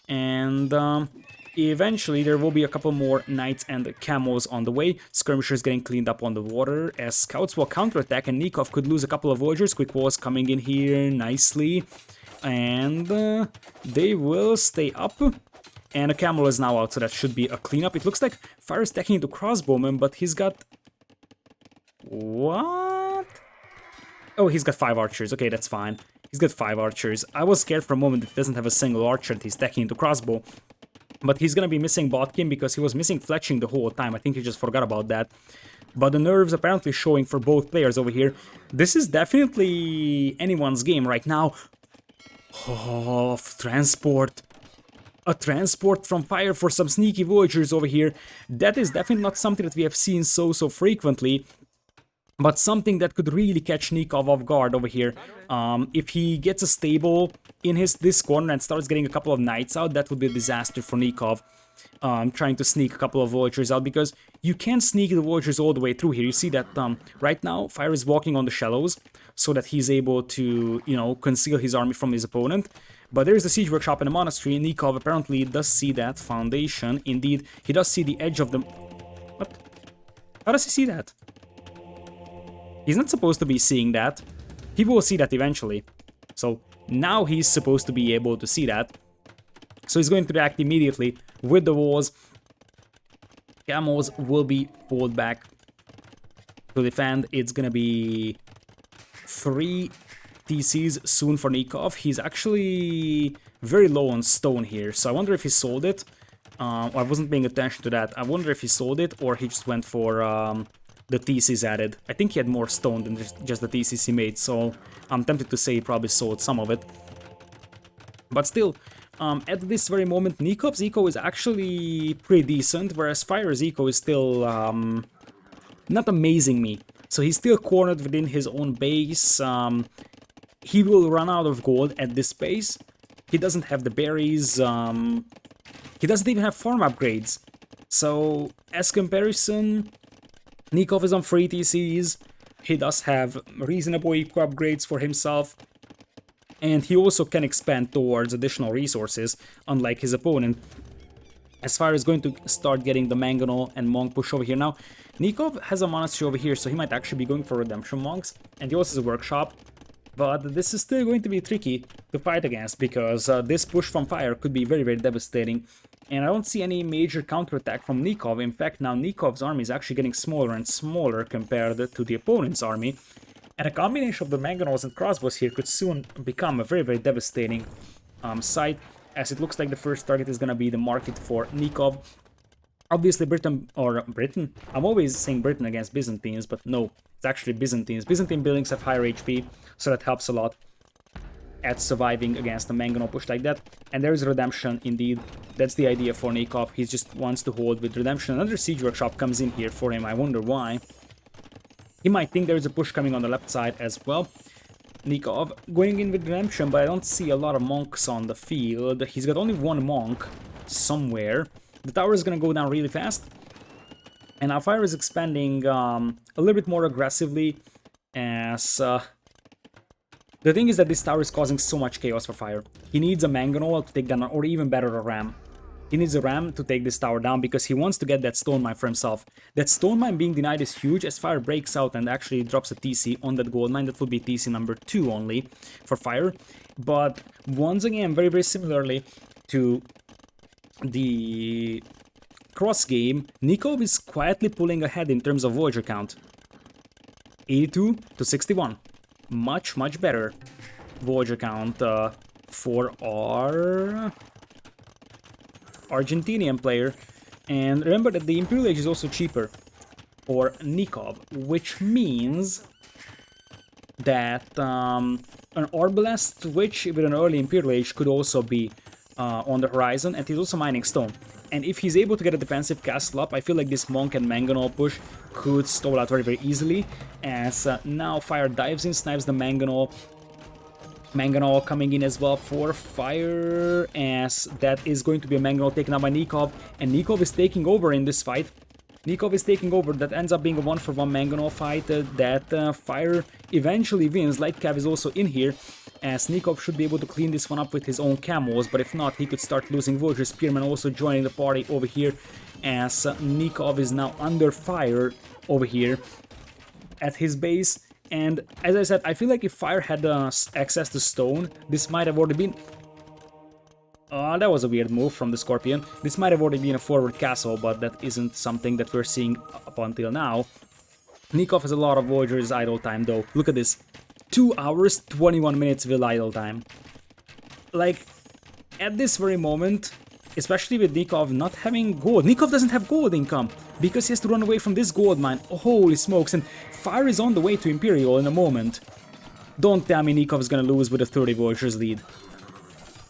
[SPEAKER 1] and eventually there will be a couple more knights and camels on the way. Skirmishers getting cleaned up on the water as scouts will counterattack, and Nicov could lose a couple of villagers. Quick walls coming in here nicely, and they will stay up. And a camel is now out, so that should be a cleanup. It looks like Fire is stacking into crossbowman, but he's got... What? Oh, he's got 5 archers. Okay, that's fine. He's got 5 archers. I was scared for a moment that he doesn't have a single archer and he's stacking into crossbow. But he's gonna be missing Botkin because he was missing fletching the whole time. I think he just forgot about that. But the nerves apparently showing for both players over here. This is definitely anyone's game right now. Oh, transport. A transport from Fire for some sneaky Voyagers over here. That is definitely not something that we have seen so frequently. But something that could really catch Nicov off guard over here. If he gets a stable in this corner and starts getting a couple of knights out, that would be a disaster for Nicov. Trying to sneak a couple of Voyagers out, because you can't sneak the Voyagers all the way through here. You see that right now Fire is walking on the shallows so that he's able to, you know, conceal his army from his opponent. But there's the siege workshop in the monastery. Nicov apparently does see that foundation. Indeed, he does see the edge of the... What? How does he see that? He's not supposed to be seeing that. He will see that eventually. So now he's supposed to be able to see that. So he's going to react immediately with the walls. Camels will be pulled back to defend. It's gonna be 3 TCs soon for Nicov. He's actually very low on stone here, so I wonder if he sold it. I wasn't paying attention to that. I wonder if he sold it or he just went for the TCs added. I think he had more stone than just the TCs he made, so I'm tempted to say he probably sold some of it. But still, at this very moment, Nikov's eco is actually pretty decent, whereas Fire's eco is still not amazing me. So he's still cornered within his own base. He will run out of gold at this pace. He doesn't have the berries. He doesn't even have farm upgrades. So, as comparison, Nicov is on 3 TCs. He does have reasonable eco upgrades for himself. And he also can expand towards additional resources, unlike his opponent. As Fire is going to start getting the Mangonel and Monk push over here now. Nicov has a monastery over here, so he might actually be going for Redemption Monks. And he also has a workshop. But this is still going to be tricky to fight against, because this push from Fire could be very devastating. And I don't see any major counterattack from Nicov. In fact, now Nikov's army is actually getting smaller and smaller compared to the opponent's army. And a combination of the Mangonels and crossbows here could soon become a very devastating sight, as it looks like the first target is going to be the market for Nicov. Obviously Britain, I'm always saying Britain against Byzantines, but no, it's actually Byzantines. Byzantine buildings have higher HP, so that helps a lot at surviving against a Mangonel push like that. And there is Redemption, indeed. That's the idea for Nicov. He just wants to hold with Redemption. Another siege workshop comes in here for him. I wonder why. He might think there is a push coming on the left side as well. Nicov going in with Redemption, but I don't see a lot of monks on the field. He's got only 1 monk somewhere. The tower is going to go down really fast. And now Fire is expanding a little bit more aggressively, as... the thing is that this tower is causing so much chaos for Fire. He needs a Mangonel to take down, or even better, a ram. He needs a ram to take this tower down because he wants to get that stone mine for himself. That stone mine being denied is huge, as Fire breaks out and actually drops a TC on that gold mine. That would be TC number 2 only for Fire. But once again, very similarly to the cross game, Nicov is quietly pulling ahead in terms of Voyager count. 82 to 61. Much better Voyager count for our Argentinian player. And remember that the Imperial Age is also cheaper for Nicov, which means that an Arbalest Witch with an early Imperial Age could also be on the horizon, and he's also mining stone. And if he's able to get a defensive castle up, I feel like this Monk and Mangonel push could stall out very easily, as now Fire dives in, snipes the Mangonel. Mangonel coming in as well for Fire, as that is going to be a Mangonel taken out by Nicov, and Nicov is taking over in this fight. Nicov is taking over. That ends up being a 1-for-1 Mangonel fight that Fire eventually wins. Lightcav is also in here, as Nicov should be able to clean this one up with his own camels, but if not, he could start losing Voyager. Spearman also joining the party over here, as Nicov is now under fire over here at his base, And as I said, I feel like if Fire had access to stone, this might have already been... that was a weird move from the Scorpion. This might have already been a forward castle, but that isn't something that we're seeing up until now. Nicov has a lot of Voyager's idle time though. Look at this. 2 hours, 21 minutes with idle time. Like, at this very moment, especially with Nicov not having gold. Nicov doesn't have gold income because he has to run away from this gold mine. Oh, holy smokes. And Fire is on the way to Imperial in a moment. Don't tell me Nicov is gonna lose with a 30 Voyagers lead.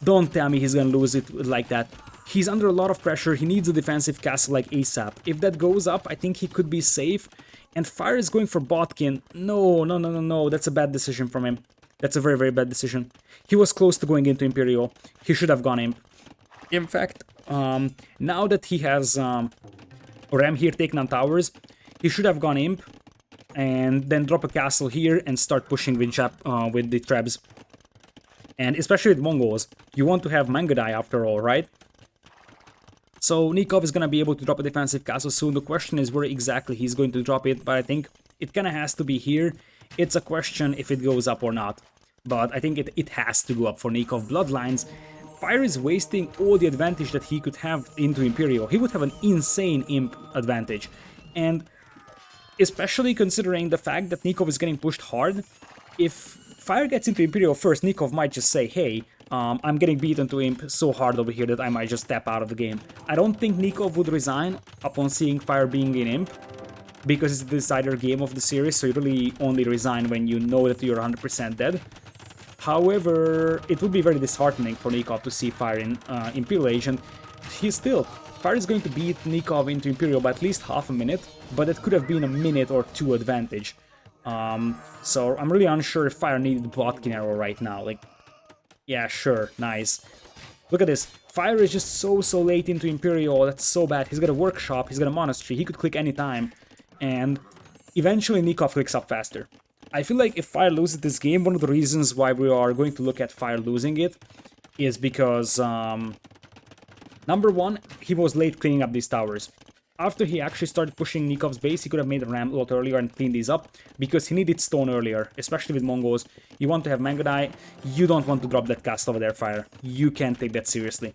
[SPEAKER 1] Don't tell me he's gonna lose it like that. He's under a lot of pressure. He needs a defensive castle like ASAP. If that goes up, I think he could be safe. And Fire is going for Botkin. No, no, no, no, no. That's a bad decision from him. That's a very, very bad decision. He was close to going into Imperial. He should have gone Imp. In fact, now that he has Ram here taking on towers, he should have gone Imp and then drop a castle here and start pushing with the Trebs. And especially with Mongols, you want to have Mangadai after all, right? So Nicov is going to be able to drop a defensive castle soon. The question is where exactly he's going to drop it, but I think it kind of has to be here. It's a question if it goes up or not. But I think it has to go up for Nicov. Bloodlines, Fire is wasting all the advantage that he could have into Imperial. He would have an insane Imp advantage. And especially considering the fact that Nicov is getting pushed hard, if Fire gets into Imperial first, Nicov might just say, hey, I'm getting beaten to Imp so hard over here that I might just tap out of the game. I don't think Nicov would resign upon seeing Fire being in Imp, because it's the decider game of the series, so you really only resign when you know that you're 100% dead. However, it would be very disheartening for Nicov to see Fire in Imperial Age, and Fire is going to beat Nicov into Imperial by at least half a minute, but it could have been a minute or two advantage. So I'm really unsure if Fire needed Botkin arrow right now. Like, yeah, sure, nice. Look at this. Fire is just so late into Imperial. That's so bad. He's got a workshop, he's got a monastery, he could click anytime. And eventually Nicov clicks up faster. I feel like if Fire loses this game, one of the reasons why we are going to look at Fire losing it is because, number one, he was late cleaning up these towers. After he actually started pushing Nikov's base, he could have made a ramp a lot earlier and cleaned these up, because he needed stone earlier, especially with Mongols. You want to have Mangadai, you don't want to drop that castle over there, Fire. You can't take that seriously.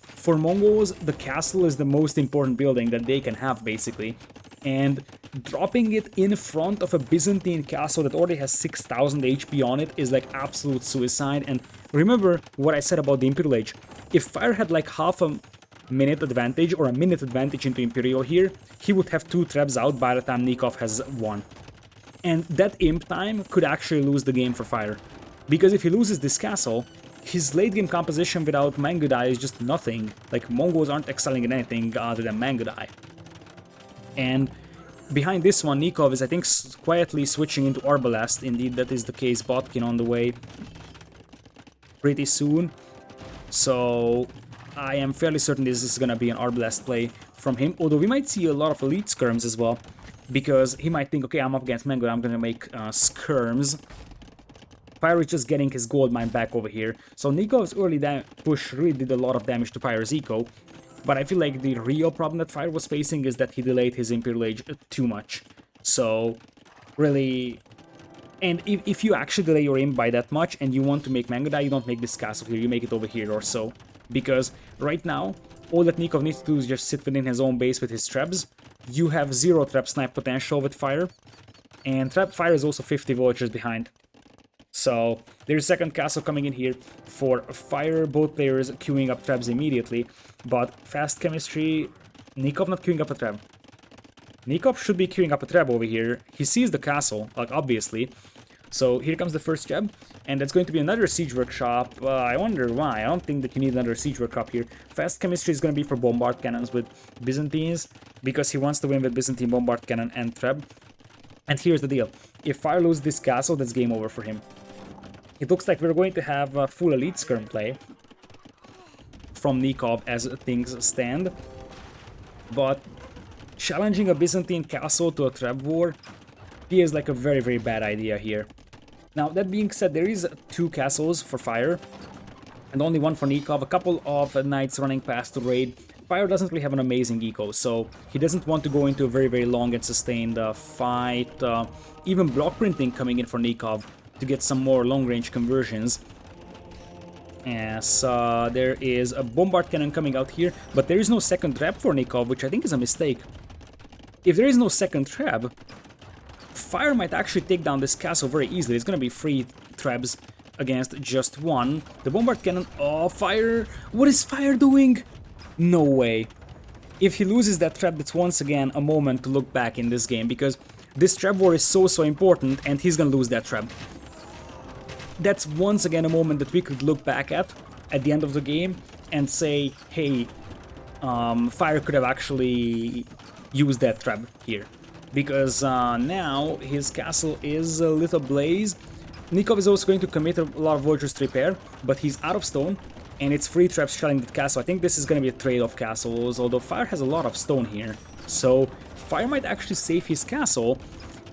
[SPEAKER 1] For Mongols, the castle is the most important building that they can have, basically. And dropping it in front of a Byzantine castle that already has 6,000 HP on it is like absolute suicide. And remember what I said about the Imperial Age. If Fire had like half a minute advantage or a minute advantage into Imperial here, he would have 2 Trebs out by the time Nicov has 1. And that Imp time could actually lose the game for Fire. Because if he loses this castle, his late game composition without Mangadai is just nothing. Like, Mongols aren't excelling in anything other than Mangadai. And behind this one, Nicov is, I think, quietly switching into Arbalest. Indeed, that is the case. Botkin on the way pretty soon. So I am fairly certain this is gonna be an Arbalest play from him. Although we might see a lot of elite skirms as well, because he might think, okay, I'm up against Mangadai, I'm gonna make skirms. Fire is just getting his gold mine back over here. So Nikov's early push really did a lot of damage to Fire's eco. But I feel like the real problem that Fire was facing is that he delayed his Imperial Age too much. So, really... And if you actually delay your aim by that much and you want to make Mangadai, you don't make this castle here, you make it over here or so. Because right now, all that Nicov needs to do is just sit within his own base with his Trebs. You have 0 Trap Snipe potential with Fire. And Fire is also 50 Vultures behind. So, there's a second castle coming in here for Fire, both players queuing up Trebs immediately, but fast chemistry, Nicov not queuing up a Treb. Nicov should be queuing up a Treb over here. He sees the castle, like, obviously. So, here comes the first Treb, and that's going to be another siege workshop. I wonder why. I don't think that you need another siege workshop here. Fast chemistry is going to be for bombard cannons with Byzantines, because he wants to win with Byzantine bombard cannon and Treb. And here's the deal. If Fire loses this castle, that's game over for him. It looks like we're going to have a full elite skirm play from Nicov as things stand. But challenging a Byzantine castle to a Treb war feels like a very, very bad idea here. Now, that being said, there is 2 castles for Fire and only 1 for Nicov. A couple of knights running past to raid. Fire doesn't really have an amazing eco, so he doesn't want to go into a very long and sustained fight. Even block printing coming in for Nicov to get some more long-range conversions. As there is a bombard cannon coming out here, but there is no second trap for Nicov, which I think is a mistake. If there is no second trap, Fire might actually take down this castle very easily. It's gonna be 3 traps against just 1. The bombard cannon... Oh, Fire! What is Fire doing? No way. If he loses that trap, that's once again a moment to look back in this game, because this trap war is so important, and he's gonna lose that trap. That's once again a moment that we could look back at the end of the game and say, hey, Fire could have actually used that trap here. Because now his castle is a little blaze. Nicov is also going to commit a lot of Vultures to repair, but he's out of stone, and it's 3 traps shelling the castle. I think this is going to be a trade of castles, although Fire has a lot of stone here. So Fire might actually save his castle,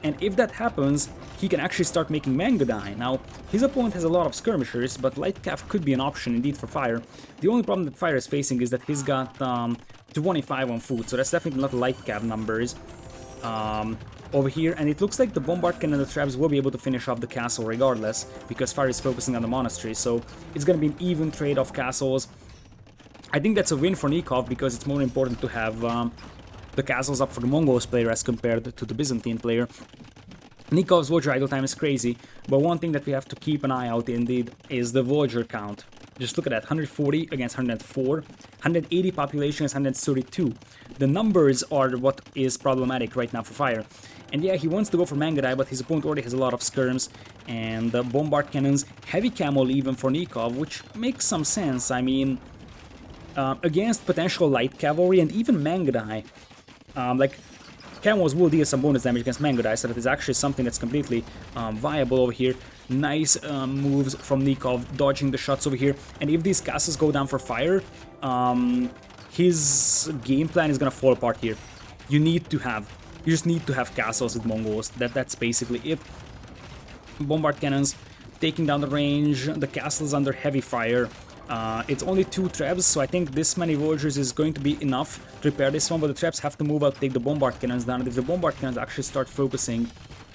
[SPEAKER 1] and if that happens, he can actually start making Mangadai. Now, his opponent has a lot of skirmishers, but Light Cav could be an option indeed for Fire. The only problem that Fire is facing is that he's got 25 on food, so that's definitely not Light Cav numbers over here. And it looks like the Bombard Cannon and the traps will be able to finish off the castle regardless, because Fire is focusing on the monastery, so it's going to be an even trade of castles. I think that's a win for Nicov, because it's more important to have the castles up for the Mongols player as compared to the Byzantine player. Nikov's Voyager idle time is crazy, but one thing that we have to keep an eye out indeed is the Voyager count. Just look at that, 140 against 104, 180 population against 132. The numbers are what is problematic right now for Fire. And yeah, he wants to go for Mangadai, but his opponent already has a lot of skirms and bombard cannons, heavy camel even for Nicov, which makes some sense. I mean, against potential light cavalry and even Mangadai, like, Camels will deal some bonus damage against Mangadai, so that is actually something that's completely viable over here. Nice moves from Nicov, dodging the shots over here. And if these castles go down for Fire, his game plan is gonna fall apart here. You just need to have castles with Mongols. That's basically it. Bombard cannons taking down the range, the castle's under heavy fire. It's only 2 traps, so I think this many Voyagers is going to be enough to repair this one, but the traps have to move out, take the bombard cannons down, and if the bombard cannons actually start focusing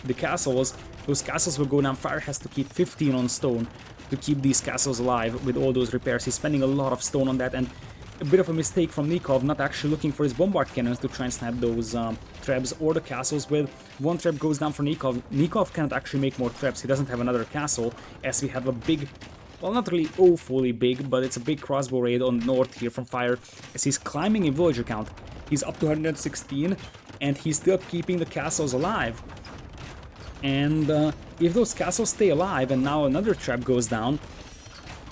[SPEAKER 1] the castles, those castles will go down. Fire has to keep 15 on stone to keep these castles alive with all those repairs. He's spending a lot of stone on that, and a bit of a mistake from Nicov not actually looking for his bombard cannons to try and snap those traps or the castles with. 1 trap goes down for Nicov. Nicov can't actually make more traps, he doesn't have another castle, as we have a big... Well, not really awfully big, but it's a big crossbow raid on north here from Fire, as he's climbing in villager count. He's up to 116, and he's still keeping the castles alive. And if those castles stay alive, and now another trap goes down,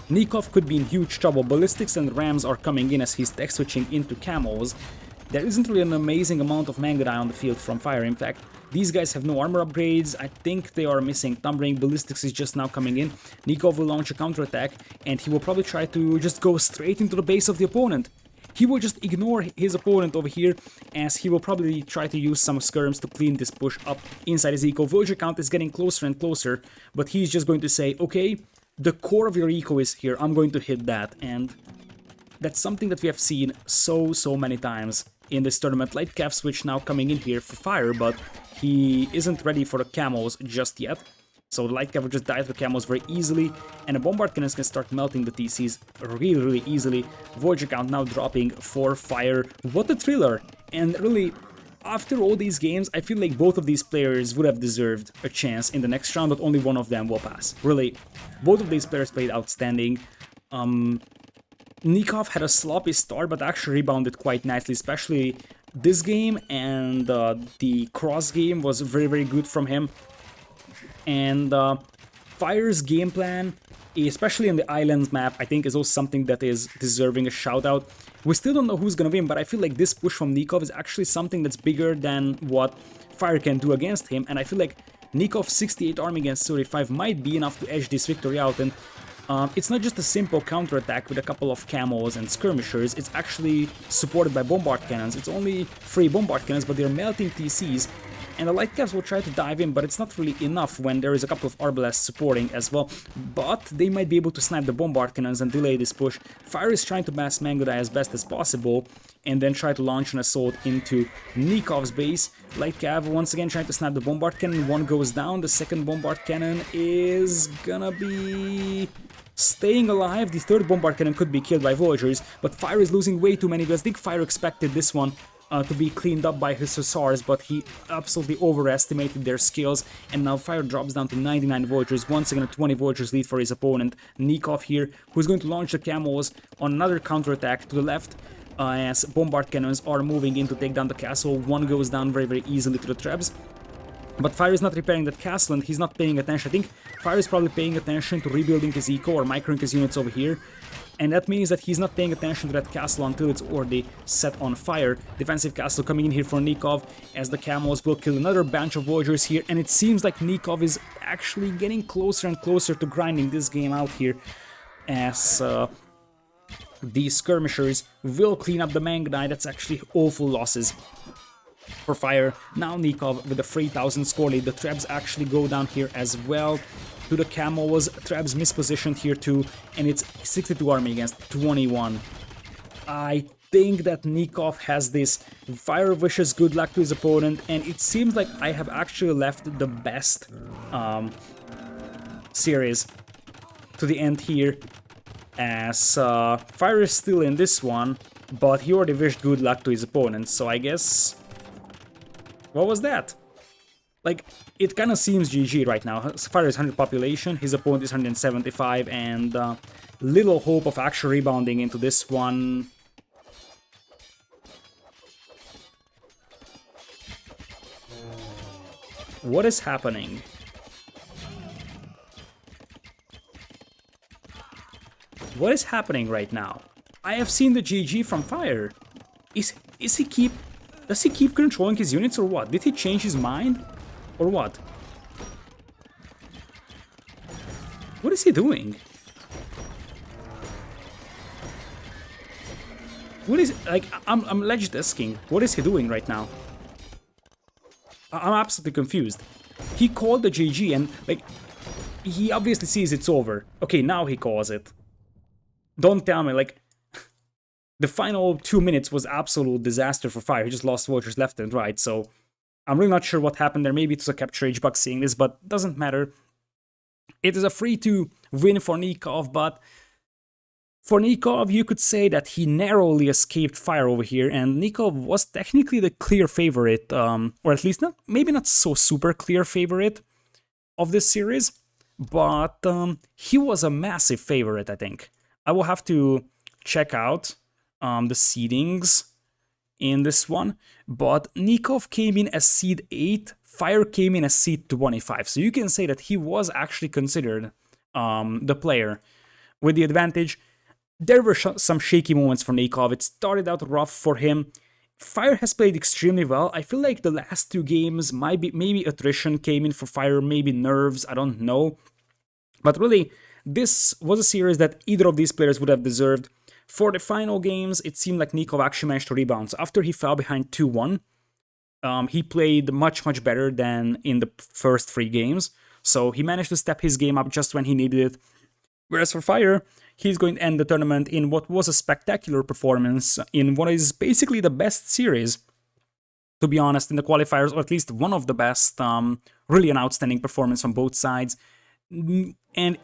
[SPEAKER 1] Nicov could be in huge trouble. Ballistics and rams are coming in as he's tech switching into camels. There isn't really an amazing amount of Mangadai on the field from Fire, in fact. These guys have no armor upgrades. I think they are missing Thumbring. Ballistics is just now coming in. Nicov will launch a counterattack, and he will probably try to just go straight into the base of the opponent. He will just ignore his opponent over here, as he will probably try to use some skirms to clean this push up inside his eco. Villager count is getting closer and closer, but he's just going to say, okay, the core of your eco is here, I'm going to hit that, and that's something that we have seen so many times in this tournament. Light Cav switch now coming in here for Fire, but he isn't ready for the camels just yet. So the Light Cav will just die to the camels very easily, and the bombard cannons can start melting the TCs really easily. Voyager count now dropping for Fire. What a thriller! And really, after all these games, I feel like both of these players would have deserved a chance in the next round, but only one of them will pass. Really, both of these players played outstanding. Nicov had a sloppy start, but actually rebounded quite nicely, especially this game, and the cross game was very good from him. And Fire's game plan, especially in the islands map, I think is also something that is deserving a shout out. We still don't know who's gonna win, but I feel like this push from Nicov is actually something that's bigger than what Fire can do against him, and I feel like Nikov's 68 army against 35 might be enough to edge this victory out. And it's not just a simple counterattack with a couple of camels and skirmishers, it's actually supported by bombard cannons. It's only 3 bombard cannons, but they're melting TCs, and the Light Cavs will try to dive in, but it's not really enough when there is a couple of arbalests supporting as well. But they might be able to snipe the bombard cannons and delay this push. Fire is trying to mass Mangadai as best as possible. and then try to launch an assault into Nikov's base. Light Cav once again trying to snap the bombard cannon. One goes down. The second bombard cannon is gonna be staying alive. The third bombard cannon could be killed by villagers, but Fire is losing way too many. I think Fire expected this one to be cleaned up by his hussars, but he absolutely overestimated their skills, and now Fire drops down to 99 villagers. Once again, a 20 villagers lead for his opponent, Nicov here, who's going to launch the camos on another counterattack to the left, as bombard cannons are moving in to take down the castle. One goes down very, very easily to the traps. But Fire is not repairing that castle, and he's not paying attention. I think Fire is probably paying attention to rebuilding his eco or microing his units over here. And that means that he's not paying attention to that castle until it's already set on fire. Defensive castle coming in here for Nicov, as the camos will kill another bunch of villagers here. And it seems like Nicov is actually getting closer and closer to grinding this game out here, as these skirmishers will clean up the Mangnai. That's actually awful losses for Fire. Now Nicov with a 3000 score lead. The traps actually go down here as well to the camos. Traps mispositioned here too, and it's 62 army against 21. I think that Nicov has this. Fire wishes good luck to his opponent, and it seems like I have actually left the best series to the end here, as Fire is still in this one, but he already wished good luck to his opponent, so I guess... What was that? Like, it kind of seems GG right now. Fire is 100 population, his opponent is 175, and little hope of actually rebounding into this one. What is happening? What is happening right now? I have seen the GG from Fire. Does he keep controlling his units or what? Did he change his mind? Or what? What is he doing? What is... Like, I'm legit asking, what is he doing right now? I'm absolutely confused. He called the GG and, like, he obviously sees it's over. Okay, now he calls it. Don't tell me, like... The final 2 minutes was absolute disaster for Fire. He just lost villagers left and right, so I'm really not sure what happened there. Maybe it's a capture H bug seeing this, but doesn't matter. It is a 3-2 win for Nicov, but for Nicov, you could say that he narrowly escaped Fire over here, and Nicov was technically the clear favorite, or at least maybe not so super clear favorite of this series, but he was a massive favorite, I think. I will have to check out the seedings in this one, but Nicov came in as seed 8, Fire came in as seed 25, so you can say that he was actually considered the player with the advantage. There were some shaky moments for Nicov. It started out rough for him. Fire has played extremely well. I feel like the last 2 games maybe attrition came in for Fire, maybe nerves, I don't know, but really this was a series that either of these players would have deserved. For the final games, it seemed like Nicov actually managed to rebound. So after he fell behind 2-1, he played much, much better than in the first 3 games. So he managed to step his game up just when he needed it. Whereas for Fire, he's going to end the tournament in what was a spectacular performance in what is basically the best series, to be honest, in the qualifiers, or at least one of the best. Really an outstanding performance from both sides. And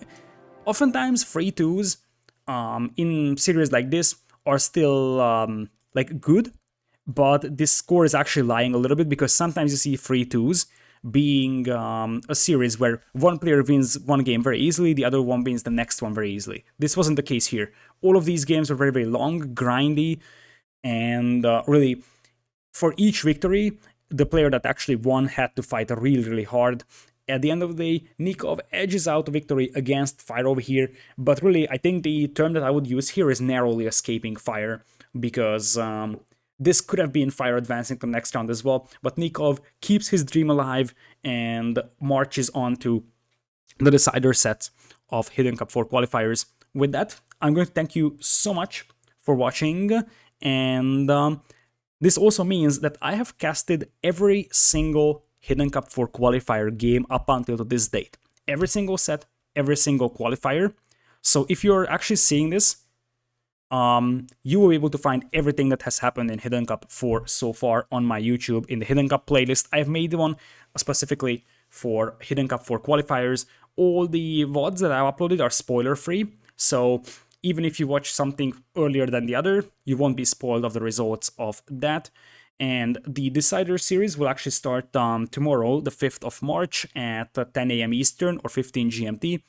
[SPEAKER 1] oftentimes, 3-2s in series like this are still like good, but this score is actually lying a little bit, because sometimes you see 3-2s being a series where one player wins one game very easily, the other one wins the next one very easily. This wasn't the case here. All of these games were very, very long, grindy, and really, for each victory, the player that actually won had to fight really, really hard. At the end of the day, Nicov edges out a victory against Fire over here, but really, I think the term that I would use here is narrowly escaping Fire, because this could have been Fire advancing to the next round as well, but Nicov keeps his dream alive and marches on to the decider set of Hidden Cup 4 qualifiers. With that, I'm going to thank you so much for watching, and this also means that I have casted every single Hidden Cup 4 qualifier game up until this date. Every single set, every single qualifier. So if you're actually seeing this, you will be able to find everything that has happened in Hidden Cup 4 so far on my YouTube in the Hidden Cup playlist. I've made one specifically for Hidden Cup 4 qualifiers. All the VODs that I've uploaded are spoiler free, so even if you watch something earlier than the other, you won't be spoiled of the results of that. And the Decider series will actually start tomorrow, the 5th of March at 10 a.m. Eastern or 15 GMT.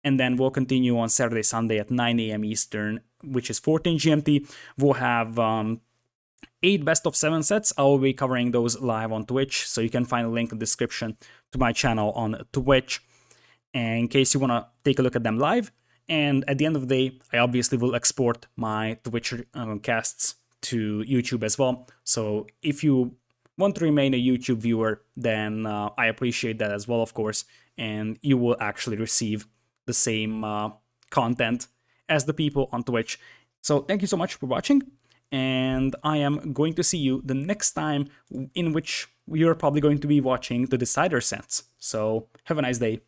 [SPEAKER 1] And then we'll continue on Saturday, Sunday at 9 a.m. Eastern, which is 14 GMT. We'll have 8 best of 7 sets. I will be covering those live on Twitch, so you can find a link in the description to my channel on Twitch, and in case you want to take a look at them live. And at the end of the day, I obviously will export my Twitch casts to YouTube as well. So if you want to remain a YouTube viewer, then I appreciate that as well, of course, and you will actually receive the same content as the people on Twitch. So thank you so much for watching, and I am going to see you the next time in which you're probably going to be watching the Decider sets. So have a nice day.